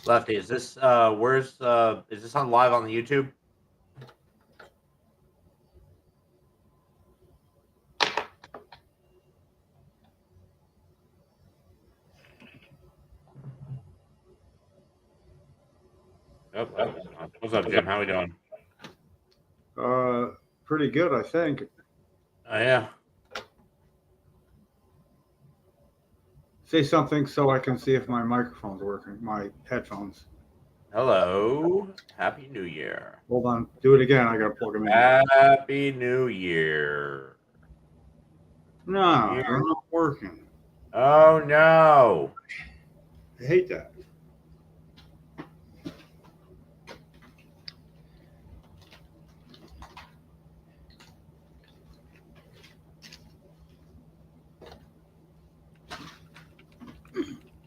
Lefty, is this is this on live on the YouTube? Oh, what's up, Jim? How we doing? Pretty good, I think. Oh yeah. Say something so I can see if my microphone's working, my headphones. Hello. Happy New Year. Hold on. Do it again. I got to plug them in. Happy New Year. No, they're not working. Oh no. I hate that.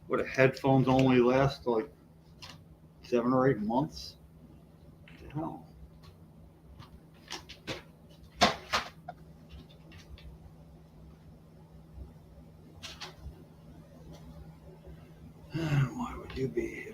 What, the headphones only last like 7 or 8 months? What the hell? Why would you be here?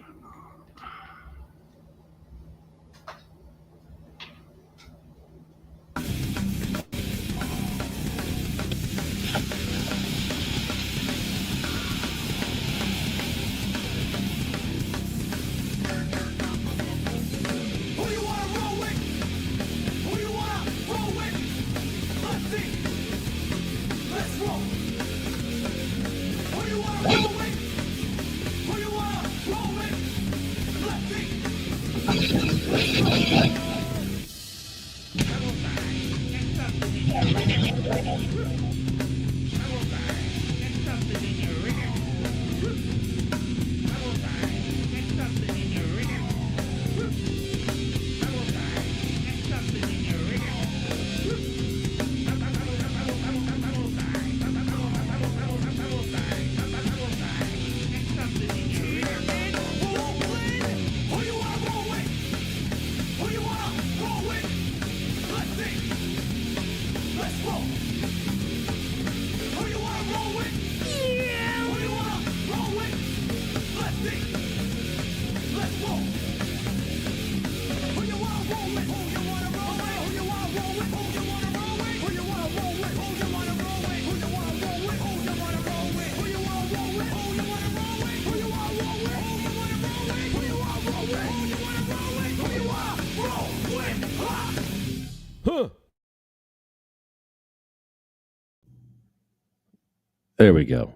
There we go.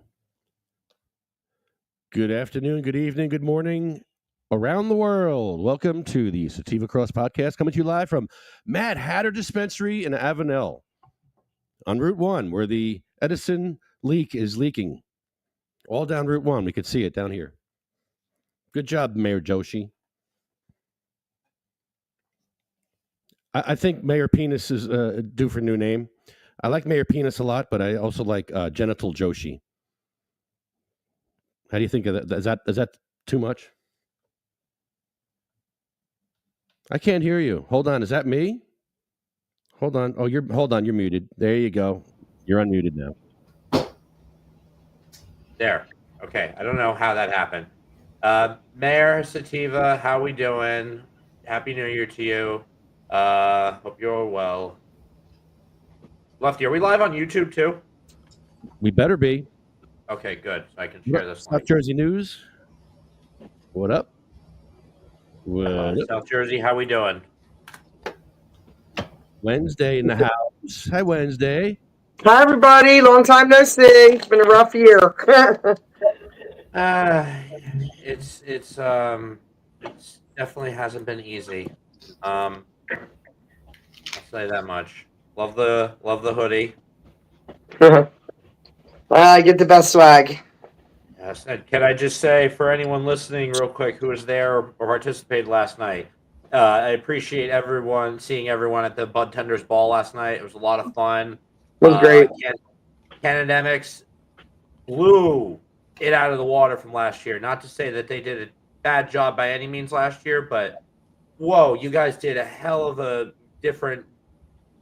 Good afternoon, good evening, good morning around the world. Welcome to the Sativa Cross podcast, coming to you live from Mad Hatter Dispensary in Avenel on Route 1, where the Edison leak is leaking. All down Route 1. We could see it down here. Good job, Mayor Joshi. I think Mayor Penis is due for a new name. I like Mayor Penis a lot, but I also like Genital Joshi. How do you think of that? Is that too much? I can't hear you. Hold on. Is that me? Hold on. Oh, you're muted. There you go. You're unmuted now. There. Okay. I don't know how that happened. Mayor Sativa, how we doing? Happy New Year to you. Hope you're well. Lefty, are we live on YouTube too? We better be. Okay, good. So I can share this. South Jersey News. What up? What up? South Jersey, how we doing? Wednesday in the house. Hi, Wednesday. Hi, everybody. Long time no see. It's been a rough year. It's definitely hasn't been easy. I'll say that much. Love the hoodie. I get the best swag. Yes. And can I just say for anyone listening real quick who was there or participated last night, I appreciate seeing everyone at the Bud Tenders Ball last night. It was a lot of fun. It was great. Canademics blew it out of the water from last year. Not to say that they did a bad job by any means last year, but whoa, you guys did a hell of a different,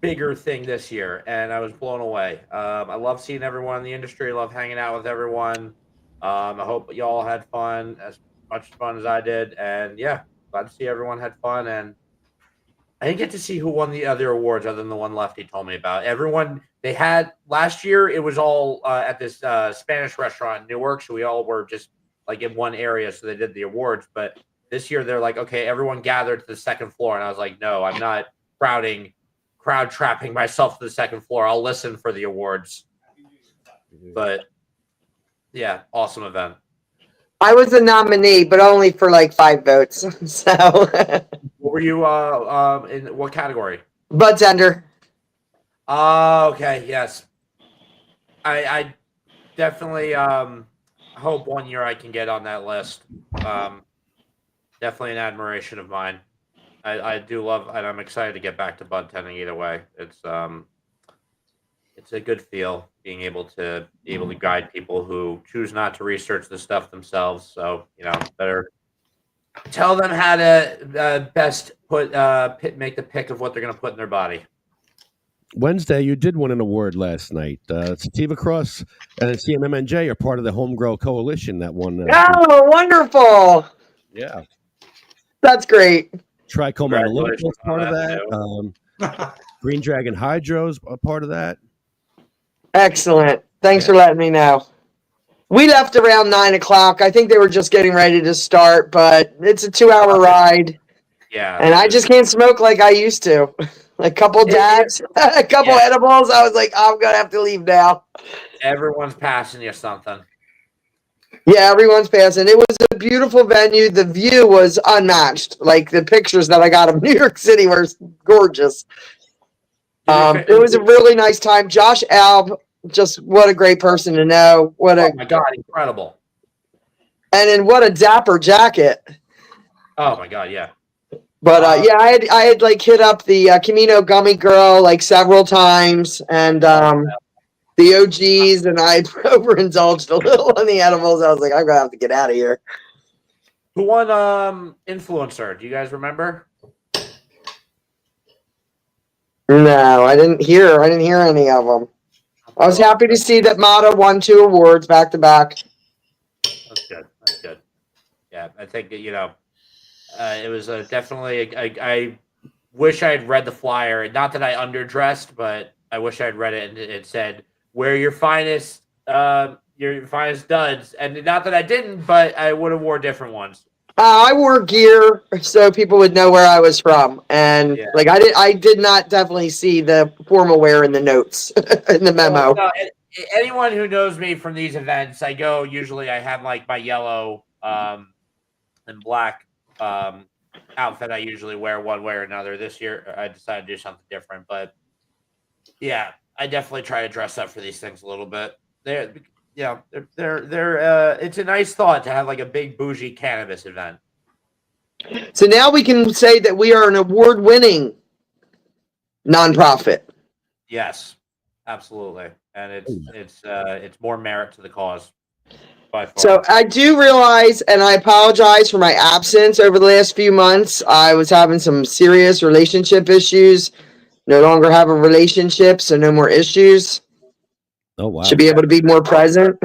bigger thing this year, and I was blown away. I love seeing everyone in the industry. I love hanging out with everyone. I hope y'all had fun. much fun as I did. And yeah, glad to see everyone had fun. And I didn't get to see who won the other awards other than the one Lefty told me about. Everyone they had last year, it was all at this Spanish restaurant in Newark. So we all were just like in one area. So they did the awards. But this year they're like, okay, everyone gathered to the second floor. And I was like, no, I'm not crowd trapping myself to the second floor. I'll listen for the awards. But yeah, awesome event. I was a nominee, but only for like 5 votes. So, What were you in what category? Budtender. Oh, okay, yes. I definitely hope one year I can get on that list. Definitely an admiration of mine. I do love, and I'm excited to get back to bud tending either way. It's a good feel being able to guide people who choose not to research the stuff themselves. So better tell them how to best make the pick of what they're going to put in their body. Wednesday, you did win an award last night. Sativa Cross and CMMNJ are part of the Homegrow Coalition that won. Oh, wonderful! Yeah, That's great. Trichoma Analytical is part of that. Green Dragon Hydro's a part of that. Excellent. Thanks for letting me know. We left around 9 o'clock. I think they were just getting ready to start, but it's a 2-hour ride. Yeah. And I just can't smoke like I used to. A couple dabs, a couple edibles. I was like, I'm going to have to leave now. Everyone's passing you something. Yeah, everyone's passing. It was a beautiful venue. The view was unmatched. Like the pictures that I got of New York City were gorgeous. It was a really nice time. Josh Alb, just what a great person to know. Oh my God, incredible. And then what a dapper jacket. Oh my God, yeah. But yeah, I had like hit up the Camino Gummy Girl like several times, and the OGs, and I overindulged a little on the edibles. I was like, I'm gonna have to get out of here. Who won influencer? Do you guys remember? No, I didn't hear any of them. I was happy to see that Mata won 2 awards back to back. That's good. That's good. Yeah, I think it was definitely. I wish I had read the flyer. Not that I underdressed, but I wish I had read it and it said "Wear your finest duds." And not that I didn't, but I would have wore different ones. I wore gear so people would know where I was from, and like I did not definitely see the formal wear in the notes in the memo. Well, anyone who knows me from these events, I have like my yellow and black outfit I usually wear one way or another. This year I decided to do something different, but yeah, I definitely try to dress up for these things a little bit. They're it's a nice thought to have like a big bougie cannabis event. So now we can say that we are an award-winning nonprofit. Yes, absolutely, and it's more merit to the cause. By far. So I do realize, and I apologize for my absence over the last few months. I was having some serious relationship issues. No longer have a relationship, so no more issues. Oh wow! Should be able to be more present.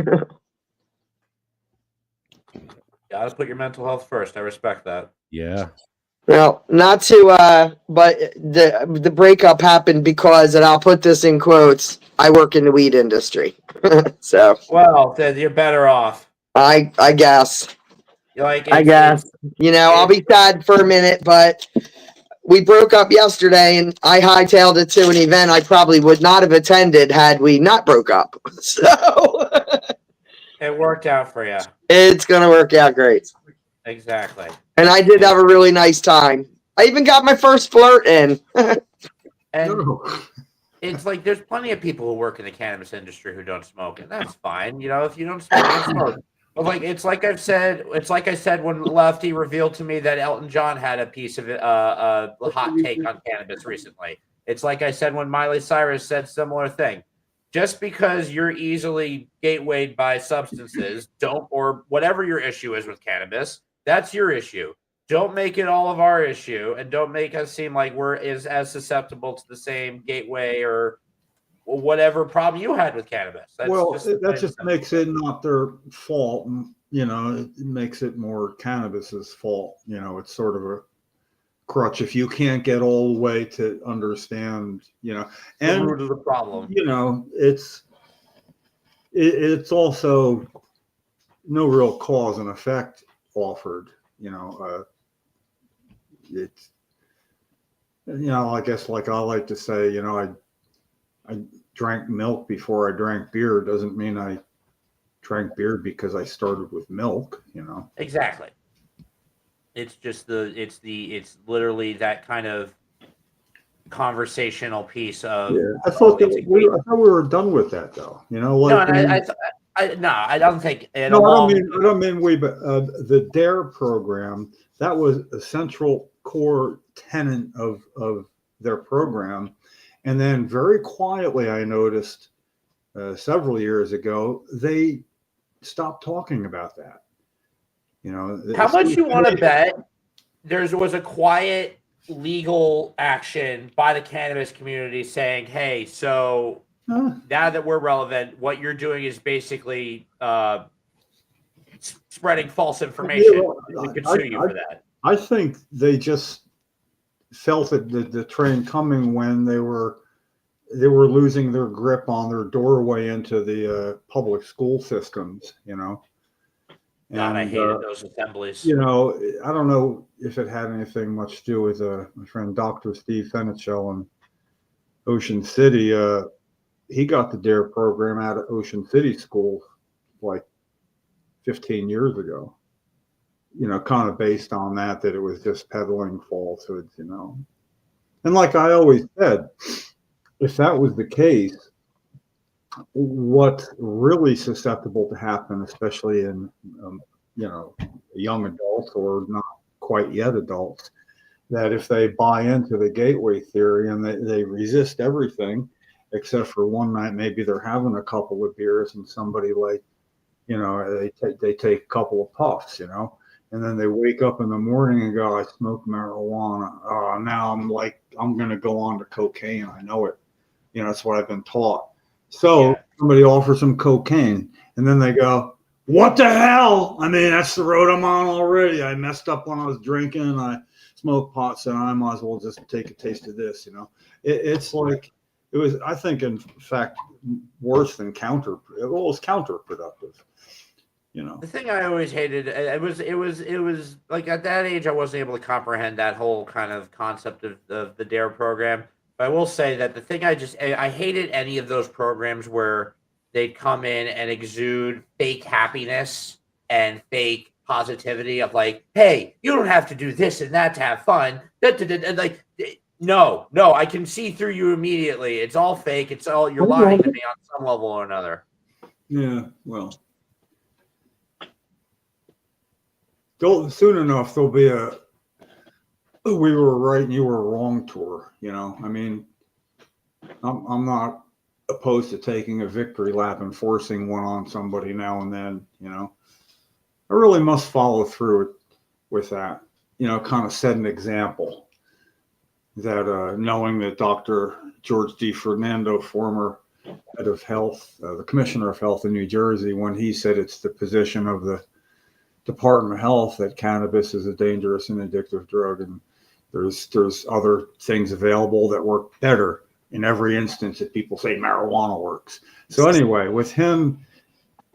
Gotta put your mental health first. I respect that. Yeah. Well, not to, but the breakup happened because, and I'll put this in quotes, I work in the weed industry. So. Well, then you're better off. I guess. I guess. I'll be sad for a minute, but we broke up yesterday, and I hightailed it to an event I probably would not have attended had we not broke up. So. It worked out for you. It's going to work out great. Exactly. And I did have a really nice time. I even got my first flirt in. And it's like there's plenty of people who work in the cannabis industry who don't smoke, and that's fine. If you don't smoke, don't smoke. But it's like I said when Lefty revealed to me that Elton John had a piece of a hot take on cannabis recently. It's like I said when Miley Cyrus said similar thing. Just because you're easily gatewayed by substances, or whatever your issue is with cannabis, that's your issue. Don't make it all of our issue, and don't make us seem like we're as susceptible to the same gateway or whatever problem you had with cannabis. That just makes it not their fault. And, it makes it more cannabis's fault. It's sort of a crutch if you can't get all the way to understand, The and root of the problem. it's also no real cause and effect offered. It's I guess, like I like to say, I drank milk before I drank beer. Doesn't mean I drank beer because I started with milk. Exactly. It's just it's literally that kind of conversational piece of. Yeah, I thought we were done with that, though. No, and I don't think. No, I don't mean we, but the DARE program, that was a central core tenet of their program, and then very quietly, I noticed several years ago, they stopped talking about that. How much you want to bet there was a quiet legal action by the cannabis community saying, hey, so now that we're relevant, what you're doing is basically spreading false information. We could sue you for that. I think they just felt the train coming when they were losing their grip on their doorway into the public school systems, God, I hated those assemblies. I don't know if it had anything much to do with my friend Dr. Steve Fenichel in Ocean City. He got the DARE program out of Ocean City School like 15 years ago. Kind of based on that it was just peddling falsehoods. And like I always said, if that was the case, what's really susceptible to happen, especially in young adults or not quite yet adults, that if they buy into the gateway theory and they resist everything except for one night, maybe they're having a couple of beers and somebody they take a couple of puffs, and then they wake up in the morning and go, I smoke marijuana. Now I'm going to go on to cocaine. I know it. That's what I've been taught. So somebody offers them cocaine, and then they go, what the hell? I mean, that's the road I'm on already. I messed up when I was drinking. I smoked pot, so I might as well just take a taste of this, It's like, it was, I think, in fact, worse than it was counterproductive. The thing I always hated, it was like at that age, I wasn't able to comprehend that whole kind of concept of the DARE program. But I will say that the thing I hated any of those programs where they'd come in and exude fake happiness and fake positivity of like, hey, you don't have to do this and that to have fun. Like, no, I can see through you immediately. It's all fake. It's all, you're lying to me on some level or another. Yeah, well. Soon enough, there'll be a we were right and you were wrong tour. I mean, I'm not opposed to taking a victory lap and forcing one on somebody now and then. I really must follow through with that. Kind of set an example that knowing that Dr. George D. Fernando, former head of health, the commissioner of health in New Jersey, when he said it's the position of the Department of Health that cannabis is a dangerous and addictive drug, and there's other things available that work better in every instance that people say marijuana works. So anyway, with him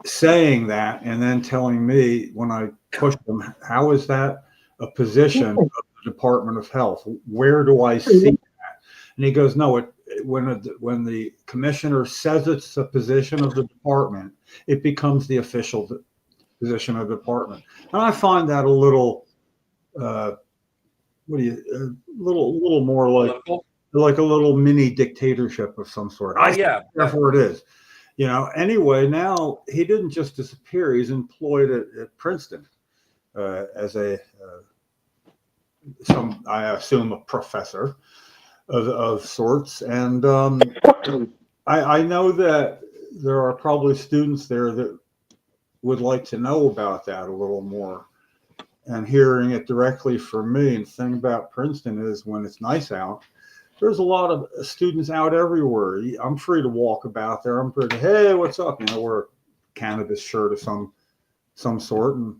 saying that and then telling me when I pushed him, how is that a position of the Department of Health? Where do I see that? And he goes, no, when the commissioner says it's a position of the department, it becomes the official position of the department. And I find that a little, a little more like a little mini dictatorship of some sort. Therefore it is. Anyway, now he didn't just disappear. He's employed at Princeton as I assume, a professor of sorts. And I know that there are probably students there that would like to know about that a little more. And hearing it directly from me, and the thing about Princeton is when it's nice out, there's a lot of students out everywhere. I'm free to walk about there. I'm free to, hey, what's up? Wear a cannabis shirt of some some sort and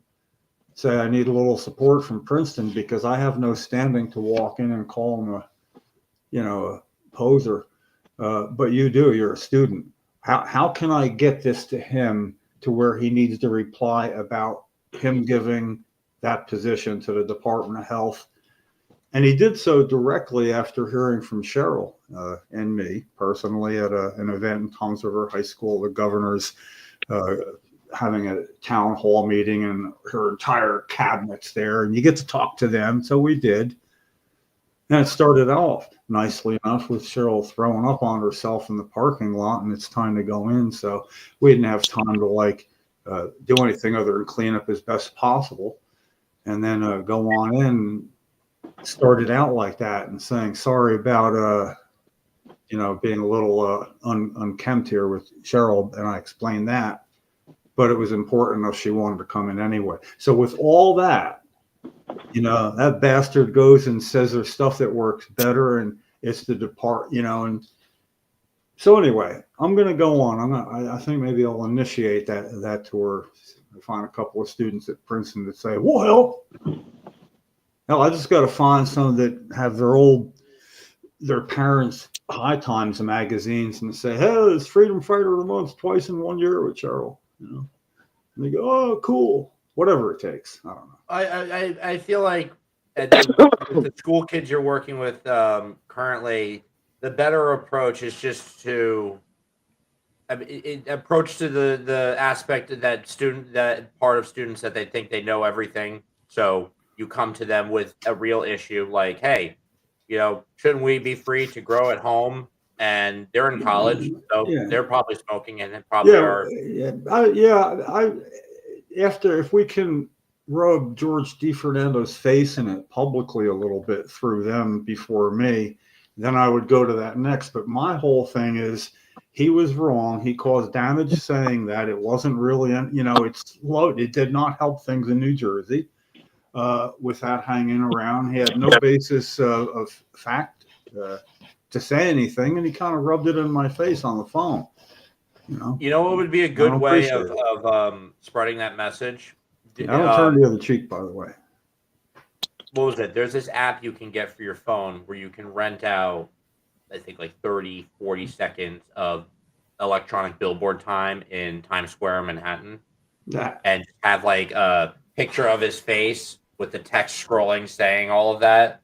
say, I need a little support from Princeton because I have no standing to walk in and call him a poser. But you do, you're a student. How can I get this to him to where he needs to reply about him giving that position to the Department of Health? And he did so directly after hearing from Cheryl and me personally at an event in Toms River High School. The governor's having a town hall meeting and her entire cabinet's there, and you get to talk to them. So we did. And it started off nicely enough with Cheryl throwing up on herself in the parking lot, and it's time to go in. So we didn't have time to do anything other than clean up as best possible. And then go on in. Started out like that and saying sorry about being a little unkempt here with Cheryl, and I explained that, but it was important enough she wanted to come in anyway. So with all that, that bastard goes and says there's stuff that works better and it's the and so anyway, I'm gonna go on. I think maybe I'll initiate that tour. I find a couple of students at Princeton that say, well, hell, I just got to find some that have their parents' High Times magazines and say, hey, it's Freedom Fighter of the Month twice in 1 year with Cheryl. And they go, oh, cool. Whatever it takes. I don't know. I feel like the school kids you're working with currently, the better approach is just to approach to the aspect of that part of students that they think they know everything. So you come to them with a real issue like, hey, shouldn't we be free to grow at home? And they're in college, so they're probably smoking and probably are. If we can rub George DeFernando's face in it publicly a little bit through them before me, then I would go to that next. But my whole thing is he was wrong. He caused damage saying that. It wasn't really, it did not help things in New Jersey. With that hanging around, he had no basis of fact to say anything, and he kind of rubbed it in my face on the phone. What would be a good way of spreading that message? I don't turn the other cheek, by the way. What was it? There's this app you can get for your phone where you can rent out, I think, like 30, 40 seconds of electronic billboard time in Times Square, Manhattan, and have like a picture of his face with the text scrolling saying all of that.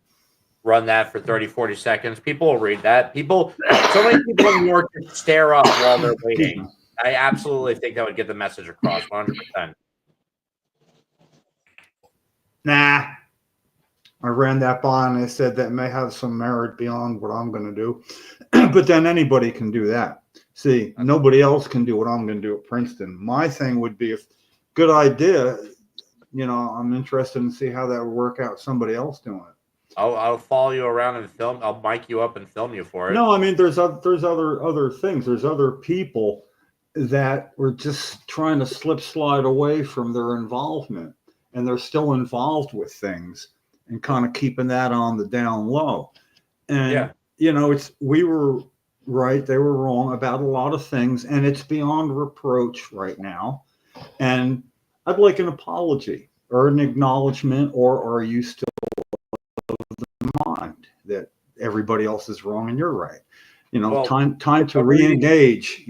Run that for 30, 40 seconds. People will read that. So many people in New York just stare up while they're waiting. I absolutely think that would get the message across 100%. Nah. I ran that by and they said that may have some merit beyond what I'm going to do. But then anybody can do that. See, nobody else can do what I'm going to do at Princeton. My thing would be, if good idea, I'm interested in see how that would work out. Somebody else doing it. I'll follow you around and film. I'll mic you up and film you for it. No, I mean, there's other things. There's other people that were just trying to slide away from their involvement, and they're still involved with things and kind of keeping that on the down low. And we were right, they were wrong about a lot of things, and it's beyond reproach right now. And I'd like an apology or an acknowledgement, or are you still of the mind that everybody else is wrong and you're right? Time to re-engage.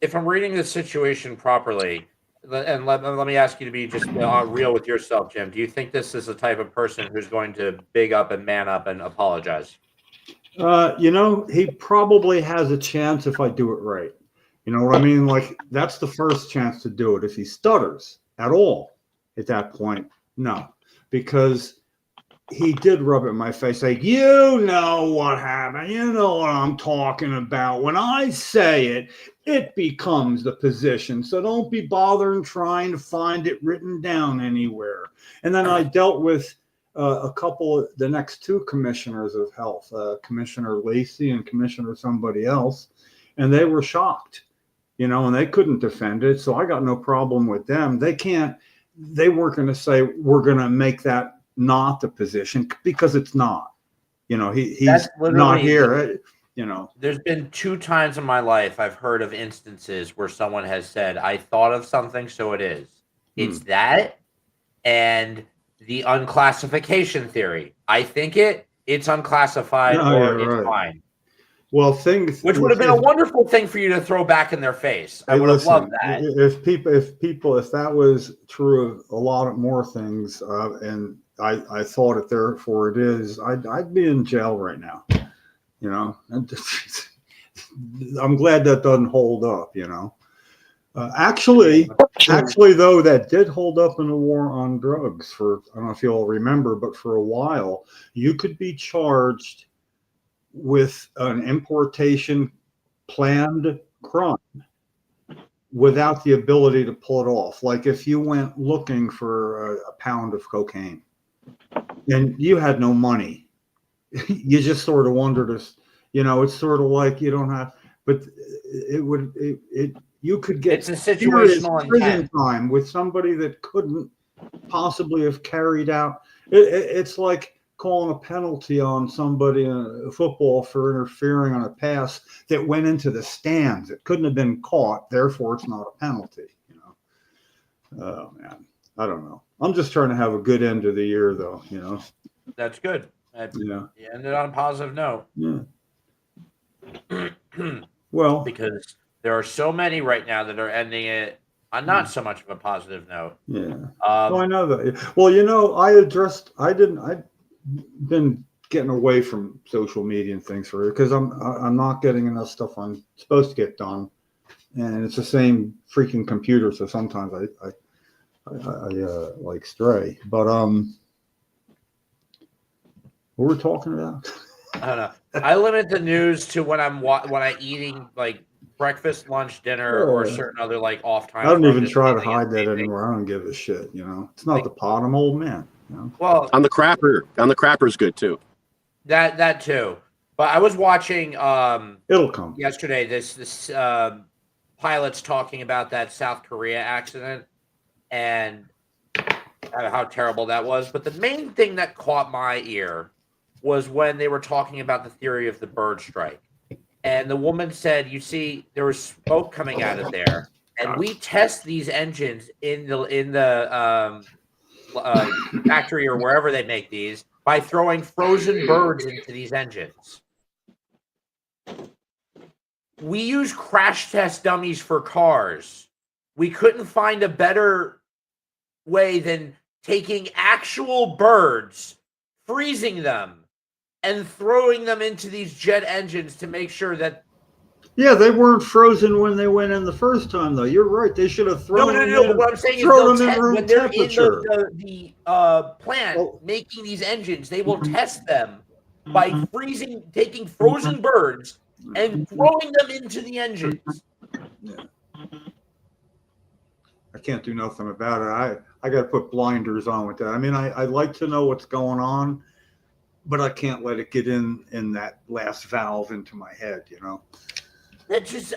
If I'm reading the situation properly, and let me ask you to be just real with yourself, Jim. Do you think this is the type of person who's going to big up and man up and apologize? He probably has a chance if I do it right. You know what I mean? Like, that's the first chance to do it. If he stutters at all at that point, no, because he did rub it in my face like, you know what happened. You know what I'm talking about. When I say it, it becomes the position. So don't be bothering trying to find it written down anywhere. And then I dealt with a couple of the next two commissioners of health, Commissioner Lacey and Commissioner somebody else, and they were shocked, and they couldn't defend it. So I got no problem with them. They weren't going to say, we're going to make that not the position, because it's not. He's not here. There's been 2 times in my life I've heard of instances where someone has said, I thought of something, so it is. It's that and the unclassification theory. I think it's unclassified or it's fine. Well, which would have been a wonderful thing for you to throw back in their face. I would have loved that. If that was true of a lot of more things, and I thought it, therefore it is, I'd be in jail right now. You know, I'm glad that doesn't hold up. You know, actually, though, that did hold up in the war on drugs. For I don't know if you all remember, but for a while, you could be charged with an importation planned crime without the ability to pull it off. Like if you went looking for a pound of cocaine and you had no money, you just sort of wondered if, you know, it's sort of like you don't have, but you could get it's a situational prison time with somebody that couldn't possibly have carried out. It's like calling a penalty on somebody in a football for interfering on a pass that went into the stands. It couldn't have been caught, therefore it's not a penalty. You know, oh man, I don't know. I'm just trying to have a good end of the year, though. You know, that's good. Yeah, you ended on a positive note. Yeah. Well, because there are so many right now that are ending it on not so much of a positive note. Yeah. Well, I know that. Well, you know, I've been getting away from social media and things for it because I'm not getting enough stuff I'm supposed to get done, and it's the same freaking computer. So sometimes I like stray. But what were we talking about? I don't know. I limit the news to when I'm eating like breakfast, lunch, dinner, or certain other like off time. I don't even try to hide that anymore. I don't give a shit. You know, it's not like, the pot. I'm old man. You know? Well, on the crapper's good too. That too. But I was watching. It'll come yesterday. This pilots talking about that South Korea accident and how terrible that was. But the main thing that caught my ear was when they were talking about the theory of the bird strike. And the woman said, you see, there was smoke coming out of there. And we test these engines in the factory or wherever they make these by throwing frozen birds into these engines. We use crash test dummies for cars. We couldn't find a better way than taking actual birds, freezing them, and throwing them into these jet engines to make sure that. Yeah, they weren't frozen when they went in the first time, though. You're right. They should have thrown them in. No. But what I'm saying is, when they're in the plant making these engines, they will test them by taking frozen birds and throwing them into the engines. Yeah. I can't do nothing about it. I got to put blinders on with that. I mean, I like to know what's going on, but I can't let it get in that last valve into my head, you know. That just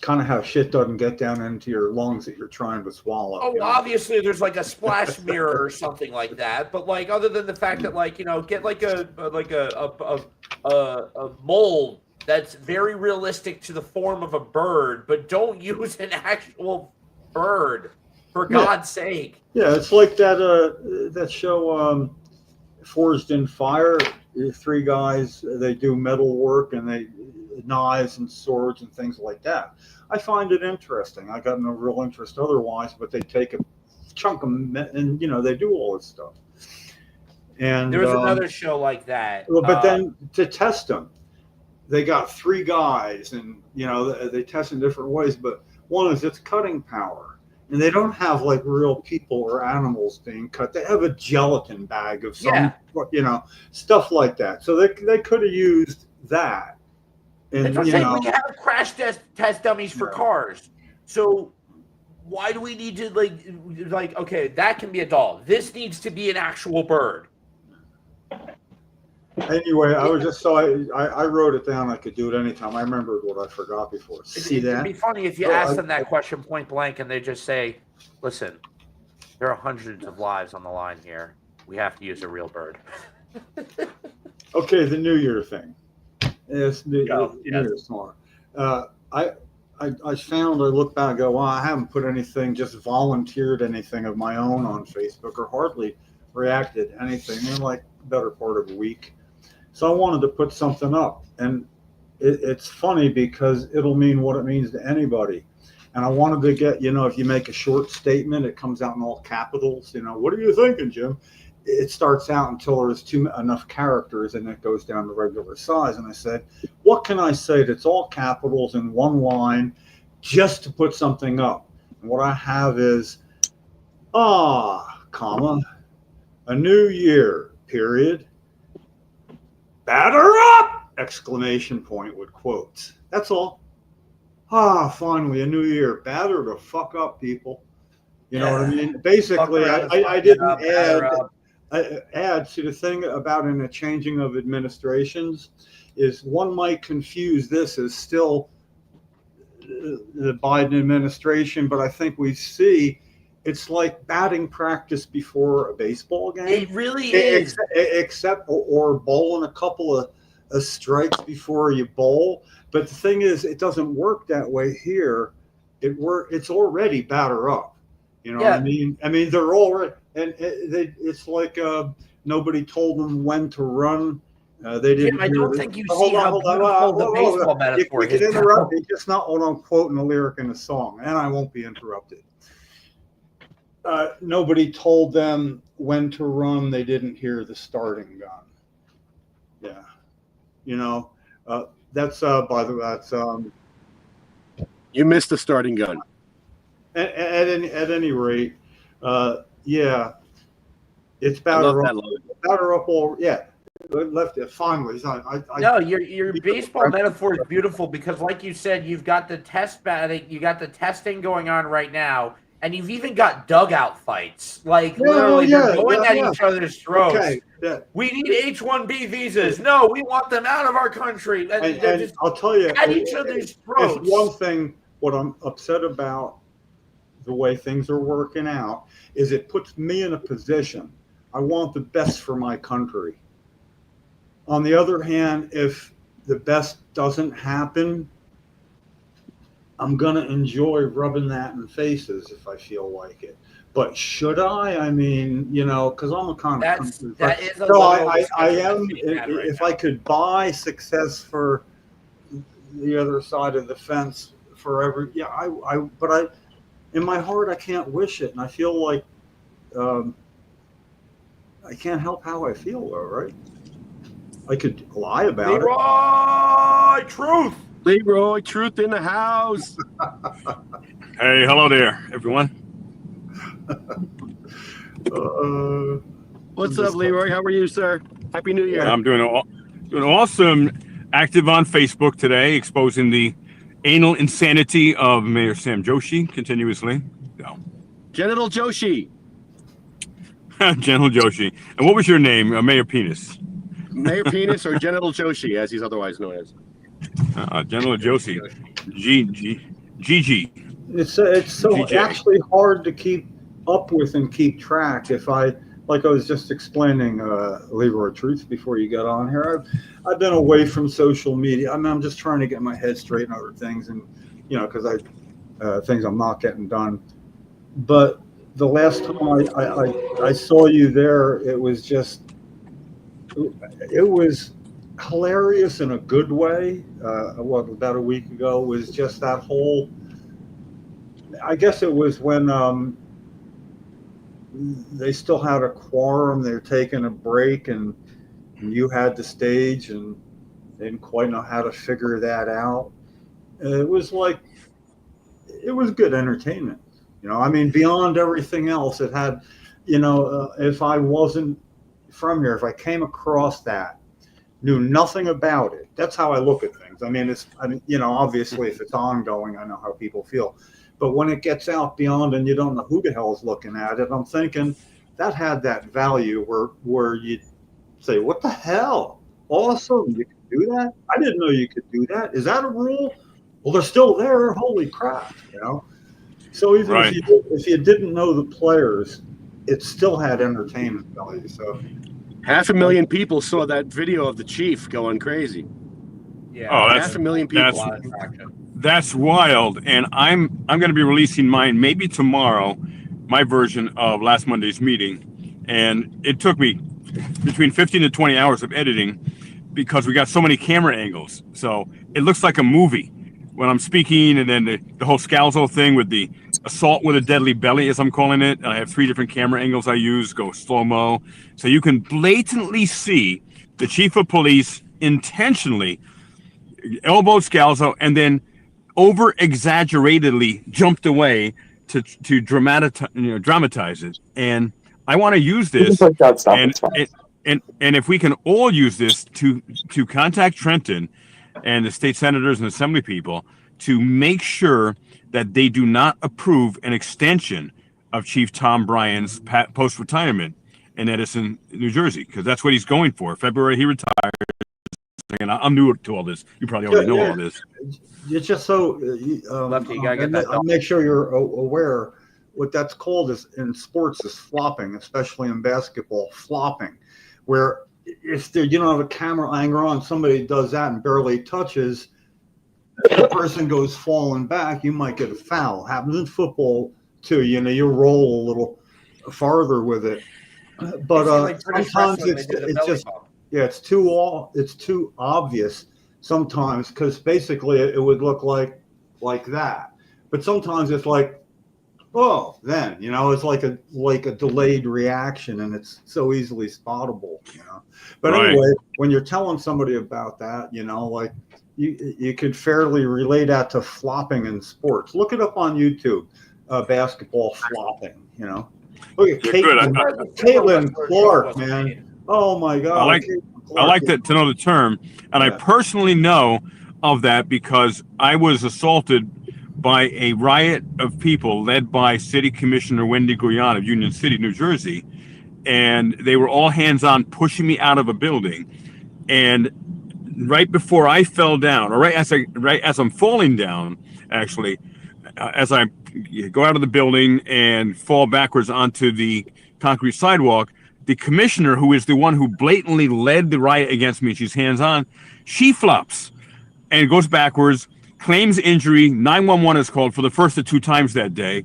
kind of how shit doesn't get down into your lungs that you're trying to swallow. Oh, obviously there's like a splash mirror or something like that, but like other than the fact that like, you know, get like a mold that's very realistic to the form of a bird, but don't use an actual bird for God's sake. Yeah, it's like that show Forged in Fire. 3 guys, they do metal work and they knives and swords and things like that. I find it interesting. I got no real interest otherwise, but they take a chunk of and you know they do all this stuff. And there was another show like that. But then to test them, they got 3 guys, and you know they test in different ways. But one is it's cutting power, and they don't have like real people or animals being cut. They have a gelatin bag of some, you know, stuff like that. So they could have used that. And we have crash test dummies for cars. So why do we need to like okay, that can be a doll. This needs to be an actual bird. Anyway, I was just I wrote it down. I could do it anytime. I remembered what I forgot before. See that? It'd be funny if you ask them that question point blank and they just say, "Listen, there are hundreds of lives on the line here. We have to use a real bird." Okay, the New Year thing. Yes, New Year's tomorrow. I found, I look back, I go, well, I haven't put anything, just volunteered anything of my own on Facebook, or hardly reacted to anything in like the better part of a week. So I wanted to put something up, and it's funny because it'll mean what it means to anybody. And I wanted to get, if you make a short statement, it comes out in all capitals. What are you thinking, Jim? It starts out until there's enough characters, and it goes down to regular size. And I said, what can I say that's all capitals in one line just to put something up? And what I have is, comma, a new year, period. Batter up! Exclamation point with quotes. That's all. Finally, a new year. Batter the fuck up, people. You know what I mean? Basically, I didn't add to the thing about in the changing of administrations is one might confuse this as still the Biden administration, but I think we see it's like batting practice before a baseball game. It really is. Except or bowling a couple of strikes before you bowl. But the thing is, it doesn't work that way here. It's already batter up. You know what I mean? I mean, they're already, and it's like nobody told them when to run. They didn't. Jim, I don't think you see how beautiful the baseball metaphor is. You can interrupt me. Just not when I'm quoting a lyric in a song, and I won't be interrupted. Nobody told them when to run. They didn't hear the starting gun. Yeah, that's by the way. That's you missed the starting gun. At any rate, yeah, it's batter up all. Yeah, left it finally. No, your baseball metaphor is beautiful because, like you said, you've got the test batting, you got the testing going on right now. And you've even got dugout fights. Like, literally, they're going at each other's throats. Okay, we need H-1B visas. No, we want them out of our country. And I'll tell you, at each other's throats. If one thing, what I'm upset about the way things are working out is it puts me in a position. I want the best for my country. On the other hand, if the best doesn't happen, I'm going to enjoy rubbing that in faces if I feel like it. But should I? I mean, because I'm a kind of that is a so I am. If I could buy success for the other side of the fence forever, but in my heart, I can't wish it, and I feel like I can't help how I feel, though, right? I could lie about it. Truth. Leroy, truth in the house. Hey, hello there, everyone. What's up, Leroy? How are you, sir? Happy New Year. I'm doing awesome. Active on Facebook today, exposing the anal insanity of Mayor Sam Joshi continuously. So. Genital Joshi. Genital Joshi. And what was your name? Mayor Penis. Mayor Penis or Genital Joshi, as he's otherwise known as. General Josie, GG. It's so GJ. Actually hard to keep up with and keep track. If I was just explaining, Leroy Truth before you got on here, I've been away from social media. I mean, I'm just trying to get my head straight on other things, and because things I'm not getting done. But the last time I saw you there, it was hilarious in a good way. About a week ago was just that whole. I guess it was when they still had a quorum. They were taking a break, and you had the stage, and they didn't quite know how to figure that out. It was good entertainment. I mean, beyond everything else, it had. If I wasn't from here, if I came across that. Knew nothing about it. That's how I look at things. I mean, obviously if it's ongoing, I know how people feel. But when it gets out beyond and you don't know who the hell is looking at it, I'm thinking that had that value where you say, what the hell? Awesome. You can do that? I didn't know you could do that. Is that a rule? Well, they're still there. Holy crap, So even if you didn't know the players, it still had entertainment value. So 500,000 people saw that video of the chief going crazy. Yeah, that's 500,000 people. That's wild. And I'm going to be releasing mine maybe tomorrow, my version of last Monday's meeting. And it took me between 15 to 20 hours of editing because we got so many camera angles. So it looks like a movie when I'm speaking, and then the whole Scalzo thing with the assault with a deadly belly, as I'm calling it. I have 3 different camera angles I use, go slow-mo. So you can blatantly see the chief of police intentionally elbowed Scalzo and then over-exaggeratedly jumped away to dramatize it. And I want to use this, and if we can all use this to contact Trenton and the state senators and assembly people to make sure that they do not approve an extension of Chief Tom Bryan's post-retirement in Edison, New Jersey, because that's what he's going for. February, he retires. And I'm new to all this. You probably already know all this. It's just so, Lefty, you gotta get that I'll make sure you're aware. What that's called is in sports is flopping, especially in basketball, flopping, where if you don't have a camera angle on, somebody does that and barely touches, the person goes falling back, you might get a foul. Happens in football too. You roll a little farther with it, but sometimes it's just it's too obvious sometimes, because basically it would look like that, but sometimes it's like, oh, then it's like a delayed reaction, and it's so easily spottable, But right. Anyway, when you're telling somebody about that, like you could fairly relate that to flopping in sports. Look it up on YouTube, basketball flopping. Look at Caitlin Clark, man. Oh my God! I like that to know the term, and I personally know of that because I was assaulted by a riot of people led by City Commissioner Wendy Guyan of Union City, New Jersey, and they were all hands-on pushing me out of a building. And right before I fell down, or right as I'm falling down, actually, as I go out of the building and fall backwards onto the concrete sidewalk, the commissioner, who is the one who blatantly led the riot against me, she's hands-on, she flops and goes backwards, claims injury. 911 is called for the first of 2 times that day.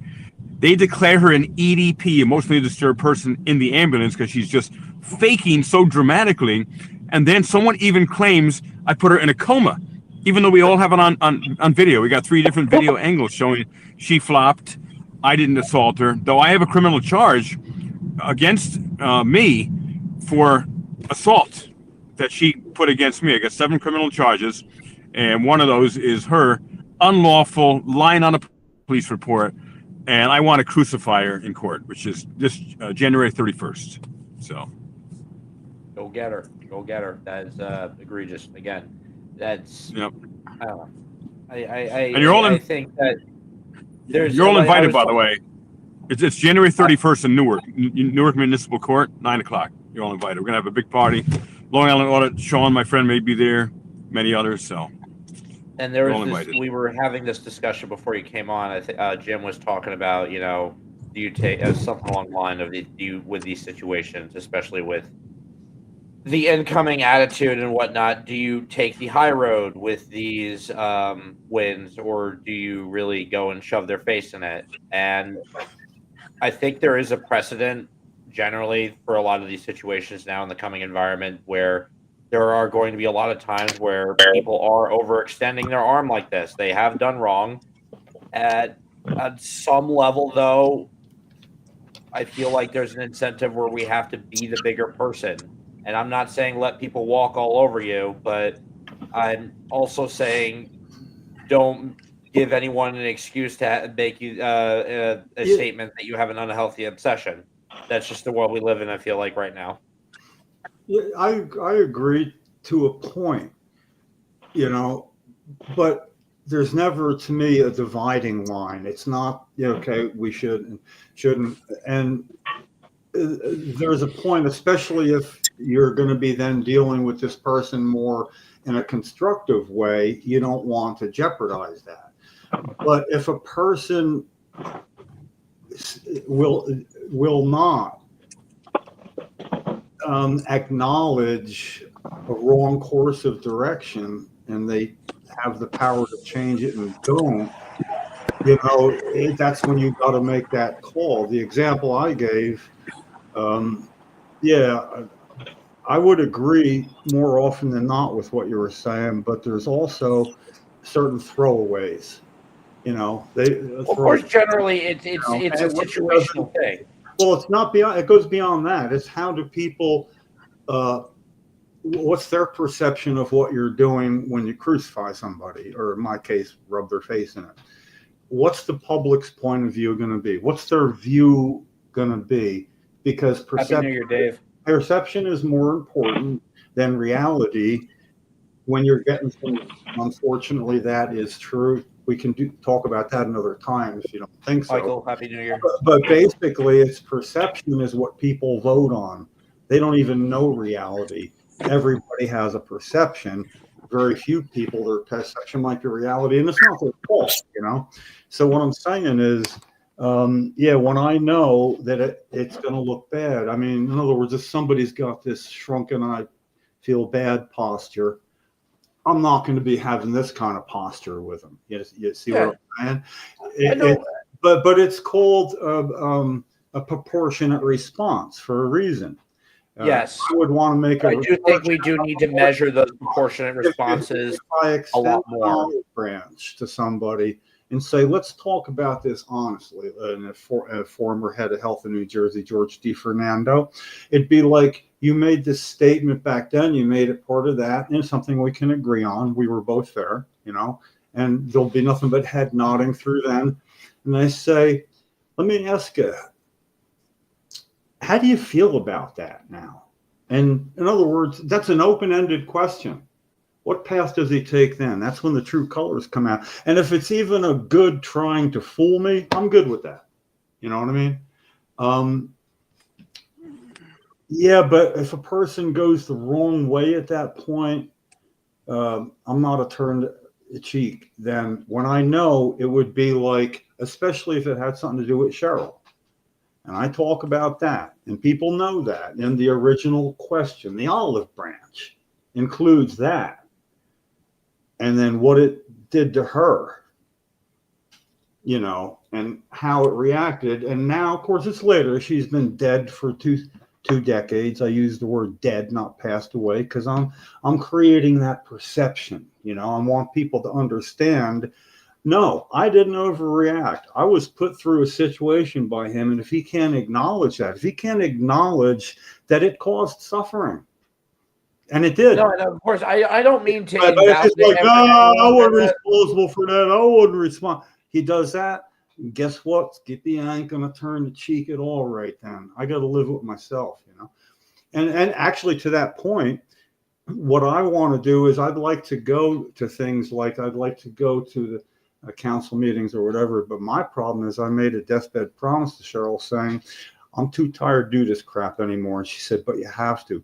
They declare her an EDP, emotionally disturbed person, in the ambulance because she's just faking so dramatically. And then someone even claims I put her in a coma, even though we all have it on video. We got 3 different video angles showing she flopped. I didn't assault her, though I have a criminal charge against me for assault that she put against me. I got 7 criminal charges, and one of those is her unlawful lying on a police report, and I want to crucify her in court, which is this January 31st. So go get her. That is egregious. Again, that's yep. I don't know. And you're all I think that you're all invited, by the way. It's January 31st in Newark Municipal Court, 9:00. You're all invited. We're gonna have a big party. Long Island Audit. Sean, my friend, may be there. Many others. So. And there was this, we were having this discussion before you came on. I think Jim was talking about, do you take something along the line of with these situations, especially with the incoming attitude and whatnot, do you take the high road with these wins, or do you really go and shove their face in it? And I think there is a precedent generally for a lot of these situations now in the coming environment where there are going to be a lot of times where people are overextending their arm like this. They have done wrong. At some level, though, I feel like there's an incentive where we have to be the bigger person. And I'm not saying let people walk all over you, but I'm also saying don't give anyone an excuse to make you a statement that you have an unhealthy obsession. That's just the world we live in, I feel like, right now. Yeah, I agree to a point, but there's never, to me, a dividing line. It's not, okay, we shouldn't. And there's a point, especially if you're going to be then dealing with this person more in a constructive way, you don't want to jeopardize that. But if a person will not acknowledge a wrong course of direction, and they have the power to change it and don't, that's when you got to make that call. The example I gave, yeah, I would agree more often than not with what you were saying, but there's also certain throwaways. They Of course, generally, it's a and what it situational thing. Well, it's not beyond. It goes beyond that. It's how do people? What's their perception of what you're doing when you crucify somebody, or in my case, rub their face in it? What's the public's point of view going to be? What's their view going to be? Because Happy New Year, Dave. Perception is more important than reality. When you're getting some, unfortunately, that is true. We can talk about that another time if you don't think so. Michael, Happy New Year. But basically, it's perception is what people vote on. They don't even know reality. Everybody has a perception. Very few people, their perception might be reality, and it's not their fault, So what I'm saying is, when I know that it's going to look bad, I mean, in other words, if somebody's got this shrunken, I feel bad posture, I'm not going to be having this kind of posture with them. You see what I'm saying? But it's called a proportionate response for a reason. Yes, I would want to make. I do think we do need to measure those proportionate responses if I extend a lot more. an olive branch to somebody and say, let's talk about this honestly. And a former head of health in New Jersey, George D. Fernando, it'd be like, you made this statement back then, you made it part of that, and it's something we can agree on. We were both there, and there'll be nothing but head nodding through then. And I say, let me ask you, how do you feel about that now? And in other words, that's an open-ended question. What path does he take then? That's when the true colors come out. And if it's even a good trying to fool me, I'm good with that. You know what I mean? Yeah, but if a person goes the wrong way at that point, I'm not a turned cheek. Then when I know, it would be like, especially if it had something to do with Cheryl. And I talk about that, and people know that. And the original question, the olive branch, includes that. And then what it did to her, and how it reacted. And now, of course, it's later. She's been dead for two decades. I use the word dead, not passed away, because I'm creating that perception. I want people to understand. No, I didn't overreact. I was put through a situation by him, and if he can't acknowledge that, if he can't acknowledge that it caused suffering, and it did. No, and of course, I don't mean to. But it's just like, no, I wasn't responsible for that. I wouldn't respond. He does that. And guess what? Skippy ain't gonna turn the cheek at all right then. I got to live with myself, And actually, to that point, what I want to do is I'd like to go to things like I'd like to go to the council meetings or whatever. But my problem is I made a deathbed promise to Cheryl saying, I'm too tired to do this crap anymore. And she said, but you have to.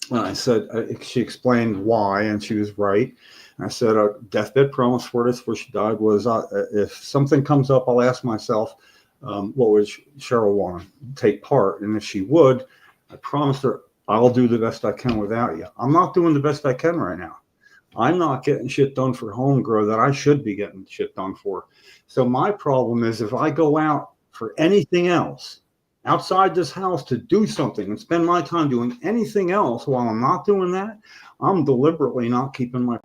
And I said, she explained why, and she was right. And I said, a deathbed promise for this before she died was, if something comes up, I'll ask myself, what would Cheryl want to take part? And if she would, I promised her, I'll do the best I can without you. I'm not doing the best I can right now. I'm not getting shit done for home grow that I should be getting shit done for. So my problem is if I go out for anything else outside this house to do something and spend my time doing anything else while I'm not doing that, I'm deliberately not keeping my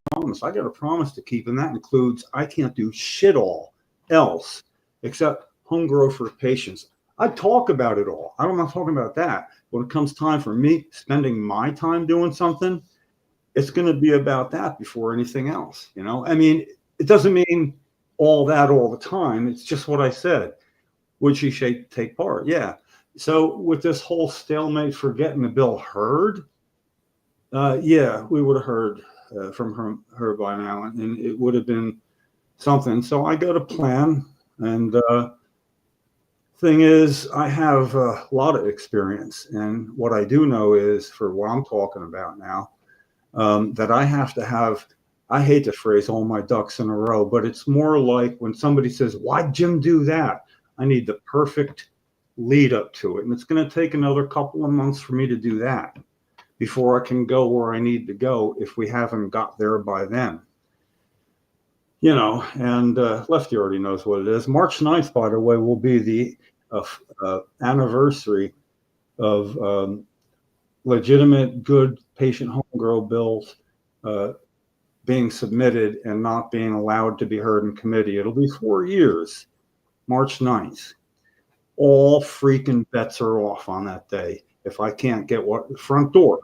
promise. I got a promise to keep, and that includes I can't do shit all else except home grow for patients. I talk about it all. I'm not talking about that. When it comes time for me spending my time doing something, it's going to be about that before anything else. I mean, it doesn't mean all that all the time. It's just what I said. Would she take part? Yeah. So with this whole stalemate for getting the bill heard, yeah, we would have heard from her by now, and it would have been something. So I got a plan, and thing is, I have a lot of experience, and what I do know is, for what I'm talking about now, that I have to have, I hate the phrase all my ducks in a row, but it's more like when somebody says, why'd Jim do that? I need the perfect lead up to it. And it's going to take another couple of months for me to do that before I can go where I need to go if we haven't got there by then. you know, and Lefty already knows what it is. March 9th, by the way, will be the anniversary of legitimate, good patient home grow bills being submitted and not being allowed to be heard in committee. It'll be 4 years, March 9th. All freaking bets are off on that day. If I can't get what front door,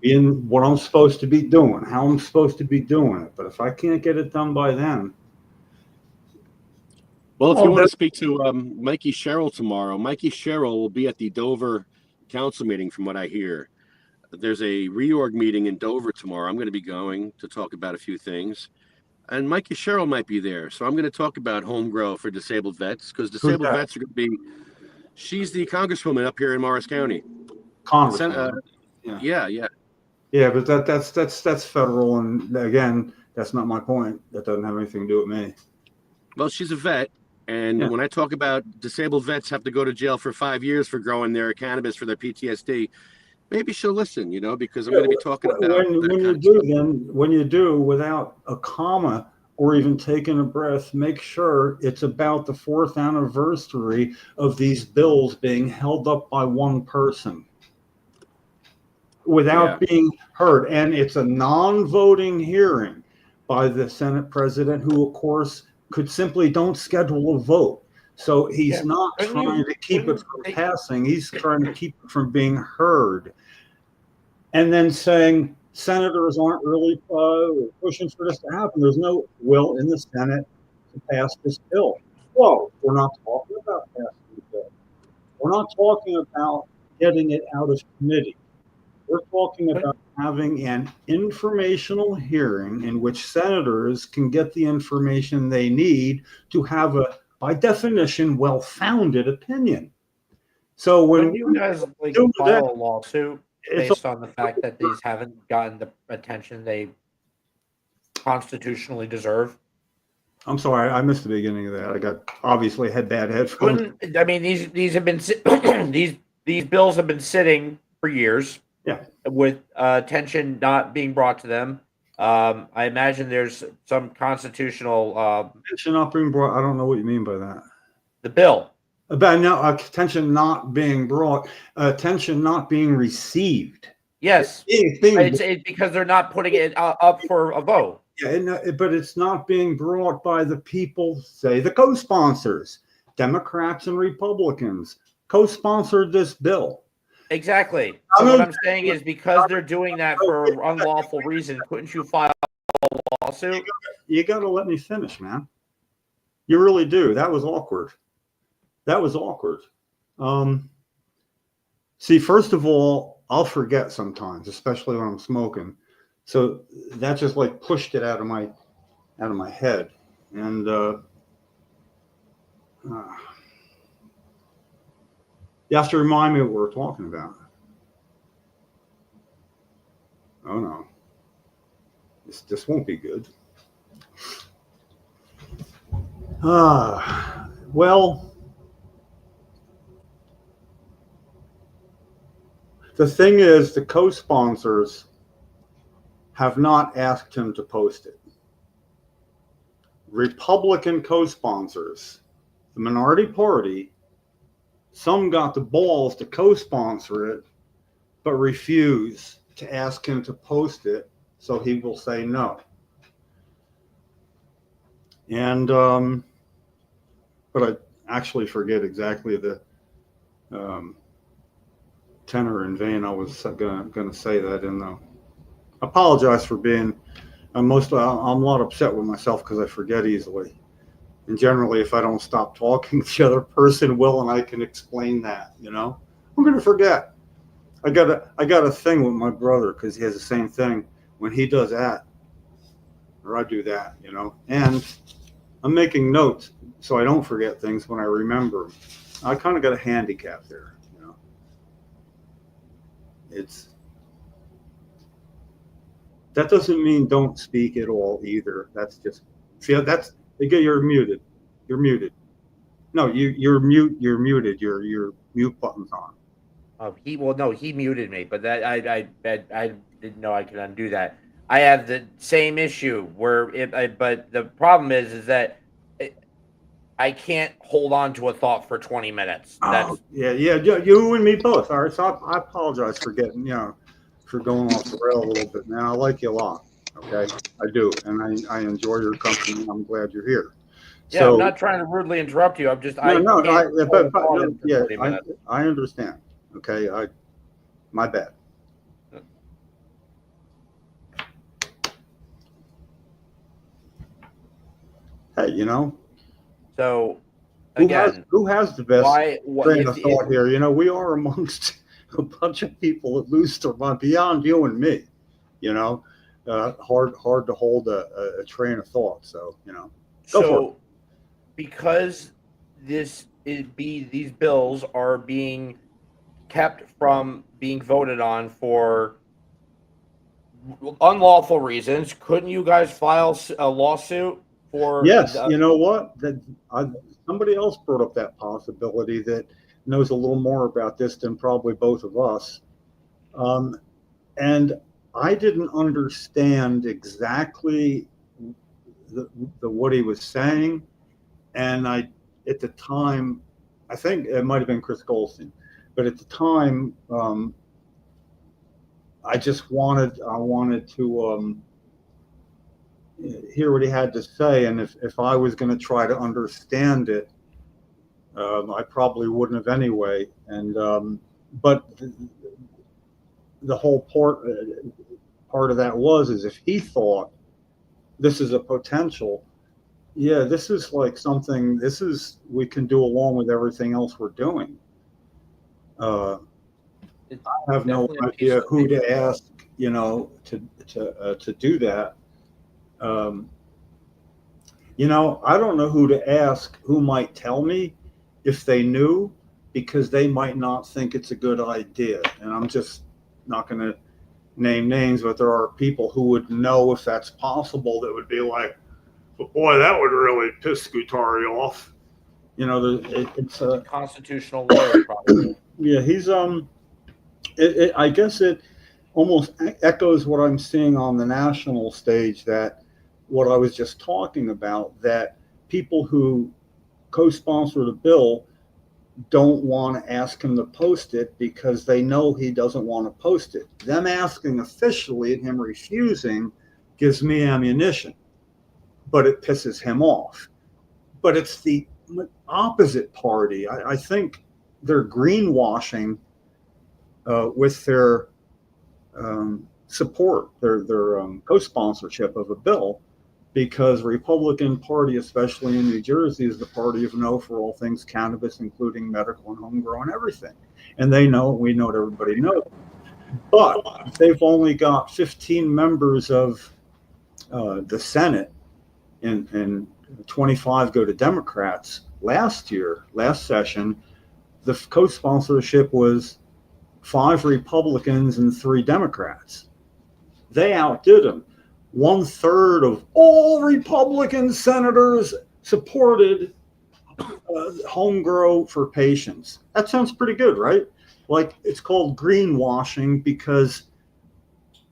in what I'm supposed to be doing, how I'm supposed to be doing it. But if I can't get it done by then. Well, if you want to speak to Mikey Sherrill tomorrow, Mikey Sherrill will be at the Dover council meeting, from what I hear. There's a reorg meeting in Dover tomorrow. I'm going to be going to talk about a few things. And Mikey Sherrill might be there. So I'm going to talk about home grow for disabled vets, because disabled vets are going to be, she's the congresswoman up here in Morris County. Congresswoman. Yeah, but that's federal, and again, that's not my point. That doesn't have anything to do with me. Well, she's a vet, and when I talk about disabled vets have to go to jail for 5 years for growing their cannabis for their PTSD, maybe she'll listen, because I'm going to be talking about when you do without a comma or even taking a breath, make sure it's about the 4th anniversary of these bills being held up by one person without being heard. And it's a non-voting hearing by the Senate president, who, of course, could simply don't schedule a vote. So he's not trying to keep it from passing. He's trying to keep it from being heard. And then saying senators aren't really pushing for this to happen. There's no will in the Senate to pass this bill. Whoa, we're not talking about passing the bill. We're not talking about getting it out of committee. We're talking about having an informational hearing in which senators can get the information they need to have a, by definition, well-founded opinion. So when you guys file a lawsuit based on the fact that these haven't gotten the attention they constitutionally deserve? I'm sorry, I missed the beginning of that. I got obviously had bad headphones. I mean, these have been these bills have been sitting for years. Yeah, with attention not being brought to them. I imagine there's some constitutional attention not being brought. I don't know what you mean by that. The bill about now attention not being brought, attention not being received. Yes, it's because they're not putting it up for a vote. Yeah, but it's not being brought by the people. Say the co-sponsors, Democrats and Republicans, co-sponsored this bill. Exactly. So what I'm saying is, because they're doing that for an unlawful reason, couldn't you file a lawsuit? You got to let me finish, man. You really do. That was awkward. See, first of all, I'll forget sometimes, especially when I'm smoking. So that just like pushed it out of my head. And you have to remind me what we're talking about. Oh no, this won't be good. Well, the thing is, the co-sponsors have not asked him to post it. Republican co-sponsors, the minority party, some got the balls to co-sponsor it, but refuse to ask him to post it, so he will say no. And, but I actually forget exactly the tenor and vein I was going to say that in, though. I apologize for being, I'm a lot upset with myself because I forget easily. And generally, if I don't stop talking, the other person will, and I can explain that, I'm going to forget. I got a thing with my brother because he has the same thing. When he does that, or I do that, and I'm making notes so I don't forget things when I remember. I kind of got a handicap there, that doesn't mean don't speak at all either. That's just, you're muted. You're muted. No, you're muted. Your mute button's on. He muted me, but that I didn't know I could undo that. I have the same issue but the problem is that I can't hold on to a thought for 20 minutes. Oh, yeah, you and me both. All right, so I apologize for getting, for going off the rail a little bit, man. I like you a lot. Okay, I do, and I enjoy your company. I'm glad you're here. Yeah, I'm So not trying to rudely interrupt you. I'm just no, no, can't hold but on no, for yeah, 30 minutes. I understand. Okay, my bad. Hey, So again, who has the best train of if thought here? We are amongst a bunch of people that lose their mind beyond you and me. Hard to hold a train of thought. So go for it. Because these bills are being kept from being voted on for unlawful reasons, couldn't you guys file a lawsuit for? Yes, you know what? Somebody else brought up that possibility that knows a little more about this than probably both of us. And I didn't understand exactly the what he was saying. And at the time, I think it might have been Chris Goldstein, but at the time, I wanted to hear what he had to say. And if I was going to try to understand it, I probably wouldn't have anyway. And but the whole part of that is if he thought this is a potential, yeah, this is like something. We can do along with everything else we're doing. I have no idea who to ask, to do that. I don't know who to ask who might tell me if they knew, because they might not think it's a good idea. And I'm just not going to name names, but there are people who would know if that's possible that would be like, but boy, that would really piss Scutari off. It's a constitutional lawyer, probably. Yeah, he's I guess it almost echoes what I'm seeing on the national stage, that what I was just talking about, that people who co-sponsor the bill don't want to ask him to post it because they know he doesn't want to post it. Them asking officially and him refusing gives me ammunition, but it pisses him off. But it's the opposite party. I think they're greenwashing with their support, their co-sponsorship of a bill, because Republican Party, especially in New Jersey, is the party of no for all things cannabis, including medical and homegrown everything. And they know, we know what everybody knows. But they've only got 15 members of the Senate, and 25 go to Democrats. Last session, the co-sponsorship was 5 Republicans and 3 Democrats. They outdid them. 1/3 of all Republican senators supported home grow for patients. That sounds pretty good, right? Like, it's called greenwashing because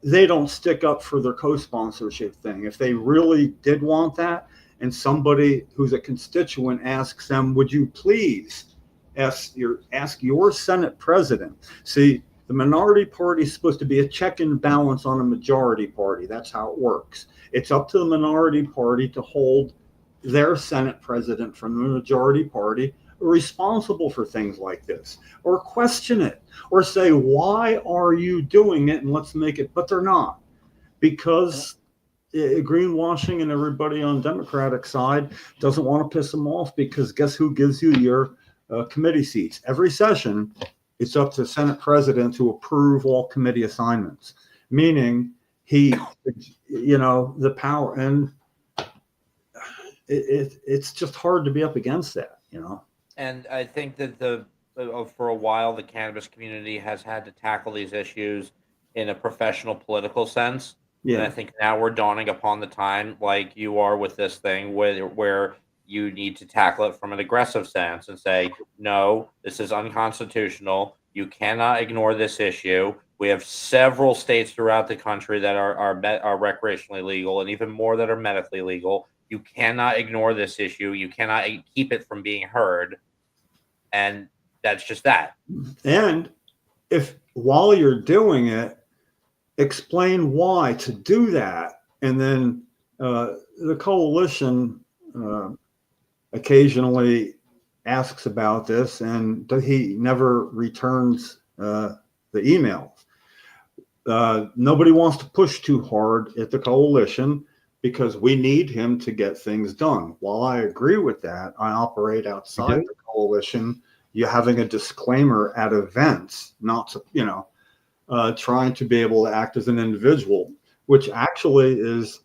they don't stick up for their co-sponsorship thing. If they really did want that, and somebody who's a constituent asks them, would you please ask your Senate president? See, the minority party is supposed to be a check and balance on a majority party. That's how it works. It's up to the minority party to hold their Senate president from the majority party responsible for things like this, or question it, or say, why are you doing it, and let's make it. But they're not, because greenwashing, and everybody on Democratic side doesn't want to piss them off, because guess who gives you your committee seats? Every session, it's up to the Senate president to approve all committee assignments, meaning he, the power. And it's just hard to be up against that, And I think that for a while, the cannabis community has had to tackle these issues in a professional political sense. Yeah. And I think now we're dawning upon the time, like you are with this thing, where you need to tackle it from an aggressive stance and say, no, this is unconstitutional. You cannot ignore this issue. We have several states throughout the country that are recreationally legal, and even more that are medically legal. You cannot ignore this issue. You cannot keep it from being heard, and that's just that. And if while you're doing it, explain why to do that, and then the coalition occasionally asks about this, and he never returns the emails. Nobody wants to push too hard at the coalition because we need him to get things done. While I agree with that, I operate outside the coalition. You're having a disclaimer at events, not to, trying to be able to act as an individual, which actually is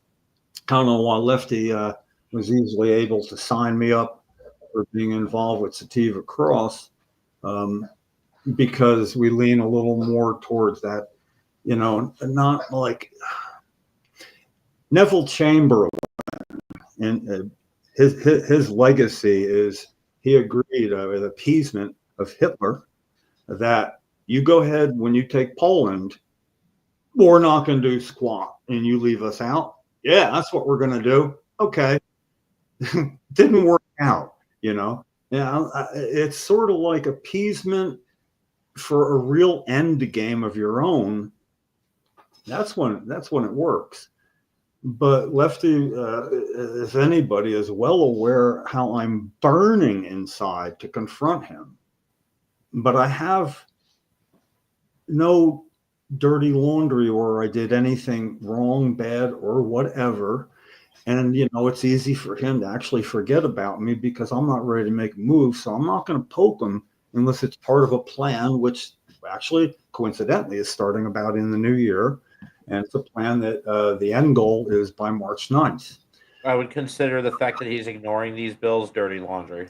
kind of why Lefty was easily able to sign me up for being involved with Sativa Cross, because we lean a little more towards that, not like Neville Chamberlain, and his legacy is he agreed with appeasement of Hitler that you go ahead when you take Poland, we're not going to do squat, and you leave us out. Yeah, that's what we're going to do. Okay. Didn't work out, Yeah, it's sort of like appeasement for a real end game of your own. That's when it works. But Lefty, if anybody, is well aware how I'm burning inside to confront him. But I have no dirty laundry or I did anything wrong, bad, or whatever. And, it's easy for him to actually forget about me because I'm not ready to make a move. So I'm not going to poke him unless it's part of a plan, which actually coincidentally is starting about in the new year. And it's a plan that the end goal is by March 9th. I would consider the fact that he's ignoring these bills dirty laundry.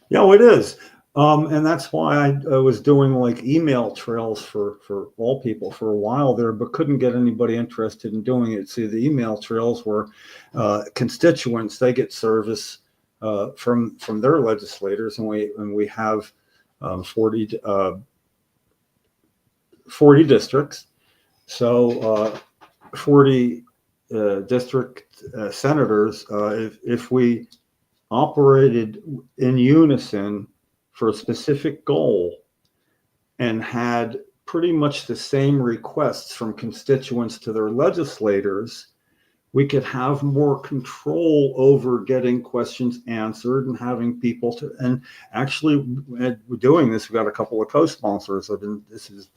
Yeah, it is. And that's why I was doing like email trails for all people for a while there, but couldn't get anybody interested in doing it. See, the email trails were constituents, they get service from their legislators, and we have 40 districts. So 40 district senators, if we operated in unison for a specific goal and had pretty much the same requests from constituents to their legislators, we could have more control over getting questions answered and having people to, and actually we're doing this. We've got a couple of co-sponsors. This is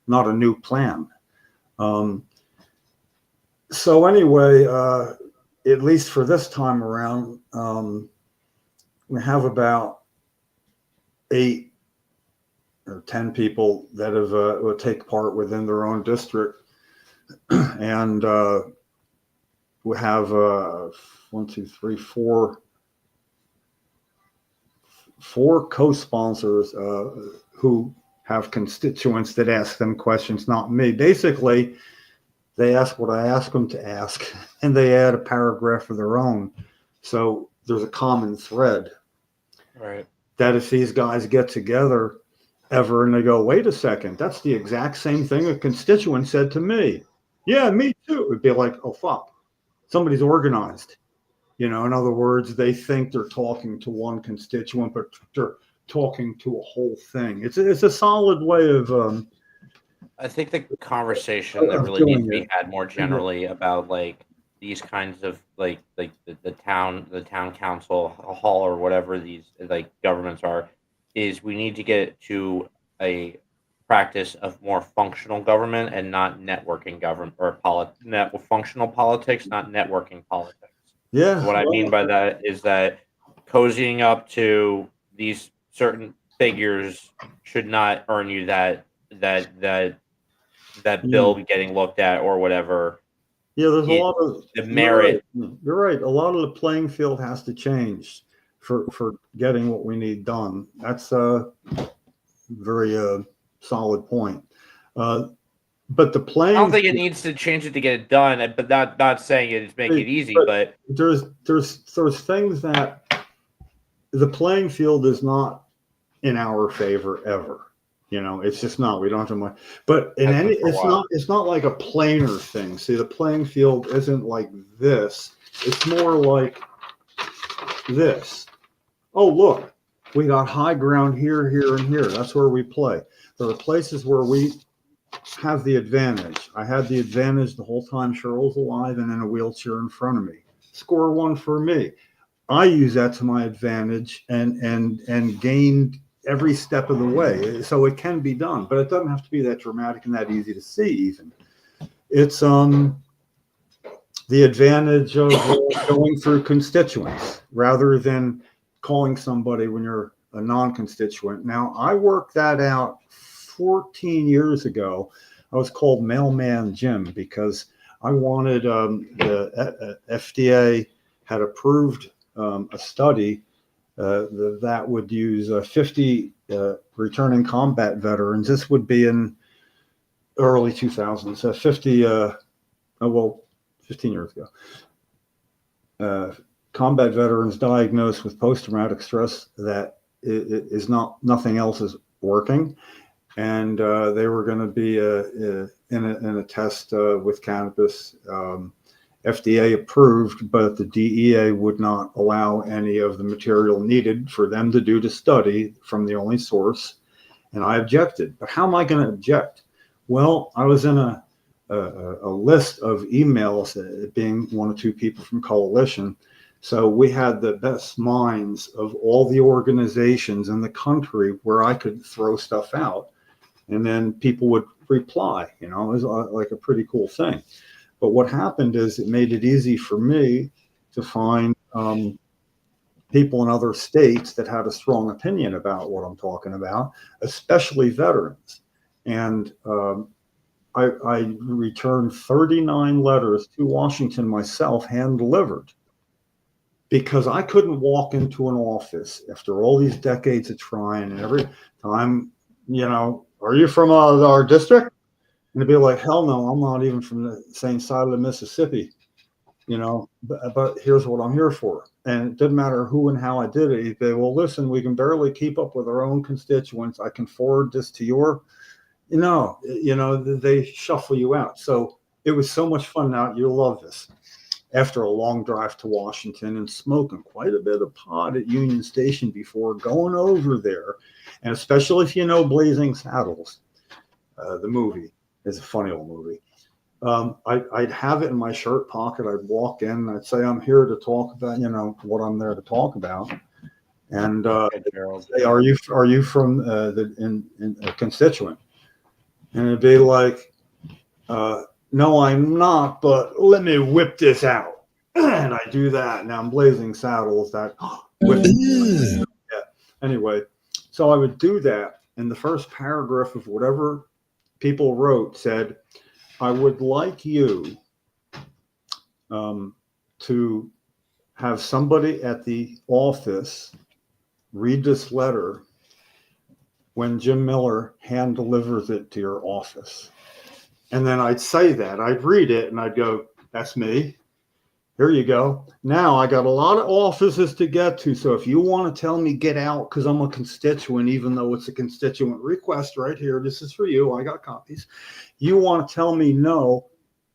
not a new plan. So anyway, at least for this time around, we have about 8 or 10 people that have will take part within their own district, and we have 4 co-sponsors who have constituents that ask them questions, not me. Basically, they ask what I ask them to ask, and they add a paragraph of their own. So there's a common thread. Right. That if these guys get together ever and they go, wait a second, that's the exact same thing a constituent said to me. Yeah, me too. It would be like, oh, fuck, somebody's organized. In other words, they think they're talking to one constituent, but they're talking to a whole thing. It's a solid way of I think the conversation that really needs to be had more generally about like these kinds of like the town council hall or whatever these like governments are, is we need to get to a practice of more functional government and not networking government or functional politics, not networking politics. Yeah. What I mean by that is that cozying up to these certain figures should not earn you that bill getting looked at or whatever. Yeah, there's a lot of the merit. You're right. A lot of the playing field has to change for getting what we need done. That's a very solid point. But the playing. I don't think it needs to change it to get it done, but not saying it's making it easy. But there's things that the playing field is not in our favor ever. It's just not. We don't have to much. But That's been for a while. it's not like a planar thing. See, the playing field isn't like this. It's more like this. Oh, look, we got high ground here, here, and here. That's where we play. There are places where we have the advantage. I had the advantage the whole time Cheryl's alive and in a wheelchair in front of me. Score one for me. I use that to my advantage and gained every step of the way. So it can be done, but it doesn't have to be that dramatic and that easy to see even. It's the advantage of going through constituents rather than calling somebody when you're a non-constituent. Now, I worked that out 14 years ago. I was called Mailman Jim because I wanted the FDA had approved a study that would use 50 returning combat veterans. This would be in early 2000s, 15 years ago. Combat veterans diagnosed with post-traumatic stress that is nothing else is working. And they were going to be in a test with cannabis, FDA approved, but the DEA would not allow any of the material needed for them to do the study from the only source. And I objected. But how am I going to object? Well, I was in a list of emails, being one or two people from Coalition. So we had the best minds of all the organizations in the country where I could throw stuff out. And then people would reply, it was like a pretty cool thing. But what happened is it made it easy for me to find people in other states that had a strong opinion about what I'm talking about, especially veterans. And I returned 39 letters to Washington myself, hand delivered, because I couldn't walk into an office after all these decades of trying, and every time, are you from our district? And they'd be like, hell no, I'm not even from the same side of the Mississippi, but here's what I'm here for. And it didn't matter who and how I did it. They well, listen, we can barely keep up with our own constituents. I can forward this to your, they shuffle you out. So it was so much fun. Now you'll love this. After a long drive to Washington and smoking quite a bit of pot at Union Station before going over there, and especially if you know Blazing Saddles, the movie is a funny old movie. I'd have it in my shirt pocket. I'd walk in and I'd say, I'm here to talk about, what I'm there to talk about. And say, are you from a constituent? And it'd be like, no, I'm not, but let me whip this out. And I do that. Now I'm Blazing Saddles, that whip. Yeah. Anyway, so I would do that. And the first paragraph of whatever people wrote said, I would like you to have somebody at the office read this letter when Jim Miller hand delivers it to your office. And then I'd say that. I'd read it and I'd go, that's me. Here you go. Now I got a lot of offices to get to. So if you want to tell me get out because I'm a constituent, even though it's a constituent request right here, this is for you. I got copies. You want to tell me no,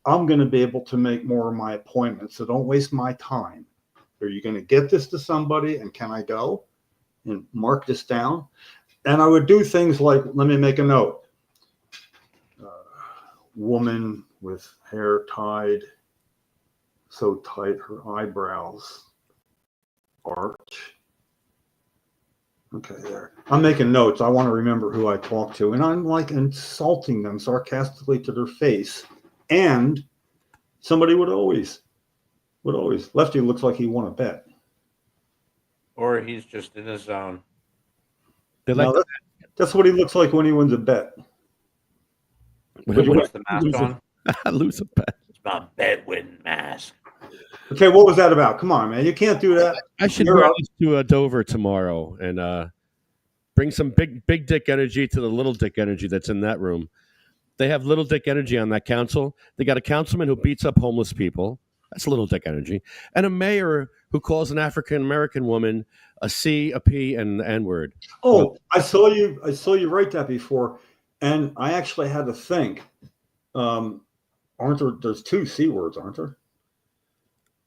I'm going to be able to make more of my appointments. So don't waste my time. Are you going to get this to somebody and can I go and mark this down? And I would do things like, let me make a note. Woman with hair tied so tight her eyebrows arch. Okay, there. I'm making notes. I want to remember who I talked to, and I'm like insulting them sarcastically to their face. And somebody would always. Lefty looks like he won a bet, Or he's just in his zone. That's what he looks like when he wins a bet. When he puts the mask on. I lose a bet. It's my bet-winning mask. Okay, what was that about? Come on, man. You can't do that. I should wear this to Dover tomorrow and bring some big dick energy to the little dick energy that's in that room. They have little dick energy on that council. They got a councilman who beats up homeless people. That's little dick energy. And a mayor who calls an African American woman a C, a P, and the N word. Oh, I saw you write that before, and I actually had to think. Aren't there? There's 2 C words, aren't there?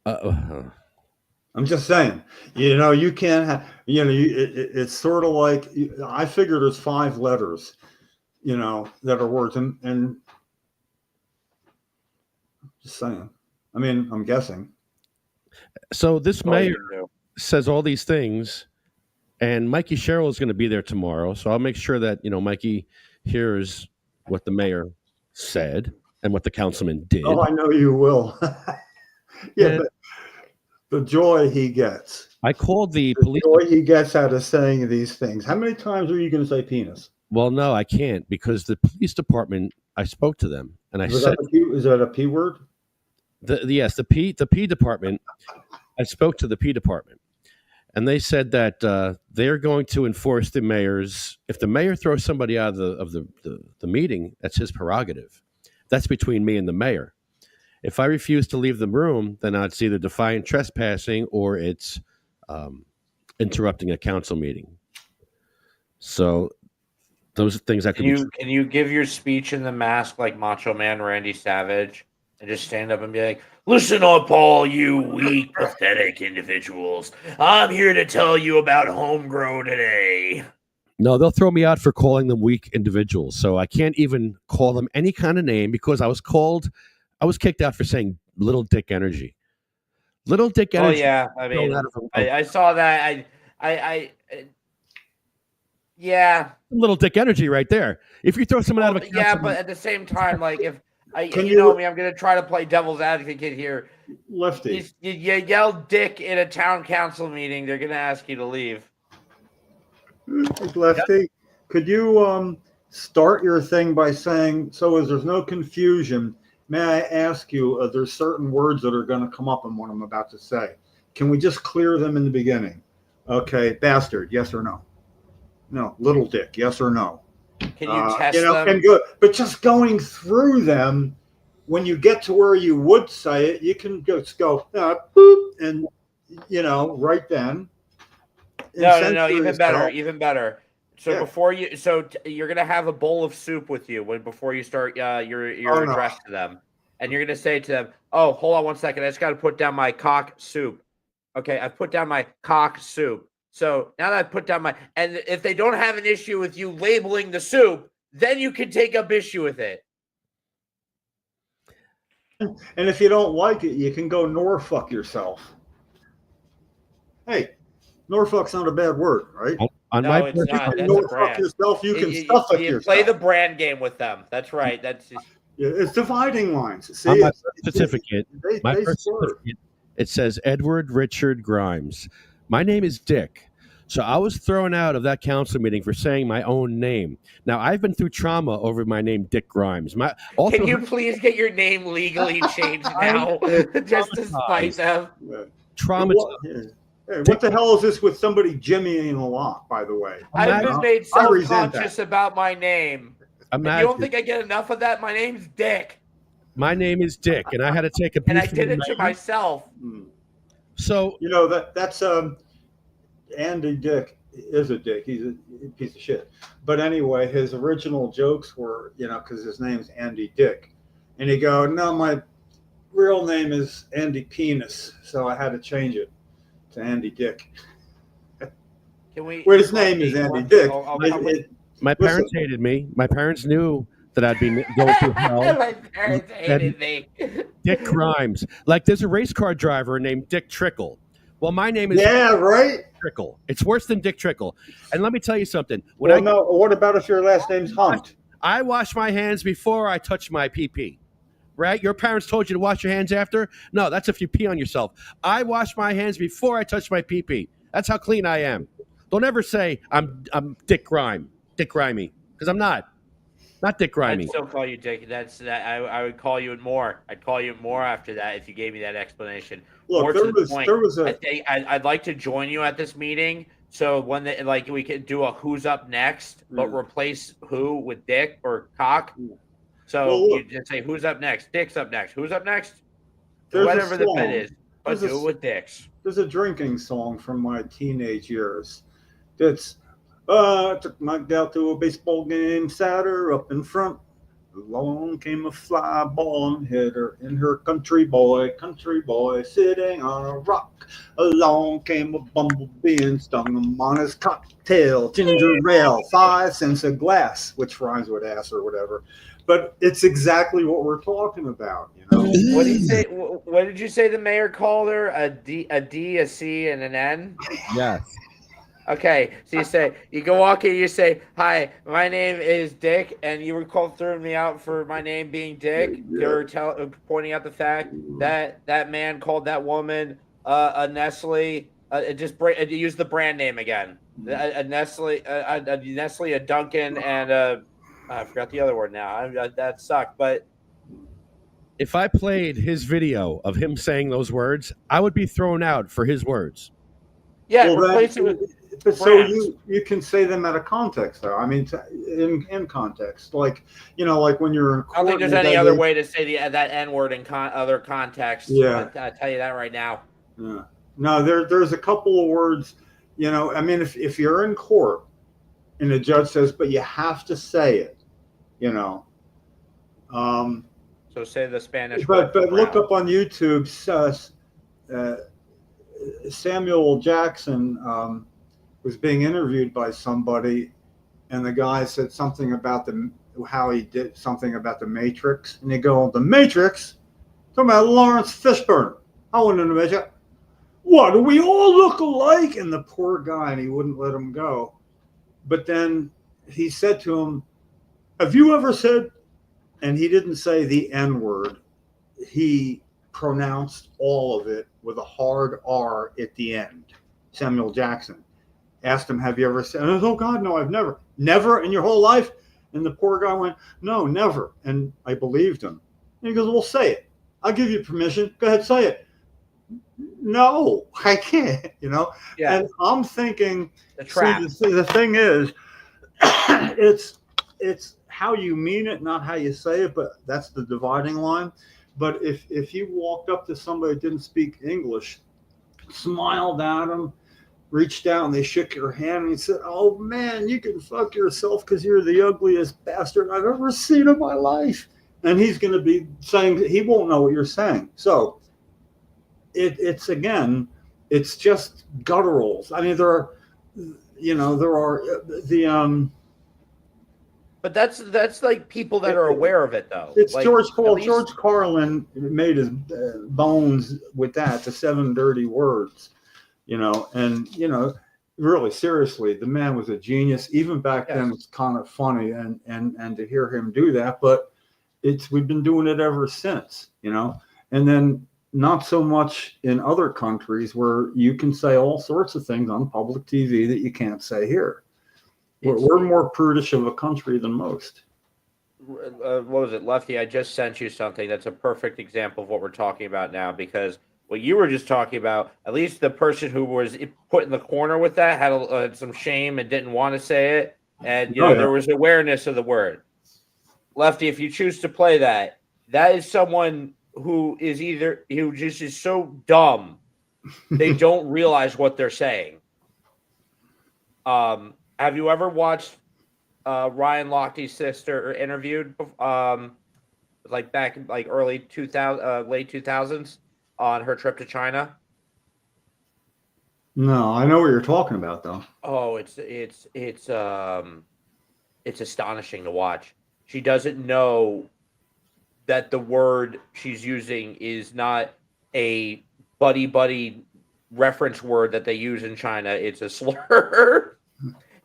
I'm just saying. You can't have. It's sort of like I figure there's 5 letters, that are words, and just saying. I mean, I'm guessing. So this mayor says all these things, and Mikey Sherrill is going to be there tomorrow. So I'll make sure that Mikey hears what the mayor said and what the councilman did. Oh, I know you will. Yeah, but the joy he gets. I called the police. Joy he gets out of saying these things. How many times are you going to say penis? Well, no, I can't, because the police department, I spoke to them and I said, is that a P word? Yes, the P department. I spoke to the P department, and they said that they're going to enforce the mayor's. If the mayor throws somebody out of the meeting, that's his prerogative. That's between me and the mayor. If I refuse to leave the room, then it's either defiant trespassing or it's interrupting a council meeting. So those are things that can you give your speech in the mask like Macho Man Randy Savage and just stand up and be like, "Listen up, all you weak, pathetic individuals. I'm here to tell you about Homegrown today." No, they'll throw me out for calling them weak individuals. So I can't even call them any kind of name, because I was kicked out for saying Little Dick Energy. Little Dick Energy. Oh yeah, I mean, I saw that. Yeah. Little Dick Energy right there. If you throw someone out of a council, but at the same time, like if you know me, I'm going to try to play devil's advocate here. Lefty. You yell dick in a town council meeting, they're going to ask you to leave. Lefty, could you start your thing by saying, so as there's no confusion, may I ask you, there's certain words that are going to come up in what I'm about to say. Can we just clear them in the beginning? Okay, bastard, yes or no? No. Little dick, yes or no? Can you test them? And go, but just going through them, when you get to where you would say it, you can just go boop, and right then. No, even better. So you're gonna have a bowl of soup with you before you start your address to them, and you're gonna say to them, "Oh, hold on 1 second. I just got to put down my cock soup." Okay, I put down my cock soup. So now that I put down and if they don't have an issue with you labeling the soup, then you can take up issue with it. And if you don't like it, you can go Norfolk yourself. Hey, Norfolk's not a bad word, right? No, it's not. That's Norfolk yourself. You can stuff it yourself. Play the brand game with them. That's right. That's just... it's dividing lines. See, on my birth certificate, it says Edward Richard Grimes. My name is Dick. So I was thrown out of that council meeting for saying my own name. Now, I've been through trauma over my name, Dick Grimes. Can you please get your name legally changed now, just to spite them? Traumatized. Hey, what the hell is this with somebody jimmying a lot, by the way? I've been made self-conscious about my name. You don't think I get enough of that? My name's Dick. My name is Dick, and I had to take a piece and I did it to myself. So that's Andy Dick is a dick. He's a piece of shit. But anyway, his original jokes were, because his name's Andy Dick, and he go, "No, my real name is Andy Penis," so I had to change it to Andy Dick. His name is Andy Dick. My parents hated me. My parents knew that I'd be going through hell. My parents hated me. Dick Grimes. Like, there's a race car driver named Dick Trickle. Well, my name is Trickle. It's worse than Dick Trickle. And let me tell you something. What about if your last name's Hunt? I wash my hands before I touch my pee-pee. Right? Your parents told you to wash your hands after? No, that's if you pee on yourself. I wash my hands before I touch my pee-pee. That's how clean I am. Don't ever say I'm Dick Grime. Dick Grimey, because I'm not Dick Grimey. I'd still call you Dick. I would call you more. I'd call you more after that if you gave me that explanation. Look, I'd like to join you at this meeting. So when we could do a who's up next, but replace who with Dick or cock. So you just say who's up next. Dick's up next. Who's up next? Whatever the bet is. But do it with dicks. There's a drinking song from my teenage years. It's took my gal to a baseball game, sat her up in front. Along came a fly ball and hit her in her country boy, sitting on a rock. Along came a bumblebee and stung him on his cocktail. Ginger ale, 5 cents a glass, which rhymes with ass or whatever. But it's exactly what we're talking about, you know. What did you say? What did you say the mayor called her? A D, a C, and an N? Yes. Okay, so you go walk in, you say, "Hi, my name is Dick," and you were throwing me out for my name being Dick. You're pointing out the fact that that man called that woman a Nestle. Use the brand name again. A Nestle, a Dunkin', and I forgot the other word now. That sucked, but. If I played his video of him saying those words, I would be thrown out for his words. Yeah, replace it with. But so you can say them out of context, though. I mean, in context, like like when you're in court. I don't think there's any other way to say that N word in other contexts. Yeah, I'll tell you that right now. Yeah, no, there's a couple of words. I mean, if you're in court and the judge says, but you have to say it, So say the Spanish. But look up on YouTube. Samuel Jackson was being interviewed by somebody, and the guy said something about how he did something about the Matrix, and they go, "The Matrix? Talking about Lawrence Fishburne. I want to know, what, do we all look alike?" And the poor guy, and he wouldn't let him go. But then he said to him, "Have you ever said," and he didn't say the N word, he pronounced all of it with a hard R at the end. Samuel Jackson asked him, "Have you ever said?" And, "Oh God, no, I've never." "Never in your whole life?" And the poor guy went, "No, never." And I believed him. And he goes, "Well, say it. I'll give you permission. Go ahead, say it." "No, I can't." Yeah. And I'm thinking, the trap. The thing is, it's how you mean it, not how you say it. But that's the dividing line. But if you walked up to somebody that didn't speak English, smiled at them, reached out, and they shook your hand, and he said, "Oh man, you can fuck yourself because you're the ugliest bastard I've ever seen in my life," and he's going to be saying, he won't know what you're saying. So it's just gutturals. I mean, there are the But that's like people that are aware of it, though. It's like, George Carlin made his bones with that, the 7 dirty words, and really seriously, the man was a genius. Even back then, it's kind of funny, and to hear him do that, but we've been doing it ever since, and then not so much in other countries where you can say all sorts of things on public TV that you can't say here. We're more prudish of a country than most. What was it, Lefty? I just sent you something that's a perfect example of what we're talking about now, because what you were just talking about, at least the person who was put in the corner with that had some shame and didn't want to say it, and there was awareness of the word. Lefty, if you choose to play that is someone who just is so dumb they don't realize what they're saying. Have you ever watched Ryan Lochte's sister interviewed, like back in like early 2000, late 2000s, on her trip to China? No, I know what you're talking about, though. Oh, it's astonishing to watch. She doesn't know that the word she's using is not a buddy reference word that they use in China. It's a slur.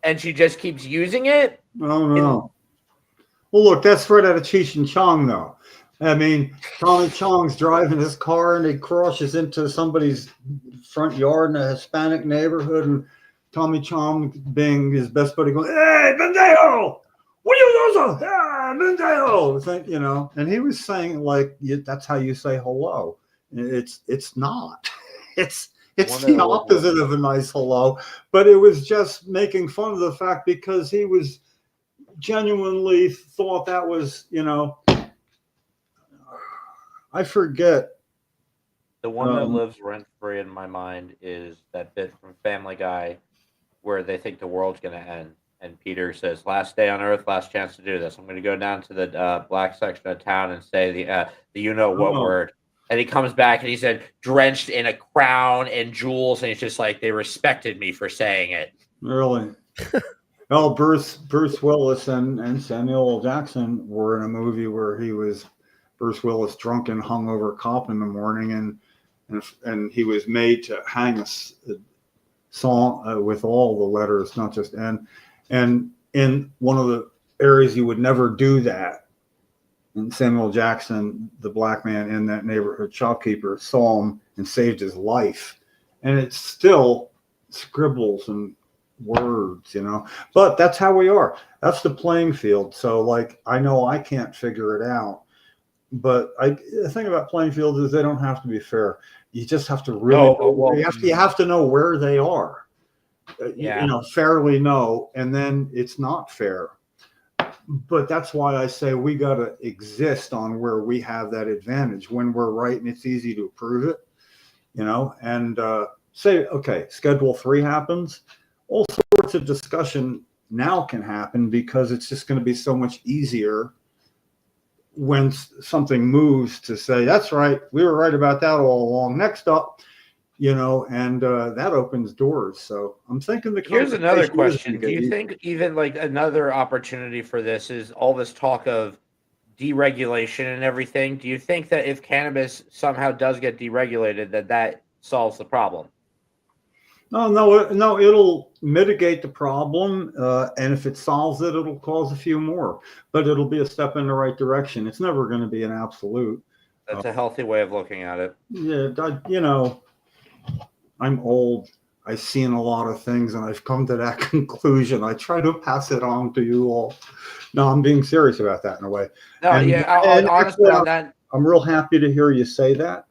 And she just keeps using it. Oh no! Well, look, that's right out of Cheech and Chong, though. I mean, Tommy Chong's driving his car and he crashes into somebody's front yard in a Hispanic neighborhood, and Tommy Chong, being his best buddy, going, "Hey, Bendejo, what are you doing? Ah, Bendejo!" And he was saying like, that's how you say hello. It's not. It's the opposite of a nice hello, but it was just making fun of the fact because he was genuinely thought that was, I forget The one that Um, lives rent free in my mind is that bit from Family Guy where they think the world's going to end. And Peter says, "Last day on Earth, last chance to do this. I'm going to go down to the black section of town and say the you know what Oh. word." And he comes back and he said, drenched in a crown and jewels, and he's just like, they respected me for saying it. Really? Well, Bruce Willis and Samuel L. Jackson were in a movie where he was Bruce Willis drunk and hungover cop in the morning, and he was made to hang a song with all the letters, not just N. And in one of the areas you would never do that, and Samuel Jackson, the black man in that neighborhood shopkeeper, saw him and saved his life. And it's still scribbles and words, but that's how we are. That's the playing field. So like, I know I can't figure it out, but the thing about playing fields is they don't have to be fair. You just have to really, you have to know where they are, fairly know, and then it's not fair. But that's why I say we got to exist on where we have that advantage when we're right and it's easy to prove it, and say, okay, Schedule 3 happens. All sorts of discussion now can happen because it's just going to be so much easier when something moves to say, that's right, we were right about that all along. Next up, and that opens doors. So I'm thinking here's another question. Do you think even like another opportunity for this is all this talk of deregulation and everything? Do you think that if cannabis somehow does get deregulated, that solves the problem? No, it'll mitigate the problem. And if it solves it, it'll cause a few more, but it'll be a step in the right direction. It's never going to be an absolute. That's a healthy way of looking at it. Yeah, I'm old. I've seen a lot of things and I've come to that conclusion. I try to pass it on to you all. No, I'm being serious about that in a way. No, honestly, on that, I'm real happy to hear you say that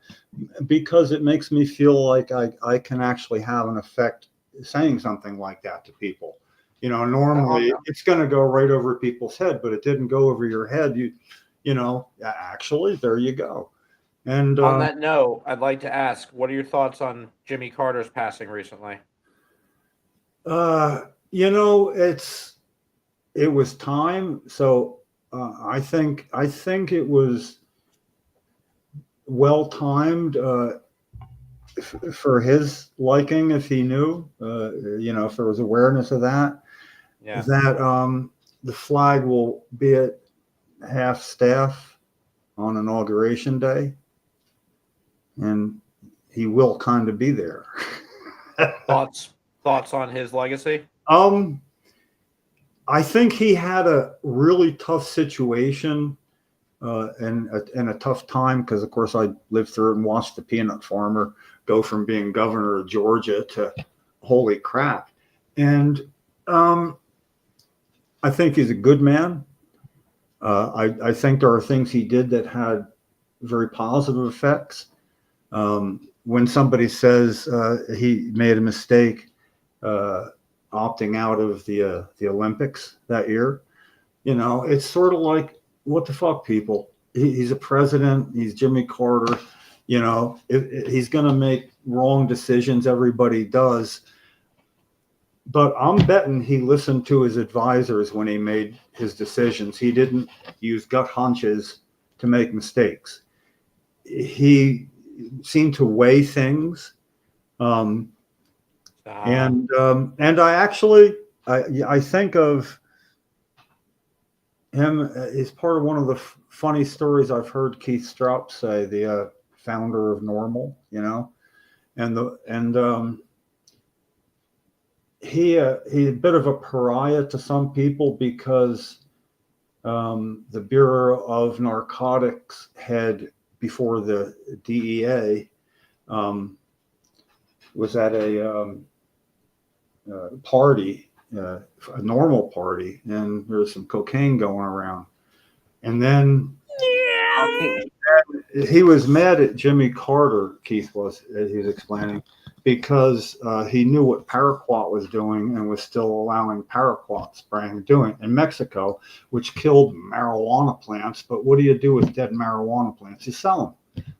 because it makes me feel like I can actually have an effect saying something like that to people. Normally it's going to go right over people's head, but it didn't go over your head. Actually, there you go. And on that note, I'd like to ask, what are your thoughts on Jimmy Carter's passing recently? It was time. So I think it was well timed for his liking. If he knew, if there was awareness of that, that the flag will be at half staff on Inauguration Day. And he will kind of be there. Thoughts on his legacy? I think he had a really tough situation and a tough time because, of course, I lived through it and watched the peanut farmer go from being governor of Georgia to holy crap. And I think he's a good man. I think there are things he did that had very positive effects. When somebody says he made a mistake opting out of the Olympics that year, it's sort of like, what the fuck, people? He's a president. He's Jimmy Carter. He's going to make wrong decisions. Everybody does. But I'm betting he listened to his advisors when he made his decisions. He didn't use gut hunches to make mistakes. He seemed to weigh things, and I actually I think of him as part of one of the funny stories I've heard Keith Stroup say, the founder of Normal, he's a bit of a pariah to some people because the Bureau of Narcotics head before the DEA was at a party, a normal party, and there's some cocaine going around. And then he was mad at Jimmy Carter, Keith was, he was explaining, because he knew what paraquat was doing and was still allowing paraquat spraying doing in Mexico, which killed marijuana plants. But what do you do with dead marijuana plants? You sell them.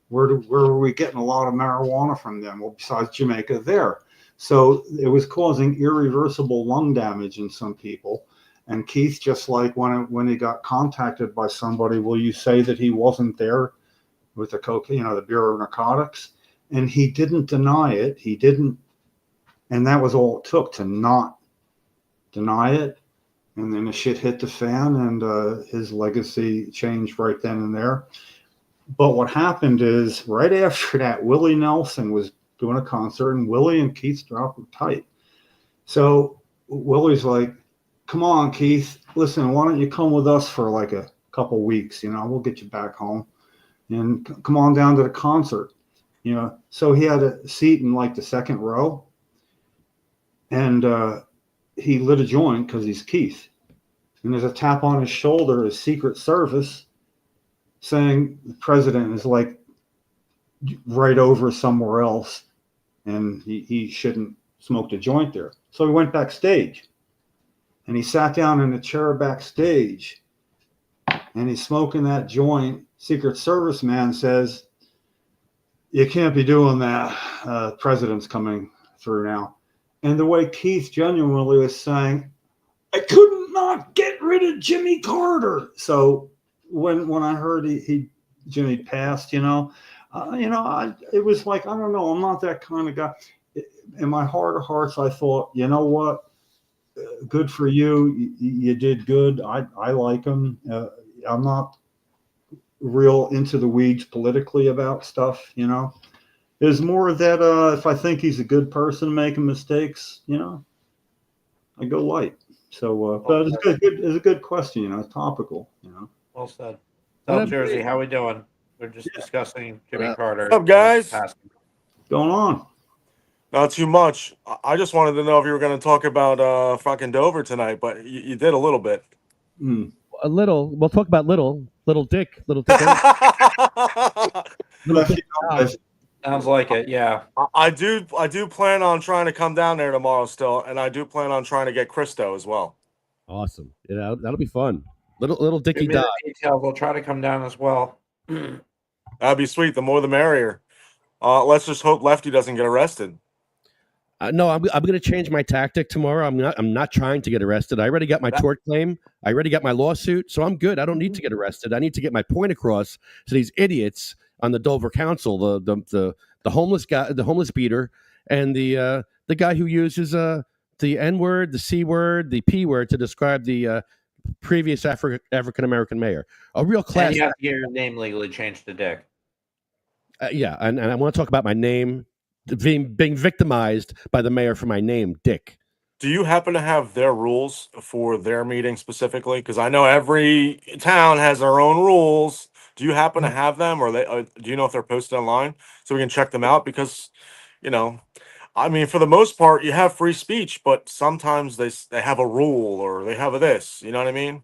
where were we getting a lot of marijuana from them? Well, besides Jamaica, there. So it was causing irreversible lung damage in some people. And Keith, just like when he got contacted by somebody, will you say that he wasn't there with the cocaine, the Bureau of Narcotics? And he didn't deny it. He didn't. And that was all it took to not deny it. And then the shit hit the fan, and his legacy changed right then and there. But what happened is, right after that, Willie Nelson was doing a concert, and Willie and Keith's drop were tight. So Willie's like, come on, Keith, listen, why don't you come with us for like a couple weeks? We'll get you back home, and come on down to the concert. So he had a seat in like the second row, and he lit a joint because he's Keith. And there's a tap on his shoulder, his Secret Service, saying the president is like right over somewhere else, and he shouldn't smoke a joint there. So he went backstage, and he sat down in a chair backstage, and he's smoking that joint. Secret Service man says, you can't be doing that. President's coming through now. And the way Keith genuinely was saying, I couldn't not get rid of Jimmy Carter. So when I heard Jimmy passed, it was like, I don't know, I'm not that kind of guy. In my heart of hearts, I thought, you know what? Good for you. You did good. I like him. I'm not real into the weeds politically about stuff, There's more that if I think he's a good person making mistakes, I go light. So, but it's good. It's a good question. It's topical. Well said. South Jersey, how we doing? We're just discussing Jimmy Carter. What's up, guys? Going on? Not too much. I just wanted to know if you were going to talk about fucking Dover tonight, but you did a little bit. A little. We'll talk about little Dick. Little Dick. Sounds like it. Yeah. I do plan on trying to come down there tomorrow still, and I do plan on trying to get Christo as well. Awesome. That'll be fun. Little Dickie Give me the Dot. details. We'll try to come down as well. That'd be sweet. The more the merrier. Let's just hope Lefty doesn't get arrested. No, I'm going to change my tactic tomorrow. I'm not trying to get arrested. I already got my tort claim. I already got my lawsuit, so I'm good. I don't need to get arrested. I need to get my point across to these idiots on the Dover Council, the homeless guy, the homeless beater, and the guy who uses the N word, the C word, the P word to describe the previous African American mayor. A real class. And you have to get your name legally changed to Dick. Yeah, and I want to talk about my name being victimized by the mayor for my name, Dick. Do you happen to have their rules for their meeting specifically? Because I know every town has their own rules. Do you happen to have them, or do you know if they're posted online so we can check them out? Because, I mean, for the most part, you have free speech, but sometimes they have a rule or they have a this. You know what I mean?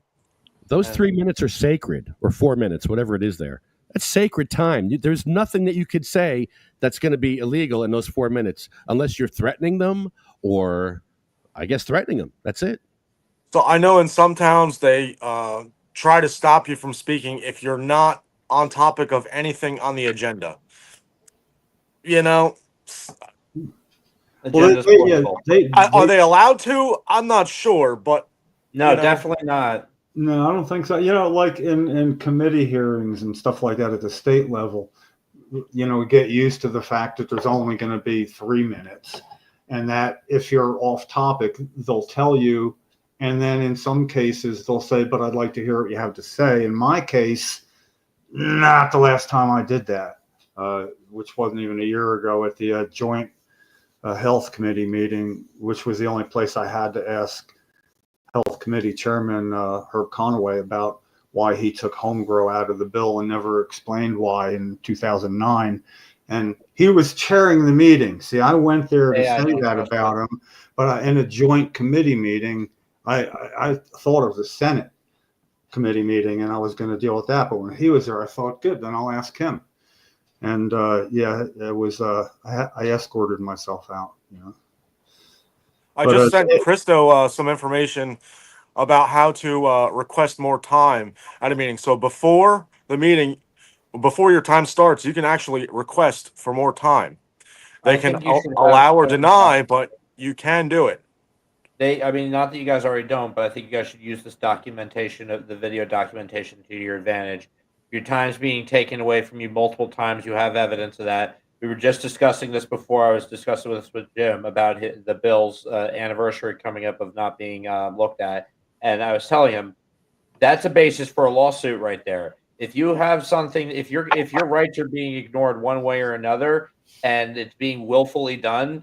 Those 3 minutes are sacred, or 4 minutes, whatever it is there. That's sacred time. There's nothing that you could say that's going to be illegal in those 4 minutes unless you're threatening them or, I guess, threatening them. That's it. So I know in some towns they try to stop you from speaking if you're not on topic of anything on the agenda. Well, are they allowed to? I'm not sure, but no, definitely not. No, I don't think so. Like in committee hearings and stuff like that at the state level, we get used to the fact that there's only going to be 3 minutes, and that if you're off topic, they'll tell you. And then in some cases, they'll say, but I'd like to hear what you have to say. In my case, not the last time I did that, which wasn't even a year ago at the joint health committee meeting, which was the only place I had to ask Health Committee Chairman Herb Conaway about why he took home grow out of the bill and never explained why in 2009. And he was chairing the meeting. See, I went there to say that about him, but in a joint committee meeting, I thought it was a Senate committee meeting and I was going to deal with that. But when he was there, I thought, good, then I'll ask him. And it was, I escorted myself out, I just sent Christo some information about how to request more time at a meeting. So before the meeting, before your time starts, you can actually request for more time. They I can think you should allow or have- deny, but you can do it. I mean, not that you guys already don't, but I think you guys should use this documentation of the video documentation to your advantage. Your time's being taken away from you multiple times. You have evidence of that. We were just discussing this before. I was discussing this with Jim about the Bills' anniversary coming up of not being looked at, and I was telling him that's a basis for a lawsuit right there. If you have something, if your rights are being ignored one way or another, and it's being willfully done,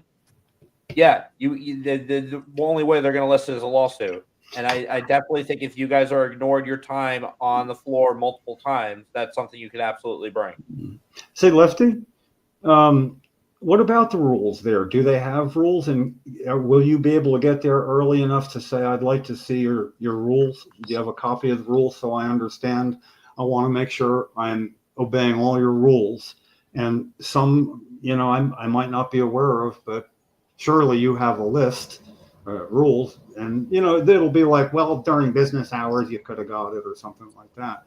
yeah, the only way they're going to list it is a lawsuit. And I definitely think if you guys are ignored your time on the floor multiple times, that's something you could absolutely bring. Say, Lefty, what about the rules there? Do they have rules, and will you be able to get there early enough to say, I'd like to see your rules? Do you have a copy of the rules so I understand? I want to make sure I'm obeying all your rules. And some, I might not be aware of, but surely you have a list rules, and it'll be like, well, during business hours you could have got it or something like that.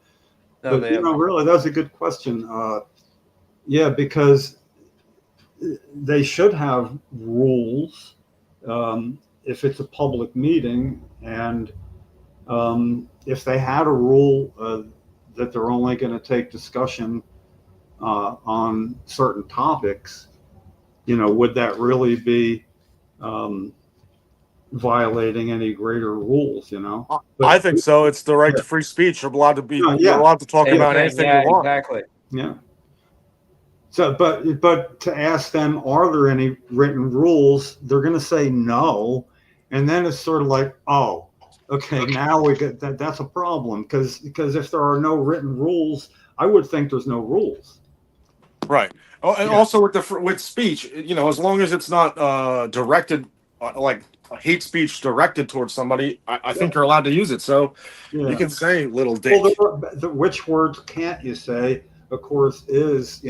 No, But really, that's a good question. Yeah, because they should have rules if it's a public meeting, and if they had a rule that they're only going to take discussion on certain topics, would that really be violating any greater rules? I think so. It's the right to free speech. You're allowed to be. Yeah. You're allowed to talk Same about thing. anything Yeah, you want. exactly. Yeah. So, but to ask them, are there any written rules? They're going to say no, and then it's sort of like, oh, okay, now we get that. That's a problem because if there are no written rules, I would think there's no rules. Right. Oh, and also with speech, as long as it's not directed, like hate speech directed towards somebody, I think you're allowed to use it. So Yeah. you can say little dick. Well, which words can't you say? Of course, is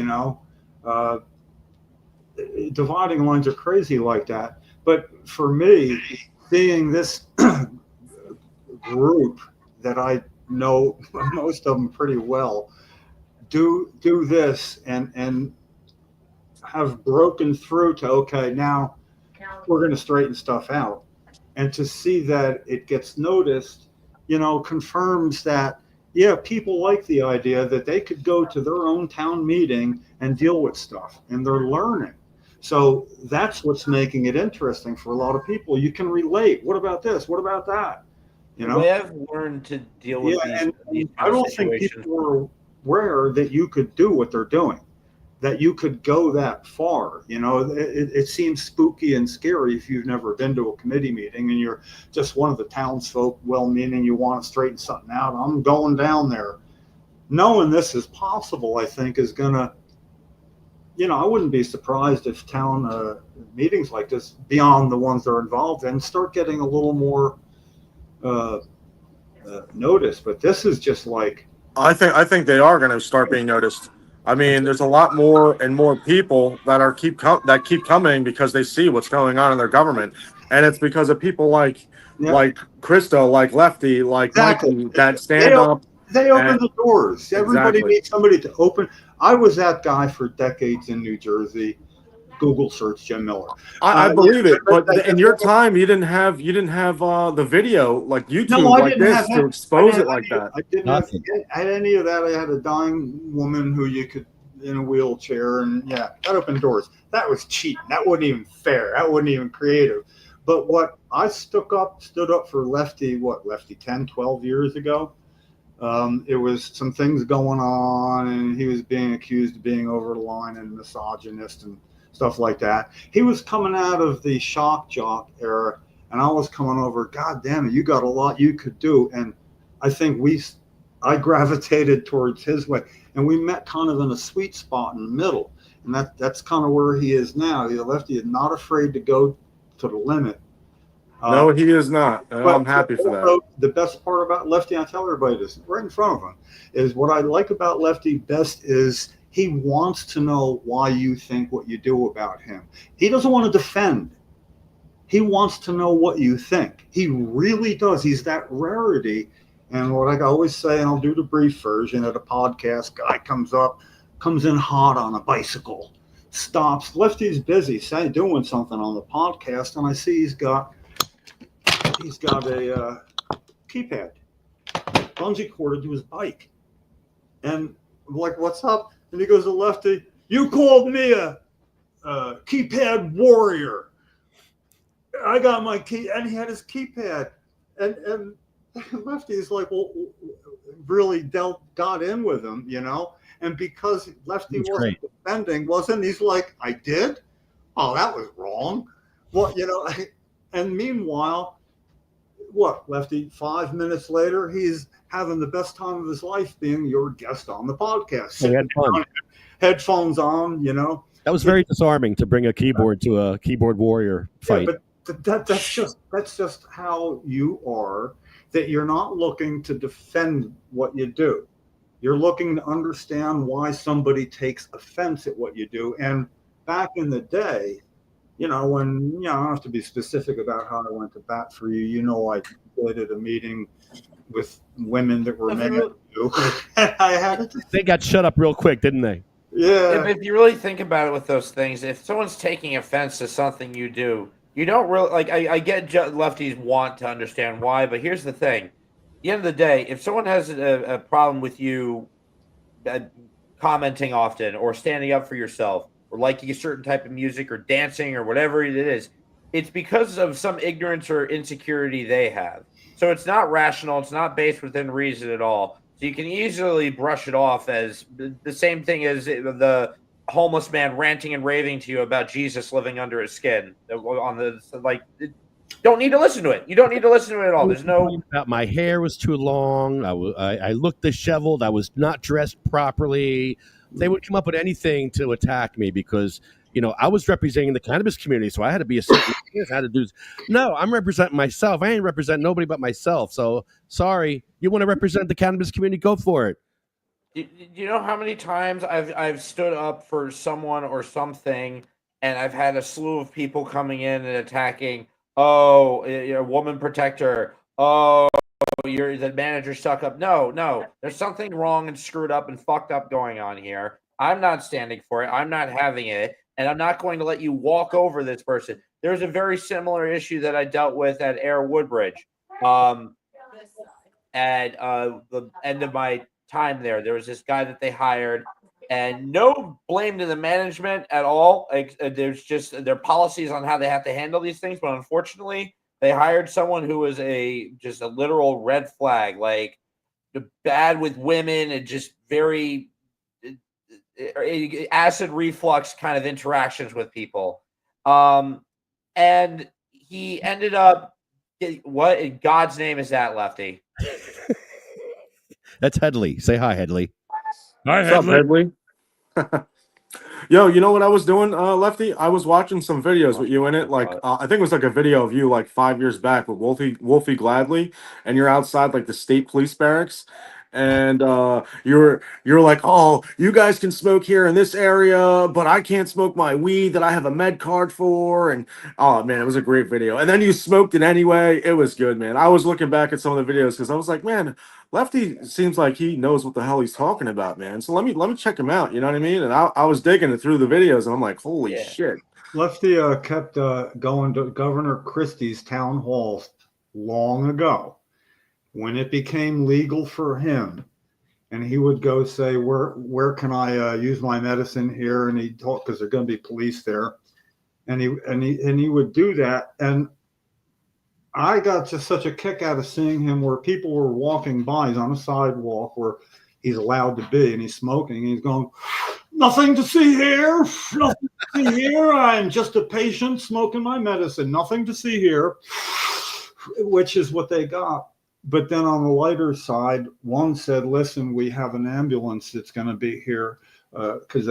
dividing lines are crazy like that. But for me, seeing this group that I know most of them pretty well do this and have broken through to, okay, now we're going to straighten stuff out, and to see that it gets noticed, confirms that, yeah, people like the idea that they could go to their own town meeting and deal with stuff, and they're learning. So that's what's making it interesting for a lot of people. You can relate. What about this? What about that? The way I've learned to deal with these I don't think situations. people were aware that you could do what they're doing, that you could go that far. It seems spooky and scary if you've never been to a committee meeting and you're just one of the townsfolk, well-meaning, you want to straighten something out. I'm going down there. Knowing this is possible, I think, is going to, I wouldn't be surprised if town meetings like this, beyond the ones they're involved in, start getting a little more notice. But this is just like, I think they are going to start being noticed. I mean, there's a lot more and more people that keep coming because they see what's going on in their government, and it's because of people like Krista, like Lefty, like exactly. Mikey that stand up. They open the doors. Everybody needs somebody to open. I was that guy for decades in New Jersey. Google search Jim Miller. I believe it, but in your time, you didn't have the video like YouTube like this to expose it like that. I didn't have any of that. I had a dying woman who you could in a wheelchair, and that opened doors. That was cheap. That wasn't even fair. That wasn't even creative. But what I stood up for Lefty 10, 12 years ago. It was some things going on, and he was being accused of being over the line and misogynist and stuff like that. He was coming out of the shock jock era, and I was coming over, God damn it, you got a lot you could do. And I think I gravitated towards his way, and we met kind of in a sweet spot in the middle. And that's kind of where he is now. The Lefty is not afraid to go to the limit. No, he is not. I'm happy for that. The best part about Lefty, I tell everybody this right in front of him, is what I like about Lefty best is he wants to know why you think what you do about him. He doesn't want to defend. He wants to know what you think. He really does. He's that rarity And what I always say, and I'll do the brief version of the podcast, guy comes in hot on a bicycle, stops. Lefty's busy doing something on the podcast, and I see he's got a keypad, bungee corded to his bike. And I'm like, what's up? And he goes to Lefty, you called me a keypad warrior. I got my key, and he had his keypad. And Lefty's like, well, really got in with him, you know? And because Lefty wasn't defending, he's like, I did? Oh, that was wrong. Well, you know, and meanwhile, what, Lefty, 5 minutes later, he's having the best time of his life being your guest on the podcast. He had fun. Headphones on, you know. That was very disarming to bring a keyboard to a keyboard warrior fight. Yeah, but that's just how you are, that you're not looking to defend what you do. You're looking to understand why somebody takes offense at what you do. And back in the day, you know, when, you know, I don't have to be specific about how I went to bat for you. You know, I did at a meeting with women that were mad at you. They got shut up real quick, didn't they? Yeah. If you really think about it with those things, if someone's taking offense to something you do, you don't really like. I get lefties want to understand why, but here's the thing: at the end of the day, if someone has a problem with you commenting often, or standing up for yourself, or liking a certain type of music, or dancing, or whatever it is, it's because of some ignorance or insecurity they have. So it's not rational. It's not based within reason at all. So you can easily brush it off as the same thing as the homeless man ranting and raving to you about Jesus living under his skin. Don't need to listen to it. You don't need to listen to it at all. There's no. My hair was too long. I looked disheveled. I was not dressed properly. They would come up with anything to attack me because, you know, I was representing the cannabis community, so I had to be a certain. I had to do. No, I'm representing myself. I ain't representing nobody but myself. So sorry, you want to represent the cannabis community? Go for it. You know how many times I've stood up for someone or something, and I've had a slew of people coming in and attacking. Oh, you're a woman protector. Oh, you're the manager stuck up. No, there's something wrong and screwed up and fucked up going on here. I'm not standing for it. I'm not having it, and I'm not going to let you walk over this person. There's a very similar issue that I dealt with at Air Woodbridge. At the end of my time there was this guy that they hired, and no blame to the management at all. Like, there's just their policies on how they have to handle these things, but unfortunately they hired someone who was just a literal red flag, like bad with women and just very acid reflux kind of interactions with people. And he ended up, what in God's name is that, Lefty? That's Headley. Say hi, Headley. Hi, Headley. Yo, you know what I was doing, Lefty? I was watching some videos with you in it. Like, I think it was like a video of you like 5 years back with Wolfie Gladley, and you're outside like the state police barracks. And you're like, oh, you guys can smoke here in this area, but I can't smoke my weed that I have a med card for. And oh man, it was a great video. And then you smoked it anyway. It was good, man. I was looking back at some of the videos because I was like, man, Lefty seems like he knows what the hell he's talking about, man. So let me check him out. You know what I mean? And I was digging it through the videos, and I'm like, holy shit. Lefty kept going to Governor Christie's town halls long ago, when it became legal for him, and he would go say, where can I use my medicine here? And he'd talk, because there's going to be police there, and he would do that. And I got just such a kick out of seeing him where people were walking by. He's on a sidewalk where he's allowed to be, and he's smoking, and he's going, nothing to see here, nothing to see here. I'm just a patient smoking my medicine, nothing to see here, which is what they got. But then on the lighter side, one said, listen, we have an ambulance that's going to be here because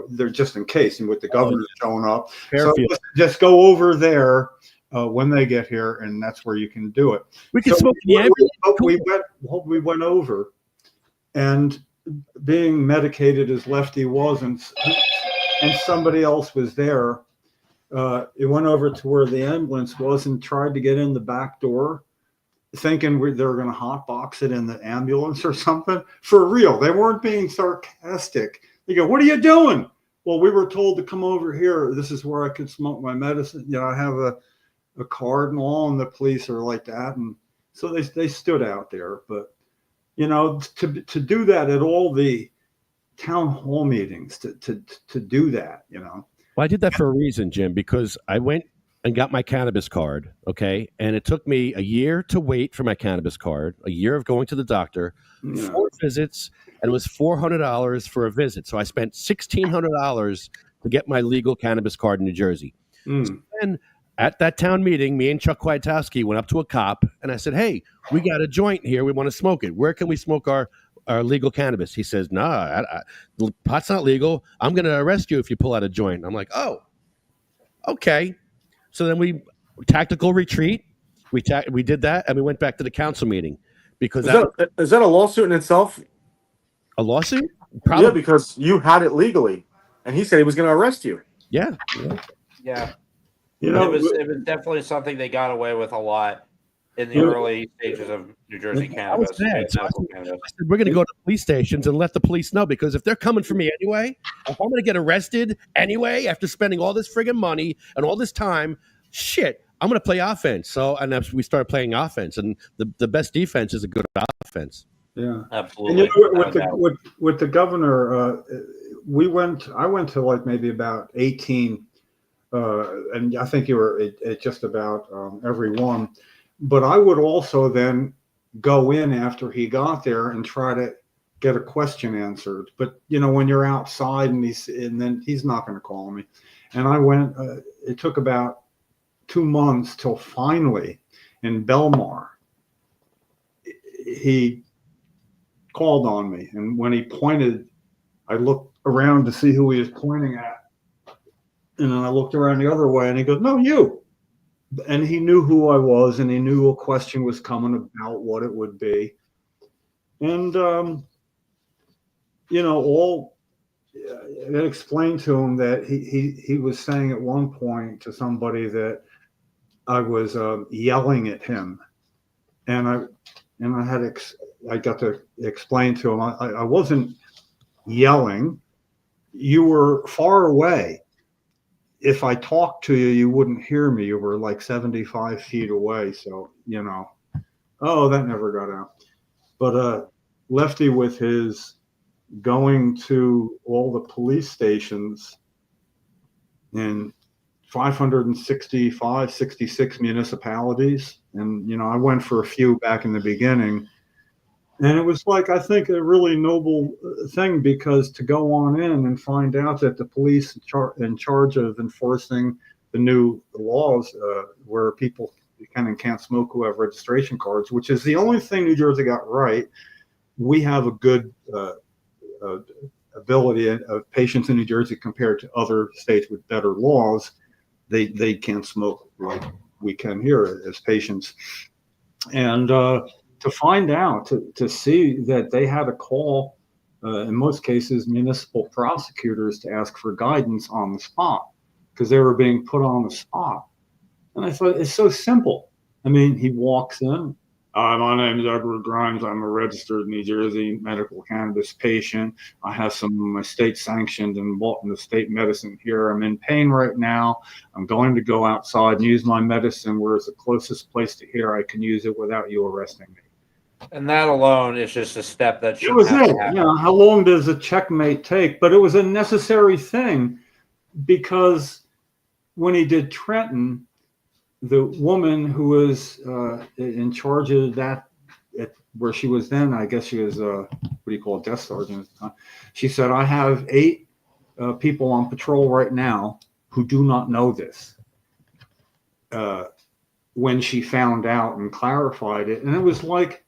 they're just in case, and with the governor showing up. So just go over there when they get here, and that's where you can do it. We can smoke the ambulance. We went over, and being medicated as Lefty was, and somebody else was there, it went over to where the ambulance was and tried to get in the back door. thinking they were going to hotbox it in the ambulance or something. For real. They weren't being sarcastic. They go, "What are you doing?" "Well, we were told to come over here. This is where I could smoke my medicine. You know, I have a card and all," and the police are like that. And so they stood out there. But, you know, to do that at all the town hall meetings, to do that, you know. Well, I did that for a reason, Jim, because I went and got my cannabis card, okay? And it took me a year to wait for my cannabis card, a year of going to the doctor, Yeah. 4 visits, and it was $400 for a visit. So I spent $1,600 to get my legal cannabis card in New Jersey. Mm. And at that town meeting, me and Chuck Kwiatkowski went up to a cop, and I said, "Hey, we got a joint here. We want to smoke it. Where can we smoke our legal cannabis?" He says, "Nah, pot's not legal. I'm going to arrest you if you pull out a joint." I'm like, "Oh, okay." So then we tactical retreat. We did that, and we went back to the council meeting because Is that a lawsuit in itself? a lawsuit. Yeah, Probably, because you had it legally, and he said he was going to arrest you. yeah. Yeah, You know, it was definitely something they got away with a lot in the early stages of New Jersey That was cannabis. bad. So I medical said, cannabis. we're going to go to police stations and let the police know, because if they're coming for me anyway, if I'm going to get arrested anyway after spending all this friggin' money and all this time, shit, I'm going to play offense. So, and we started playing offense, and the best defense is a good offense. yeah. Absolutely. And you know, without a doubt. with the governor, I went to like maybe about 18, and I think you were at just about every one. But I would also then go in after he got there and try to get a question answered. But you know, when you're outside and then he's not going to call me. And I went. It took about 2 months till finally in Belmar he called on me, and when he pointed, I looked around to see who he was pointing at, and then I looked around the other way, and he goes, "No, you." And he knew who I was, and he knew a question was coming about what it would be. And you know, it explained to him that he was saying at one point to somebody that I was yelling at him, and I got to explain to him I wasn't yelling. You were far away. If I talked to you, you wouldn't hear me. You were like 75 feet away. So, you know, oh, that never got out. But Lefty, with his going to all the police stations in 565, 66 municipalities. And, you know, I went for a few back in the beginning. And it was like, I think, a really noble thing, because to go on in and find out that the police in charge of enforcing the new laws where people can't smoke who have registration cards, which is the only thing New Jersey got right. We have a good ability of patients in New Jersey compared to other states with better laws. They can't smoke like we can here as patients. And to find out, to see that they had to call, in most cases, municipal prosecutors to ask for guidance on the spot, because they were being put on the spot. And I thought, it's so simple. I mean, he walks in. My name is Edward Grimes. I'm a registered New Jersey medical cannabis patient. I have some of my state sanctioned and bought in the state medicine here. I'm in pain right now. I'm going to go outside and use my medicine where it's the closest place to here I can use it without you arresting me. And that alone is just a step that should It was have it. to happen. You know, how long does a checkmate take? But it was a necessary thing, because when he did Trenton, the woman who was in charge of that, where she was then, I guess she was, what do you call it, desk sergeant. She said, I have 8 people on patrol right now who do not know this. When she found out and clarified it, and it was like,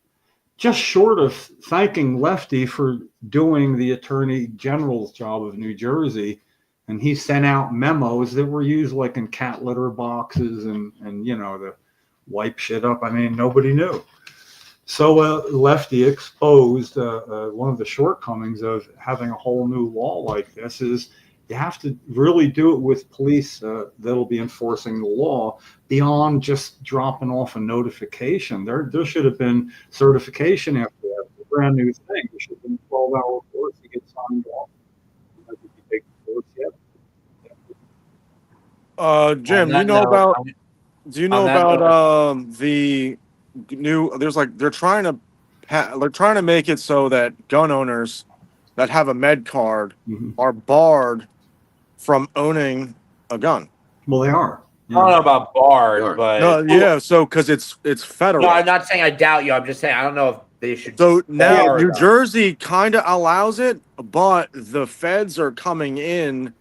just short of thanking Lefty for doing the Attorney General's job of New Jersey, and he sent out memos that were used like in cat litter boxes and you know, to wipe shit up. I mean, nobody knew. So Lefty exposed one of the shortcomings of having a whole new law like this is You have to really do it with police that'll be enforcing the law beyond just dropping off a notification. There should have been certification after that. It's a brand new thing. There should have been 12-hour course to get signed off. If you take the course yet. Jim, On that note, do you know on that about the new? There's like they're trying to make it so that gun owners that have a med card Mhm. are barred from owning a gun. Well, they are. I don't know about barred, Sure. but No, yeah, so because it's federal. no, I'm not saying I doubt you. I'm just saying I don't know if they should. So now bar New them. Jersey kind of allows it, but the feds are coming in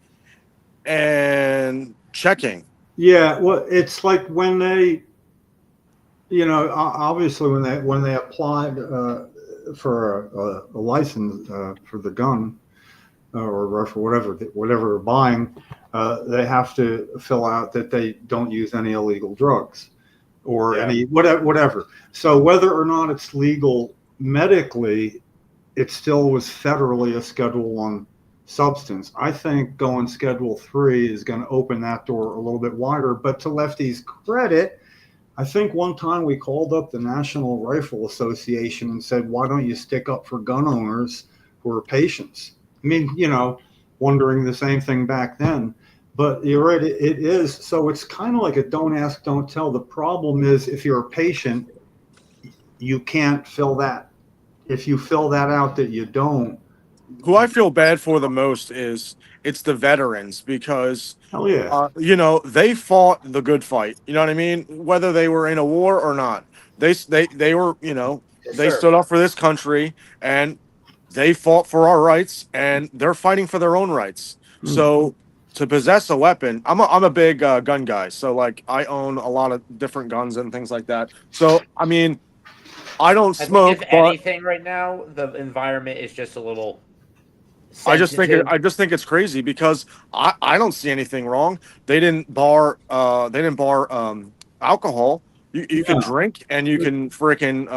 and checking. Yeah, well, it's like when they, obviously when they applied for a license for the gun or for whatever they're buying, they have to fill out that they don't use any illegal drugs or any whatever. So whether or not it's legal medically, it still was federally a Schedule 1 substance. I think going Schedule 3 is going to open that door a little bit wider. But to Lefty's credit, I think one time we called up the National Rifle Association and said, why don't you stick up for gun owners who are patients? I mean, wondering the same thing back then. But you're right, it is. So it's kind of like a don't ask, don't tell. The problem is if you're a patient, you can't fill that. If you fill that out that you don't. Who I feel bad for the most it's the veterans because Hell yeah. They fought the good fight. You know what I mean? Whether they were in a war or not, they were they stood up for this country and they fought for our rights and they're fighting for their own rights. So to possess a weapon, I'm a big gun guy. So like I own a lot of different guns and things like that. So I mean, I don't smoke. If anything, right now the environment is just a little. I just think it's crazy because I don't see anything wrong. They didn't bar alcohol. You can drink and you can freaking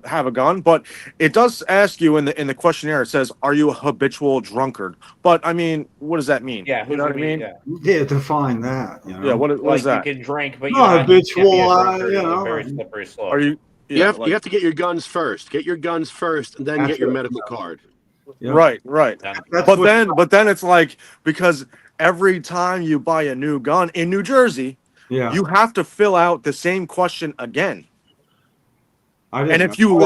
have a gun, but it does ask you in the questionnaire. It says, "Are you a habitual drunkard?" But I mean, what does that mean? Yeah, you know what I mean? Yeah, define that. Yeah, what is that? You can drink, but Not habitual, it's a very slippery slope. Are you? You have to get your guns first. Get your guns first, and then That's get your right. medical card. Yeah. Right. That's But what- then it's like because every time you buy a new gun in New Jersey, yeah. you have to fill out the same question again. I didn't And know. if you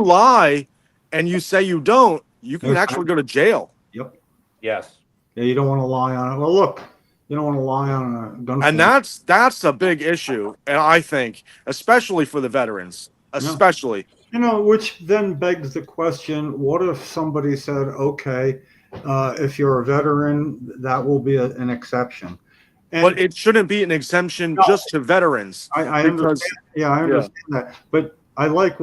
lie and you say you don't, you can actually go to jail. Yep. Yes. Yeah, you don't want to lie on it. Well, look, you don't want to lie on a gun. And that's a big issue, and I think especially for the veterans, especially. Which then begs the question: what if somebody said, "Okay, if you're a veteran, that will be an exception." And But it shouldn't be an exemption just to veterans. I understand. Yeah, I understand that. But I like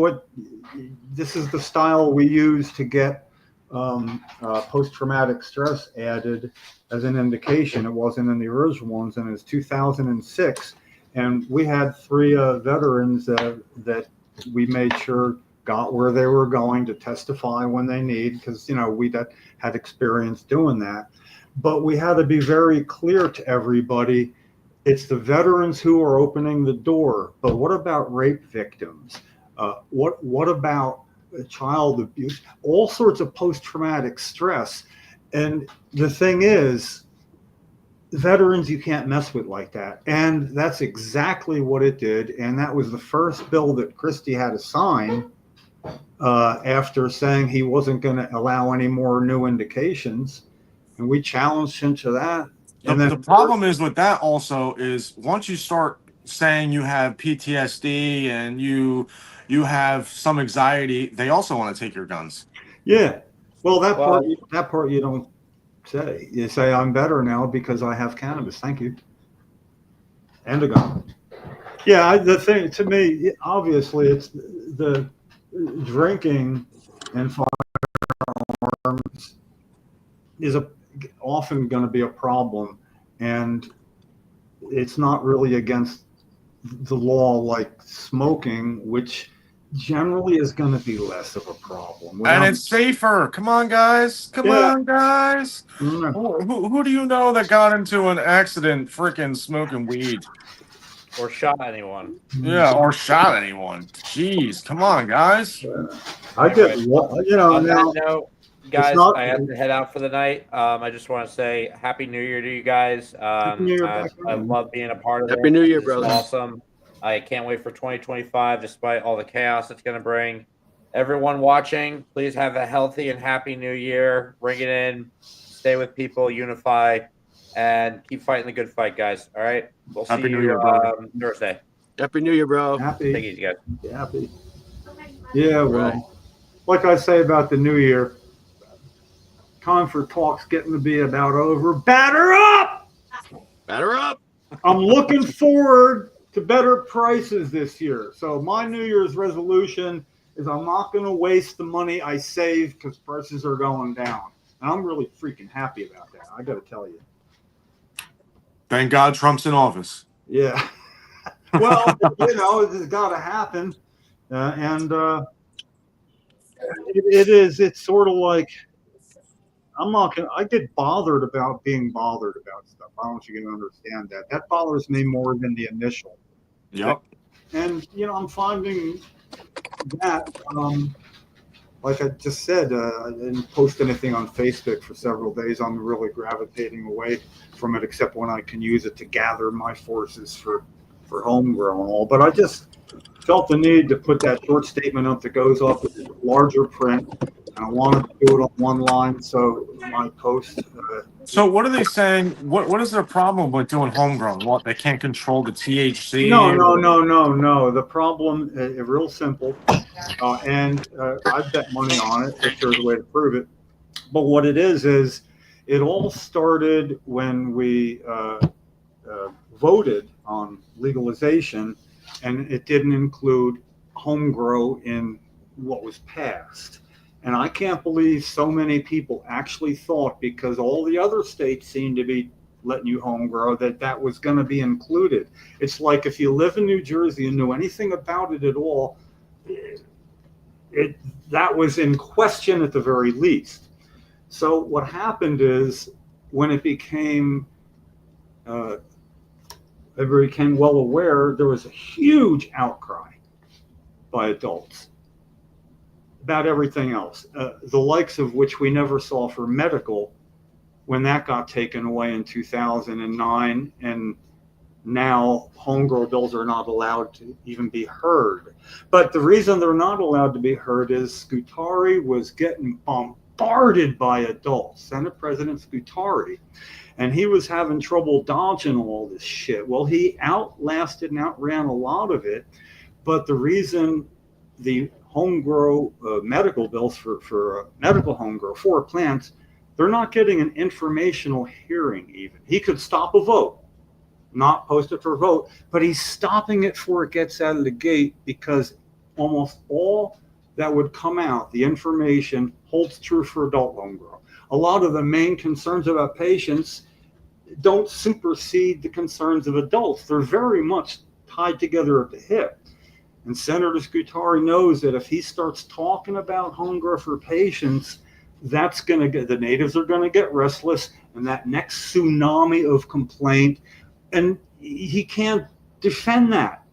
this is the style we use to get post-traumatic stress added as an indication. It wasn't in the original ones, and it's 2006, and we had 3 veterans that we made sure got where they were going to testify when they need, because we had experience doing that. But we had to be very clear to everybody, it's the veterans who are opening the door. But what about rape victims? What about child abuse? All sorts of post-traumatic stress. And the thing is, veterans you can't mess with like that. And that's exactly what it did. And that was the first bill that Christie had to sign after saying he wasn't going to allow any more new indications. And we challenged him to that. And The problem is with that also is once you start saying you have PTSD and you have some anxiety, they also want to take your guns. Yeah. Well, that part you don't say. You say, I'm better now because I have cannabis. Thank you. And a gun. Yeah, the thing to me, obviously, it's the drinking and firearms is often going to be a problem, and it's not really against the law like smoking, which generally is going to be less of a problem. And it's safer. Come on, guys. Come Yeah. on, guys. Mm, Who do you know that got into an accident freaking smoking weed? Or shot anyone. Yeah, or shot anyone. Jeez, come on, guys. I get, Anyway, you know, On now that note, it's guys, not. I have to head out for the night. I just want to say Happy New Year to you guys. Happy New Year back I in. love being a part of Happy it. New Year, This is brother. awesome. I can't wait for 2025, despite all the chaos it's going to bring. Everyone watching, please have a healthy and happy New Year. Bring it in. Stay with people. Unify. And keep fighting the good fight, guys. All right? We'll see Happy New you Year, brother. Thursday. Happy New Year, bro. Take it Happy, easy, guys. happy. Yeah, well, Right. like I say about the new year, time for talk's getting to be about over. Batter up! Batter up. I'm looking forward to better prices this year. So my New Year's resolution is I'm not going to waste the money I save because prices are going down. And I'm really freaking happy about that. I got to tell you. Thank God Trump's in office. Yeah. Well, you know, it's got to happen. It's sort of like, I get bothered about being bothered about stuff. I don't want you to understand that. That bothers me more than the initial. Yep. And, you know, I'm finding that, like I just said, I didn't post anything on Facebook for several days. I'm really gravitating away from it, except when I can use it to gather my forces for homegrown and all. But I just felt the need to put that short statement up that goes up with larger print. And I wanted to do it on one line, so my post. So what are they saying? What is their problem with doing homegrown? What, they can't control the THC? No. The problem is real simple, and I bet money on it if there's a way to prove it. But what it is it all started when we voted on legalization, and it didn't include home grow in what was passed. And I can't believe so many people actually thought, because all the other states seem to be letting you home grow, that was going to be included. It's like if you live in New Jersey and knew anything about it at all, that was in question at the very least. So what happened is when it became everybody became well aware, there was a huge outcry by adults about everything else, the likes of which we never saw for medical when that got taken away in 2009. And now homegrown bills are not allowed to even be heard. But the reason they're not allowed to be heard is Scutari was getting bombarded by adults, Senate President Scutari, and he was having trouble dodging all this shit. Well, he outlasted and outran a lot of it. But the reason the home grow medical bills for medical home grow for plants, they're not getting an informational hearing even. He could stop a vote, not post it for a vote, but he's stopping it before it gets out of the gate, because almost all that would come out, the information holds true for adult home grow. A lot of the main concerns about patients don't supersede the concerns of adults. They're very much tied together at the hip. And Senator Scutari knows that if he starts talking about home grow for patients, that's going to get, the natives are going to get restless, and that next tsunami of complaint, and he can't defend that.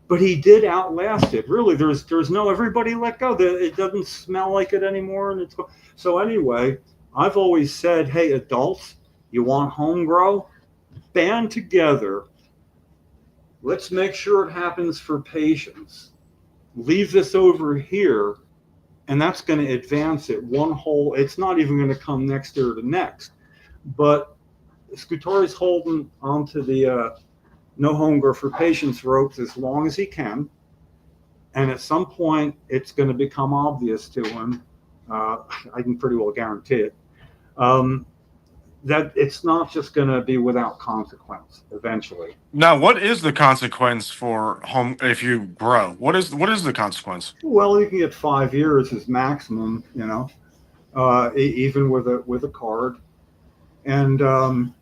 But he did outlast it. Really, there's no, everybody let go. It doesn't smell like it anymore. And so anyway, I've always said, hey, adults, you want home grow? Band together. Let's make sure it happens for patients. Leave this over here, and that's going to advance it one whole. It's not even going to come next year to next. But Scutari's holding onto the no home grow for patients ropes as long as he can. And at some point, it's going to become obvious to him. I can pretty well guarantee it. That it's not just going to be without consequence eventually. Now, what is the consequence for home if you grow? What is the consequence? Well, you can get 5 years as maximum, even with a card. And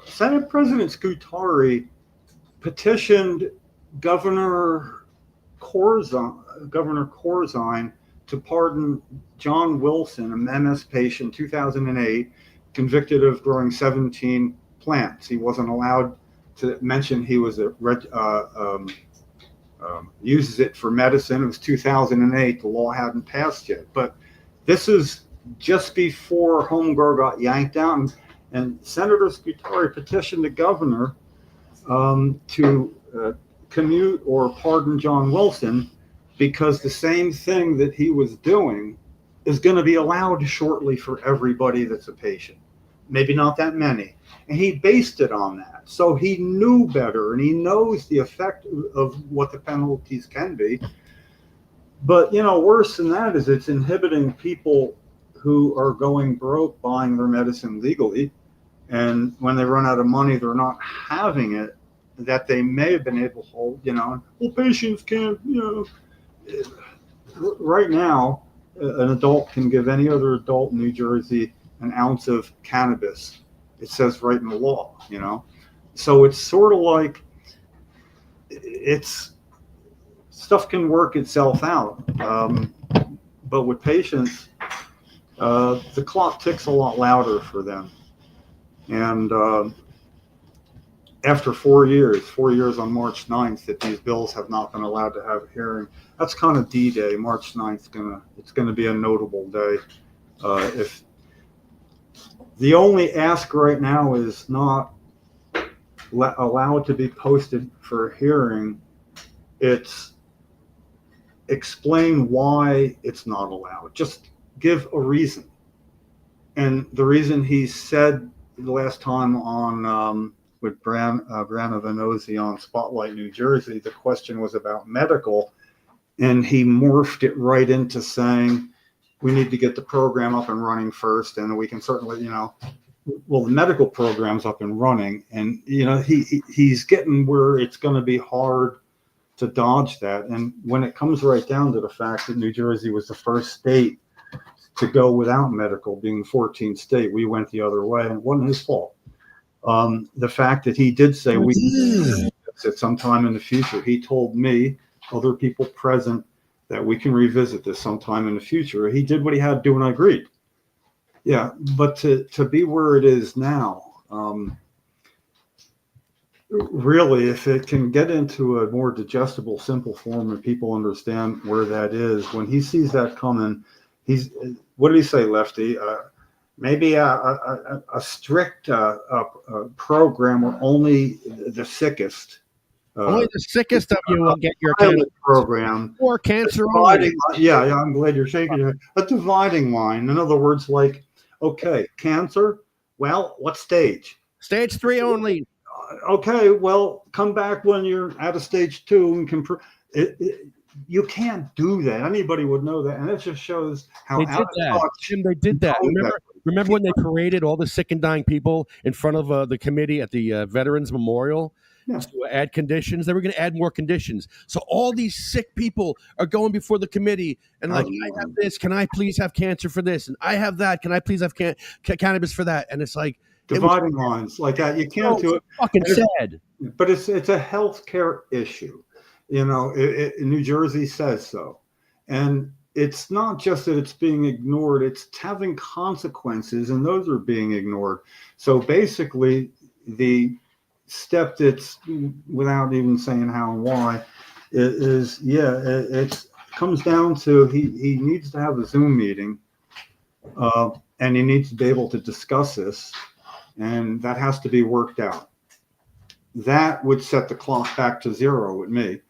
Senate President Scutari petitioned Governor Governor Corzine to pardon John Wilson, an MS patient, 2008, convicted of growing 17 plants. He wasn't allowed to mention he was uses it for medicine. It was 2008. The law hadn't passed yet. But this is just before home grow got yanked out, and Senator Scutari petitioned the governor to commute or pardon John Wilson, because the same thing that he was doing is going to be allowed shortly for everybody that's a patient. Maybe not that many. And he based it on that. So he knew better, and he knows the effect of what the penalties can be. But, worse than that is it's inhibiting people who are going broke buying their medicine legally. And when they run out of money, they're not having it that they may have been able to hold, well, patients can't, Right now, an adult can give any other adult in New Jersey an ounce of cannabis. It says right in the law, So it's sort of like stuff can work itself out. But with patients, the clock ticks a lot louder for them. And after 4 years on March 9th, that these bills have not been allowed to have a hearing, that's kind of D-Day. March 9th, it's going to be a notable day. If the only ask right now is not allowed to be posted for a hearing, it's explain why it's not allowed. Just give a reason. And the reason he said the last time on with Brianna Venozzi on Spotlight New Jersey, the question was about medical, and he morphed it right into saying we need to get the program up and running first, and we can certainly, well, the medical program's up and running, and he's getting where it's going to be hard to dodge that. And when it comes right down to the fact that New Jersey was the first state to go without medical, being the 14th state, we went the other way, and it wasn't his fault. The fact that he did say we at some time in the future, he told me, other people present, that we can revisit this sometime in the future. He did what he had to do, and I agreed. Yeah, but to be where it is now, really, if it can get into a more digestible, simple form and people understand where that is, when he sees that coming, what did he say, Lefty? Maybe a strict program where only the sickest. Only the sickest of you will get your program or cancer. Yeah, I'm glad you're shaking your head. A dividing line. In other words, like, okay, cancer. Well, what stage? Stage 3 only. Okay, well, come back when you're at a stage 2 and can. You can't do that. Anybody would know that, and it just shows how they did that. Jim, they did that. Remember when they paraded all the sick and dying people in front of the committee at the Veterans Memorial? Yeah. To add conditions. They were going to add more conditions. So all these sick people are going before the committee and like, I have this. Can I please have cancer for this? And I have that. Can I please have cannabis for that? And it's like dividing lines like that. You can't do it. Fucking sad. But it's a healthcare issue. New Jersey says so, and it's not just that it's being ignored; it's having consequences, and those are being ignored. So basically, the step that's, without even saying how and why, it comes down to he needs to have a Zoom meeting, and he needs to be able to discuss this, and that has to be worked out. That would set the clock back to 0 with me,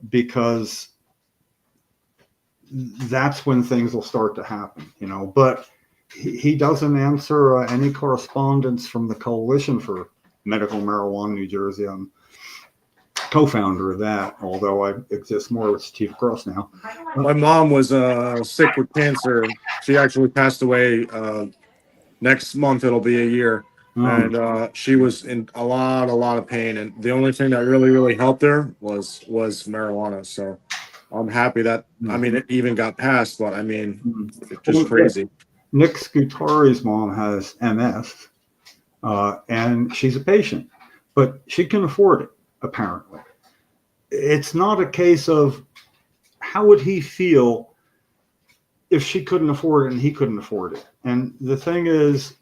because that's when things will start to happen, but he doesn't answer any correspondence from the Coalition for Medical Marijuana New Jersey. I'm co-founder of that, although I exist more with Sativa Cross now. My mom was sick with cancer. She actually passed away next month. It'll be a year. And she was in a lot of pain. And the only thing that really helped her was marijuana. So I'm happy that, it even got passed, but it's just crazy. Nick Scutari's mom has MS. And she's a patient, but she can afford it, apparently. It's not a case of how would he feel if she couldn't afford it and he couldn't afford it? And the thing is,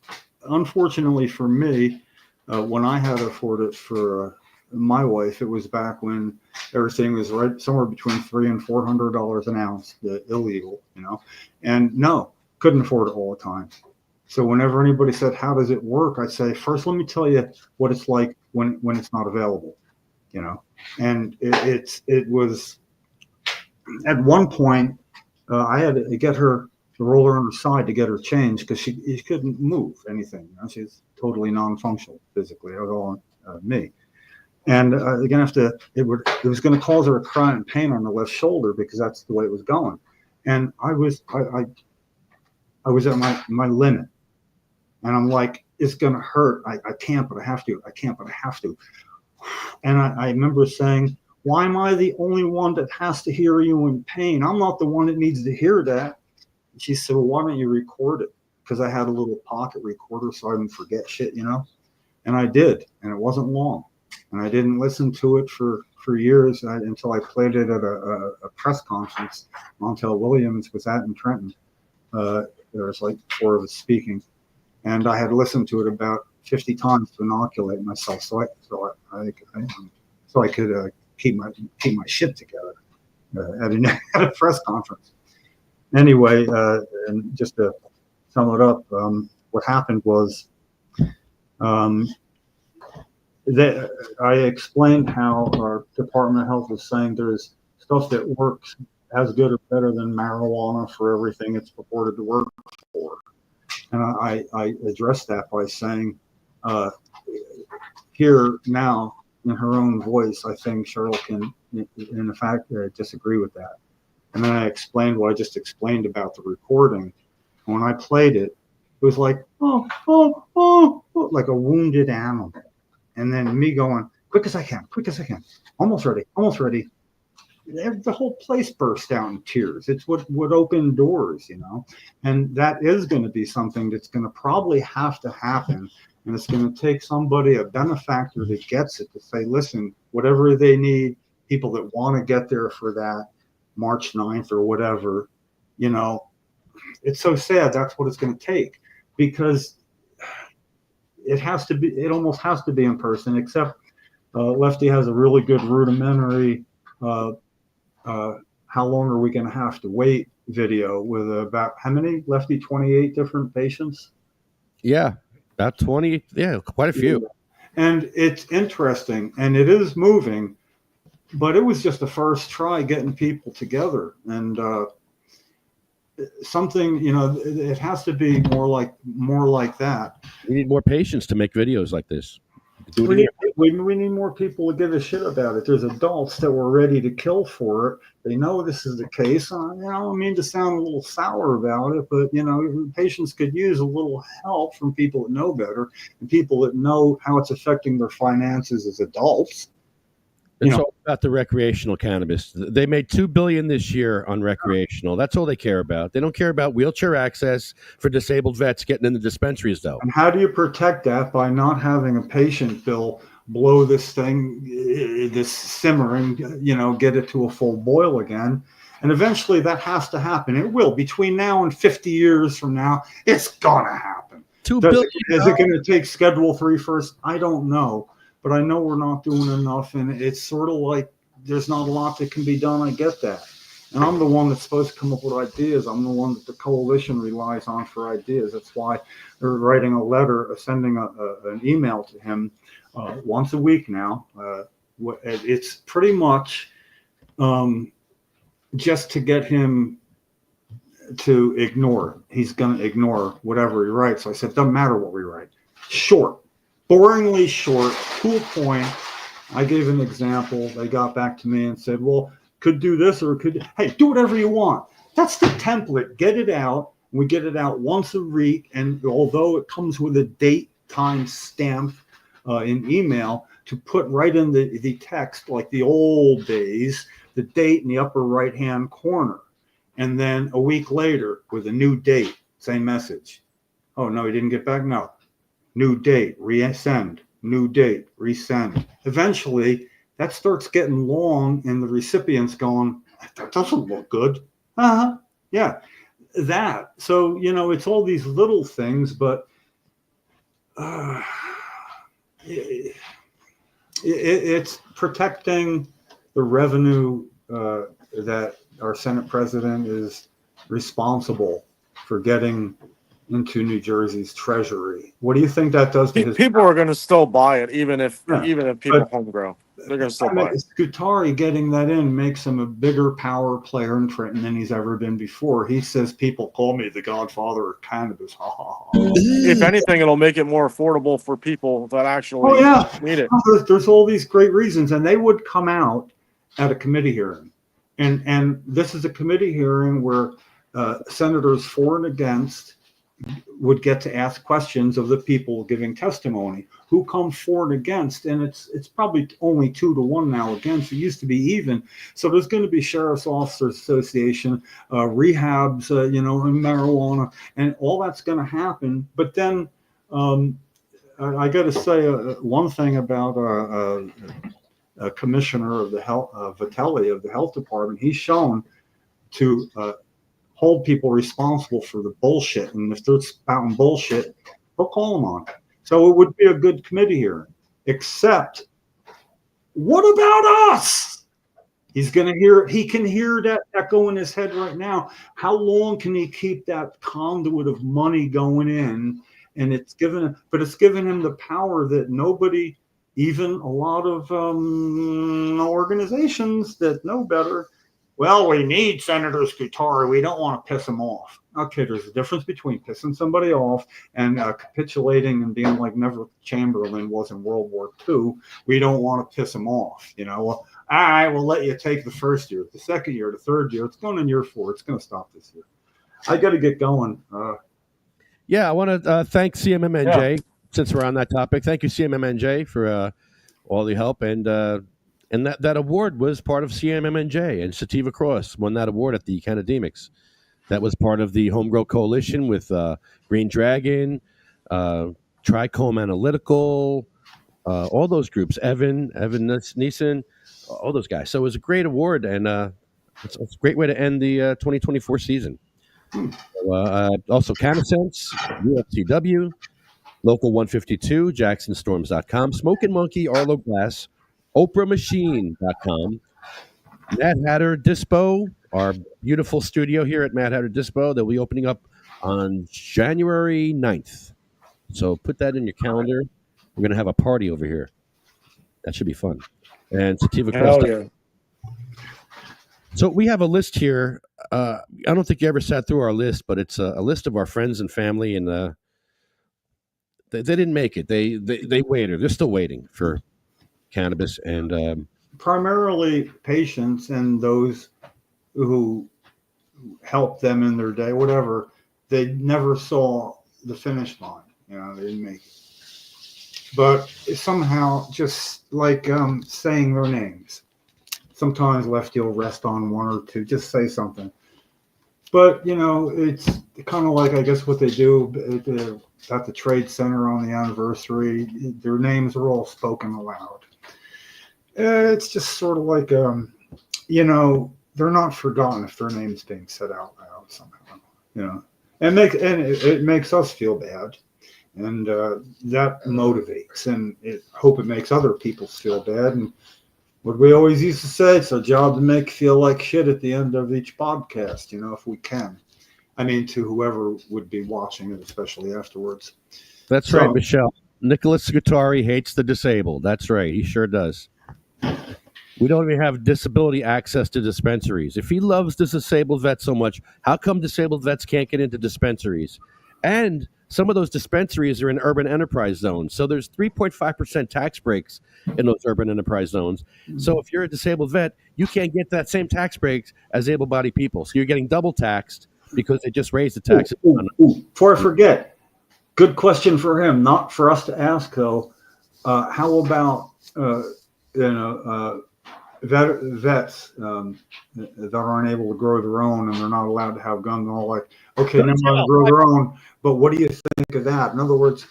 unfortunately for me, when I had to afford it for my wife, it was back when everything was right somewhere between $300 and $400 an ounce, illegal, and no, couldn't afford it all the time. So whenever anybody said, how does it work? I'd say, first, let me tell you what it's like when it's not available, and it was at one point, I had to get her to roll her on her side to get her changed because she couldn't move anything. She's totally non-functional physically. It was all me. And again, it was going to cause her a crying pain on the left shoulder because that's the way it was going. And I was at my limit. And I'm like, it's going to hurt. I can't, but I have to. I can't, but I have to. And I remember saying, why am I the only one that has to hear you in pain? I'm not the one that needs to hear that. And she said, well, why don't you record it? Because I had a little pocket recorder so I wouldn't forget shit, And I did, and it wasn't long. And I didn't listen to it for years until I played it at a press conference Montel Williams was at in Trenton. There was like 4 of us speaking. And I had listened to it about 50 times to inoculate myself, so I could keep my shit together at a press conference. Anyway, and just to sum it up, what happened was that I explained how our Department of Health was saying there's stuff that works as good or better than marijuana for everything it's purported to work for. And I addressed that by saying, here now, in her own voice, I think Cheryl can, in fact, disagree with that. And then I explained what I just explained about the recording. And when I played it, it was like, oh, like a wounded animal. And then me going, quick as I can, almost ready. The whole place burst out in tears. It's what opened doors, and that is going to be something that's going to probably have to happen. And it's going to take somebody, a benefactor that gets it, to say, listen, whatever they need, people that want to get there for that March 9th or whatever, it's so sad. That's what it's going to take, because it almost has to be in person, except Lefty has a really good rudimentary how long are we going to have to wait video with about how many, Lefty? 28 different patients? Yeah, about 20. Yeah, quite a few. And it's interesting, and it is moving, but it was just the first try getting people together. And something, it has to be more like that. We need more patients to make videos like this. We need more people to give a shit about it. There's adults that were ready to kill for it. They know this is the case. I don't mean to sound a little sour about it, but patients could use a little help from people that know better and people that know how it's affecting their finances as adults. It's all about the recreational cannabis. They made $2 billion this year on recreational. That's all they care about. They don't care about wheelchair access for disabled vets getting in the dispensaries, though. And how do you protect that? By not having a patient bill blow this thing, this simmering, get it to a full boil again. And eventually that has to happen. It will. Between now and 50 years from now, it's gonna happen. $2 billion. Is it going to take Schedule 3 first? I don't know. But I know we're not doing enough, and it's sort of like there's not a lot that can be done. I get that. And I'm the one that's supposed to come up with ideas. I'm the one that the coalition relies on for ideas. That's why they're writing a letter, sending an email to him once a week now. It's pretty much just to get him to ignore. He's going to ignore whatever he writes. So I said, doesn't matter what we write. Short. Boringly short, to a point. I gave an example. They got back to me and said, well, could do this or hey, do whatever you want. That's the template. Get it out. We get it out once a week. And although it comes with a date, time stamp in email, to put right in the text, like the old days, the date in the upper right-hand corner. And then a week later with a new date, same message. Oh, no, he didn't get back? No. New date, resend, new date, resend. Eventually, that starts getting long, and the recipient's going, That doesn't look good. Uh-huh. Yeah, that. So, it's all these little things, but it's protecting the revenue that our Senate president is responsible for getting into New Jersey's treasury. What do you think that does to his? People are going to still buy it, even if people but- home grow. They're going to still buy it. Scutari getting that in makes him a bigger power player in Trenton than he's ever been before. He says, people call me the godfather of cannabis. Ha, ha, ha. If anything, it'll make it more affordable for people that actually need it. There's all these great reasons, and they would come out at a committee hearing. And this is a committee hearing where senators for and against would get to ask questions of the people giving testimony who come for and against, and it's probably only 2-1 now against. It used to be even. So there's going to be Sheriff's Officers Association, rehabs, and marijuana, and all that's going to happen. But then I got to say one thing about a commissioner of the health, Vitelli of the health department. He's shown to hold people responsible for the bullshit, and if they're spouting bullshit, they'll call them on it. So it would be a good committee hearing. Except, what about us? He's going to hear. He can hear that echo in his head right now. How long can he keep that conduit of money going in? And it's given him the power that nobody, even a lot of organizations that know better. Well, we need Senator Scutari. We don't want to piss him off. Okay, there's a difference between pissing somebody off and capitulating and being like Neville Chamberlain was in World War II. We don't want to piss him off. Well, all right, we'll let you take the first year, the second year, the third year. It's going in year 4. It's going to stop this year. I got to get going. I want to thank CMMNJ since we're on that topic. Thank you, CMMNJ, for all the help. And that award was part of CMMNJ, and Sativa Cross won that award at the Academics. That was part of the Homegrow Coalition with Green Dragon, Trichome Analytical, all those groups, Evan Neeson, all those guys. So it was a great award, and it's a great way to end the 2024 season. Also, Canasense, UFCW, Local 152, JacksonStorms.com, Smoking Monkey, Arlo Glass, OprahMachine.com, Mad Hatter Dispo, our beautiful studio here at Mad Hatter Dispo. They'll be opening up on January 9th. So put that in your calendar. We're going to have a party over here. That should be fun. And Sativa Cross. Yeah. So we have a list here. I don't think you ever sat through our list, but it's a list of our friends and family, and they didn't make it. They waited. They're still waiting for cannabis, and primarily patients and those who helped them in their day, whatever. They never saw the finish line. They didn't make it. But somehow, just like saying their names, sometimes Lefty will rest on one or two, just say something. But, it's kind of like, I guess, what they do at the Trade Center on the anniversary. Their names are all spoken aloud. It's just sort of like, they're not forgotten if their name's being said out loud somehow, and it makes us feel bad, and that motivates, and hope it makes other people feel bad. And what we always used to say, it's our job to make feel like shit at the end of each podcast, if we can. I mean, to whoever would be watching it, especially afterwards. That's right, Michelle. Nicholas Scutari hates the disabled. That's right. He sure does. We don't even have disability access to dispensaries. If he loves the disabled vets so much, how come disabled vets can't get into dispensaries? And some of those dispensaries are in urban enterprise zones. So there's 3.5% tax breaks in those urban enterprise zones. So if you're a disabled vet, you can't get that same tax breaks as able-bodied people. So you're getting double taxed because they just raised the taxes. Before I forget, good question for him, not for us to ask, though. How about vets that aren't able to grow their own, and they're not allowed to have guns, and all, like, okay, never mind, grow their own, but what do you think of that? In other words,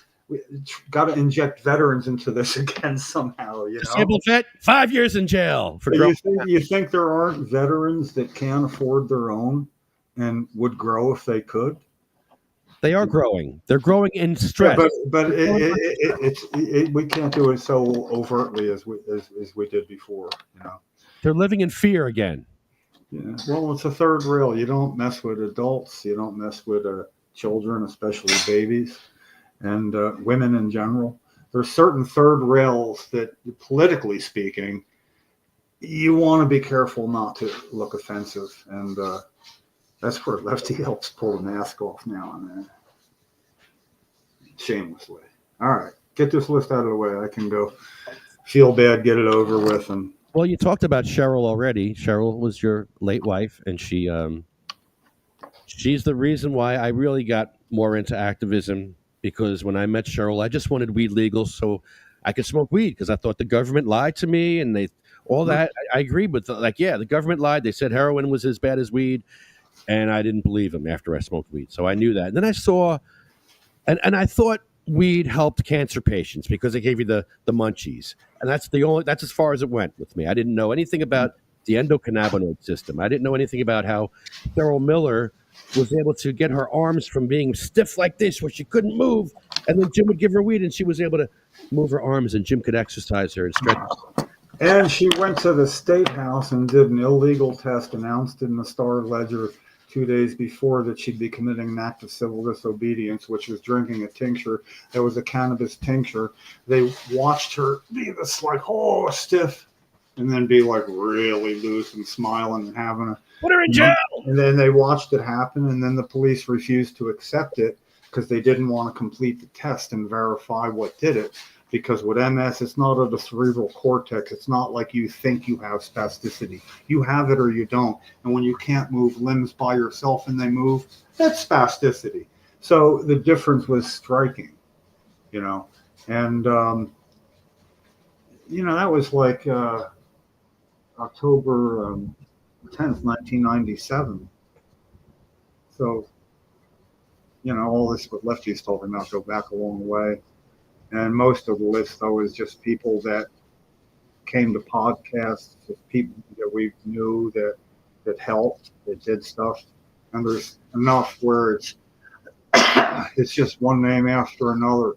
got to inject veterans into this again somehow. You know, Disabled vet, 5 years in jail for growing. You think there aren't veterans that can't afford their own and would grow if they could? They are growing. They're growing in stress. Yeah, but we can't do it so overtly as we did before. You know, They're living in fear again. yeah. Well, it's a third rail. You don't mess with adults. You don't mess with children, especially babies, and women in general. There's certain third rails that, politically speaking, you want to be careful not to look offensive, and that's where Lefty helps pull the mask off now and then. Shamelessly. All right, get this list out of the way. I can go feel bad, get it over with. And well, you talked about Cheryl already. Cheryl was your late wife, and she's the reason why I really got more into activism, because when I met Cheryl, I just wanted weed legal so I could smoke weed, because I thought the government lied to me, and all that. I agreed with, the government lied. They said heroin was as bad as weed, and I didn't believe them after I smoked weed. So I knew that. And then I saw, and I thought weed helped cancer patients because it gave you the munchies. And that's as far as it went with me. I didn't know anything about the endocannabinoid system. I didn't know anything about how Cheryl Miller was able to get her arms from being stiff like this, where she couldn't move, and then Jim would give her weed, and she was able to move her arms, and Jim could exercise her and stretch. And she went to the State House and did an illegal test, announced in the Star Ledger 2 days before that she'd be committing an act of civil disobedience, which was drinking a tincture. There was a cannabis tincture. They watched her be this stiff, and then be really loose and smiling and having a Put her in jail. And then they watched it happen, and then the police refused to accept it because they didn't want to complete the test and verify what did it. Because with MS, it's not of the cerebral cortex. It's not like you think you have spasticity. You have it or you don't. And when you can't move limbs by yourself and they move, that's spasticity. So the difference was striking, And, that was October 10th, 1997. So, all this what Lefty's talking about go back a long way. And most of the list, though, is just people that came to podcasts, people that we knew that helped, that did stuff. And there's enough where it's just one name after another.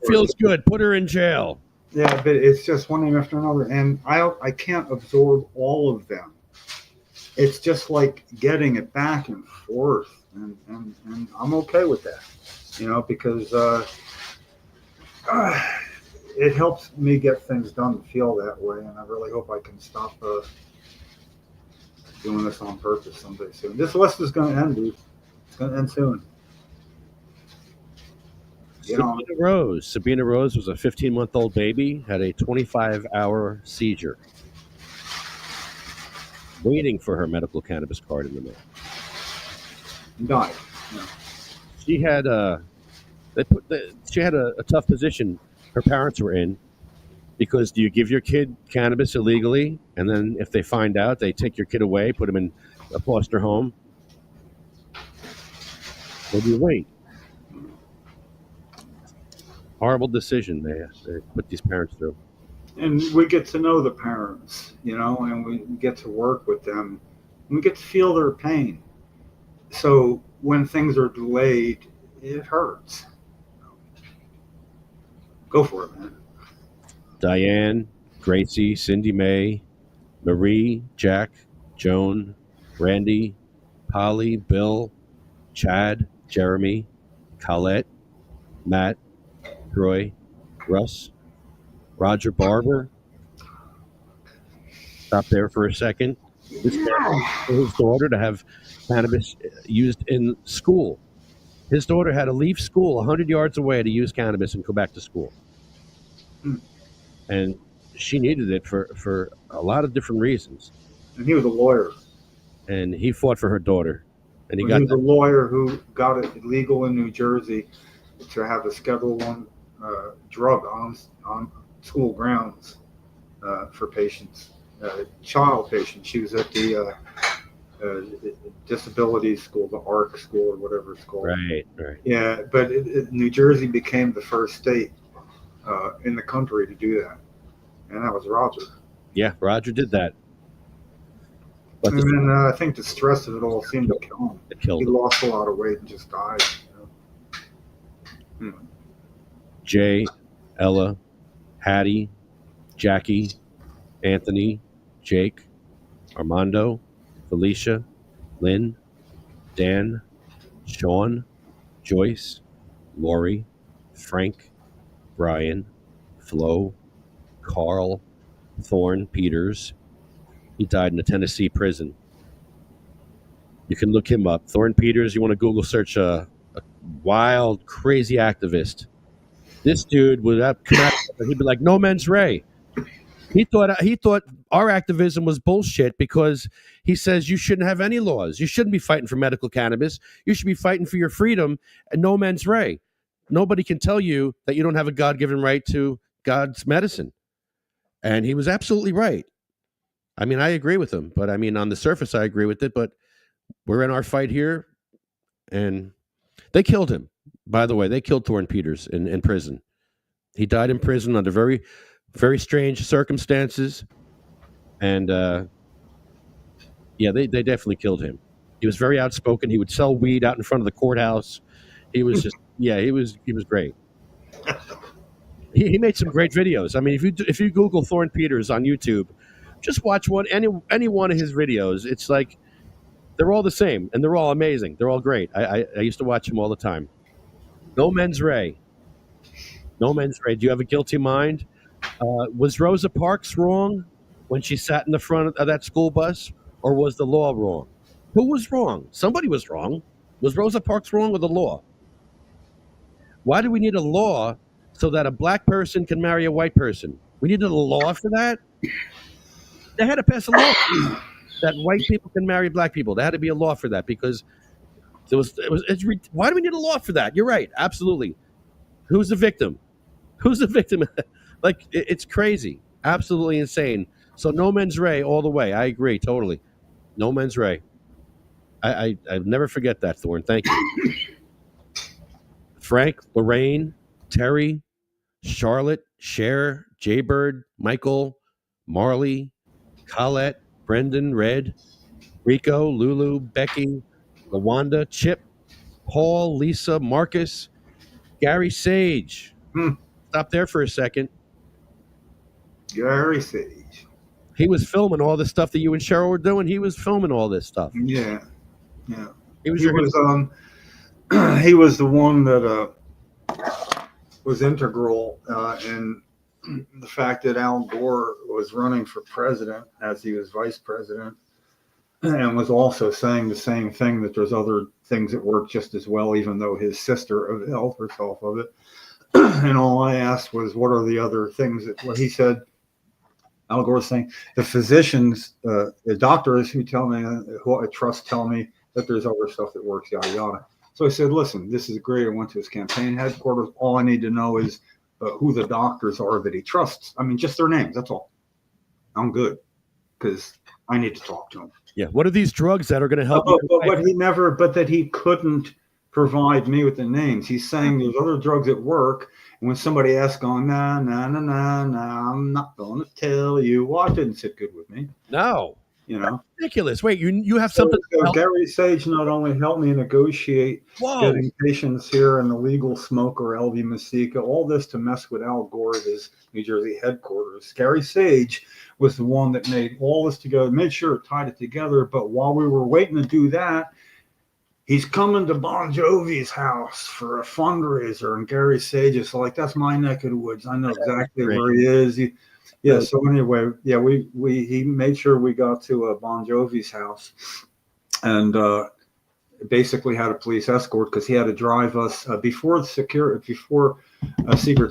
Feels good. Put her in jail. Yeah, but it's just one name after another. And I can't absorb all of them. It's just like getting it back and forth. And I'm okay with that, because it helps me get things done and feel that way, and I really hope I can stop doing this on purpose someday soon. This list is going to end, dude. It's going to end soon. Sabina Rose was a 15-month-old baby, had a 25-hour seizure, waiting for her medical cannabis card in the mail. Died. Yeah. She had she had a tough position her parents were in, because do you give your kid cannabis illegally, and then if they find out, they take your kid away, put him in a foster home, or do you wait? Horrible decision they put these parents through. And we get to know the parents, and we get to work with them, and we get to feel their pain. So when things are delayed, it hurts. Go for it, man. Diane, Gracie, Cindy Mae, Marie, Jack, Joan, Randy, Polly, Bill, Chad, Jeremy, Colette, Matt, Troy, Russ, Roger Barber. Stop there for a second. This guy, for his daughter to have cannabis used in school. His daughter had to leave school 100 yards away to use cannabis and go back to school. And she needed it for a lot of different reasons. And he was a lawyer. And he fought for her daughter. And he was a lawyer who got it legal in New Jersey to have a Schedule I drug on school grounds for patients, child patients. She was at the disability school, the ARC school or whatever it's called. Right. Yeah, but New Jersey became the first state in the country to do that, and that was Roger. Yeah, Roger did that. But And then I think the stress of it all seemed to kill him. it killed He him. lost a lot of weight and just died. Jay, Ella, Hattie, Jackie, Anthony, Jake, Armando, Felicia, Lynn, Dan, Sean, Joyce, Lori, Frank, Brian, Flo, Carl, Thorne Peters. He died in a Tennessee prison. You can look him up. Thorne Peters, you want to Google search a wild, crazy activist. This dude would come out, he'd be like, no mens rea. He thought our activism was bullshit because he says you shouldn't have any laws. You shouldn't be fighting for medical cannabis. You should be fighting for your freedom and no mens rea. Nobody can tell you that you don't have a God-given right to God's medicine. And he was absolutely right. I mean, I agree with him, but I mean, on the surface, I agree with it, but we're in our fight here, and they killed him. By the way, they killed Thorne Peters in prison. He died in prison under very, very strange circumstances, and yeah, they definitely killed him. He was very outspoken. He would sell weed out in front of the courthouse. He was just, yeah, he was great. He made some great videos. I mean, if you Google Thorne Peters on YouTube, just watch any one of his videos. It's like they're all the same, and they're all amazing. They're all great. I used to watch them all the time. No mens rea. No mens rea. Do you have a guilty mind? Was Rosa Parks wrong when she sat in the front of that school bus, or was the law wrong? Who was wrong? Somebody was wrong. Was Rosa Parks wrong or the law? Why do we need a law so that a black person can marry a white person? We needed a law for that? They had to pass a law that white people can marry black people. There had to be a law for that because why do we need a law for that? You're right. Absolutely. Who's the victim? Who's the victim? Like, it's crazy. Absolutely insane. So no mens rea all the way. I agree totally. No mens rea. I never forget that, Thorne. Thank you. Frank, Lorraine, Terry, Charlotte, Cher, Jaybird, Michael, Marley, Colette, Brendan, Red, Rico, Lulu, Becky, LaWanda, Chip, Paul, Lisa, Marcus, Gary Sage. Stop there for a second. Gary Sage. He was filming all the stuff that you and Cheryl were doing. He was filming all this stuff. Yeah. He was he was the one that was integral in the fact that Al Gore was running for president as he was vice president, and was also saying the same thing, that there's other things that work just as well, even though his sister availed herself of it. And all I asked was, what are the other things that, what he said, Al Gore was saying, the physicians, the doctors who tell me, who I trust tell me that there's other stuff that works, yada, yada. So I said, listen, this is great. I went to his campaign headquarters. All I need to know is who the doctors are that he trusts. I mean, just their names. That's all. I'm good because I need to talk to him. Yeah. What are these drugs that are going to help? But that he couldn't provide me with the names. He's saying there's other drugs that work. And when somebody asks, going, nah, I'm not going to tell you. Well, it didn't sit good with me. No. You know, ridiculous. Wait, you have something. So Gary Sage not only helped me negotiate getting patients here in the legal smoker, LV Masika, all this to mess with Al Gore at his New Jersey headquarters. Gary Sage was the one that made all this together, made sure it tied it together. But while we were waiting to do that, he's coming to Bon Jovi's house for a fundraiser, and Gary Sage is like, that's my neck of the woods. I know exactly where he is. Yeah. So anyway, yeah, he made sure we got to Bon Jovi's house, and basically had a police escort because he had to drive us before Secret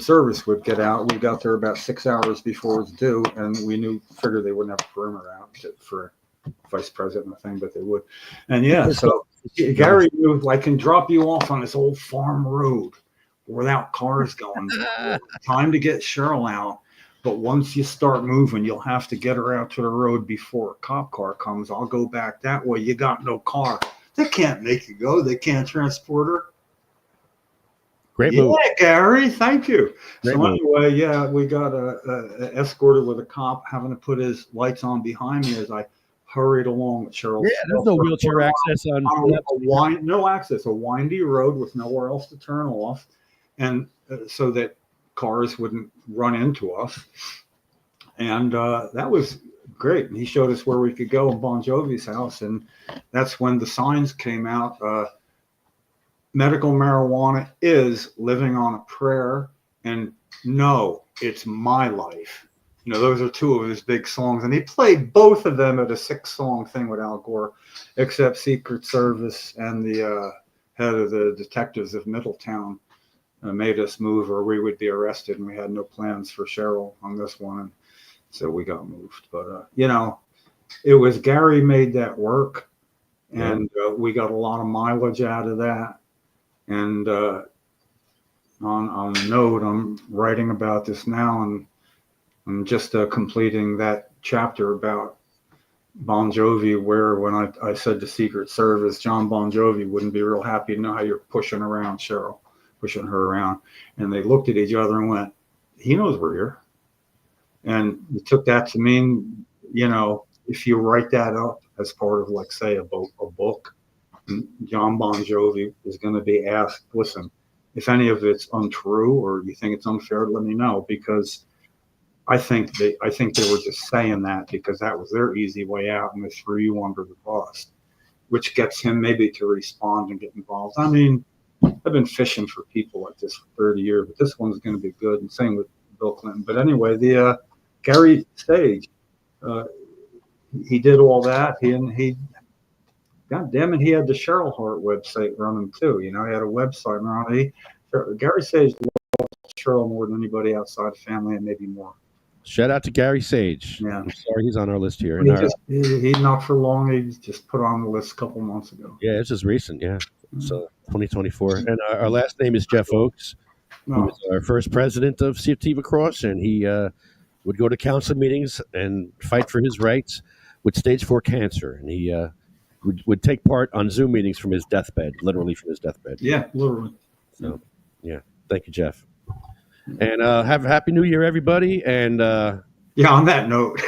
Service would get out. We got there about 6 hours before it was due, and we figured they wouldn't have a perimeter out for vice president thing, but they would. And yeah, so Gary knew, I can drop you off on this old farm road without cars going. Time to get Cheryl out. But once you start moving, you'll have to get her out to the road before a cop car comes. I'll go back that way. You got no car. They can't make you go. They can't transport her. Great Yeah, move. Gary, thank you. Great So move. anyway, yeah, we got escorted with a cop having to put his lights on behind me as I hurried along with Cheryl. Yeah, there's no wheelchair access on. No access, a windy road with nowhere else to turn off, and so that cars wouldn't run into us. And that was great. And he showed us where we could go in Bon Jovi's house, and that's when the signs came out. Medical marijuana is living on a prayer, and no, it's my life. You know, those are two of his big songs, and he played both of them at a 6-song thing with Al Gore, except Secret Service and the head of the detectives of Middletown made us move, or we would be arrested, and we had no plans for Cheryl on this one, and so we got moved. But you know, it was Gary made that work, and we got a lot of mileage out of that. And on a note, I'm writing about this now, and I'm just completing that chapter about Bon Jovi, where when I said to Secret Service, John Bon Jovi wouldn't be real happy to know how you're pushing around Cheryl, pushing her around. And they looked at each other and went, he knows we're here. And we took that to mean, you know, if you write that up as part of, like, say, a book, John Bon Jovi is going to be asked, listen, if any of it's untrue or you think it's unfair, let me know, because I think they were just saying that because that was their easy way out, and they threw you under the bus, which gets him maybe to respond and get involved. I mean, I've been fishing for people like this for 30 years, but this one's going to be good, and same with Bill Clinton. But anyway, the Gary Sage, he did all that. He God damn it, he had the Cheryl Hart website running too. You know, he had a website running. Gary Sage loved Cheryl more than anybody outside family, and maybe more. Shout out to Gary Sage. Yeah. I'm sorry he's on our list here. He not for long. He just put on the list a couple months ago. Yeah, it's just recent. Yeah. So 2024. And our last name is Jeff Oakes. He was our first president of Sativa Cross, and he would go to council meetings and fight for his rights with stage 4 cancer. And he would take part on Zoom meetings from his deathbed, literally from his deathbed. Yeah, literally. So, yeah. Thank you, Jeff. And have a happy new year, everybody. And yeah, on that note.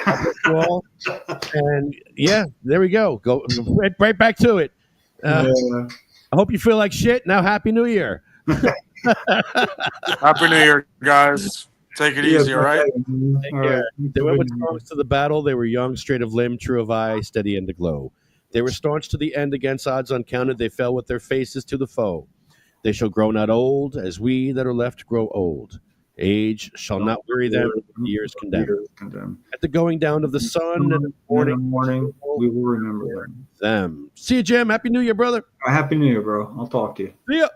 you all. And yeah, there we go. Go right back to it. I hope you feel like shit. Now, happy new year. Happy New Year, guys. Take it easy, all right? Take care. They went with songs to the battle. They were young, straight of limb, true of eye, steady and aglow. They were staunch to the end against odds uncounted. They fell with their faces to the foe. They shall grow not old, as we that are left grow old. Age shall not weary them, years condemn. At the going down of the sun and the morning, we will remember them. See you, Jim. Happy New Year, brother. Happy New Year, bro. I'll talk to you. See ya.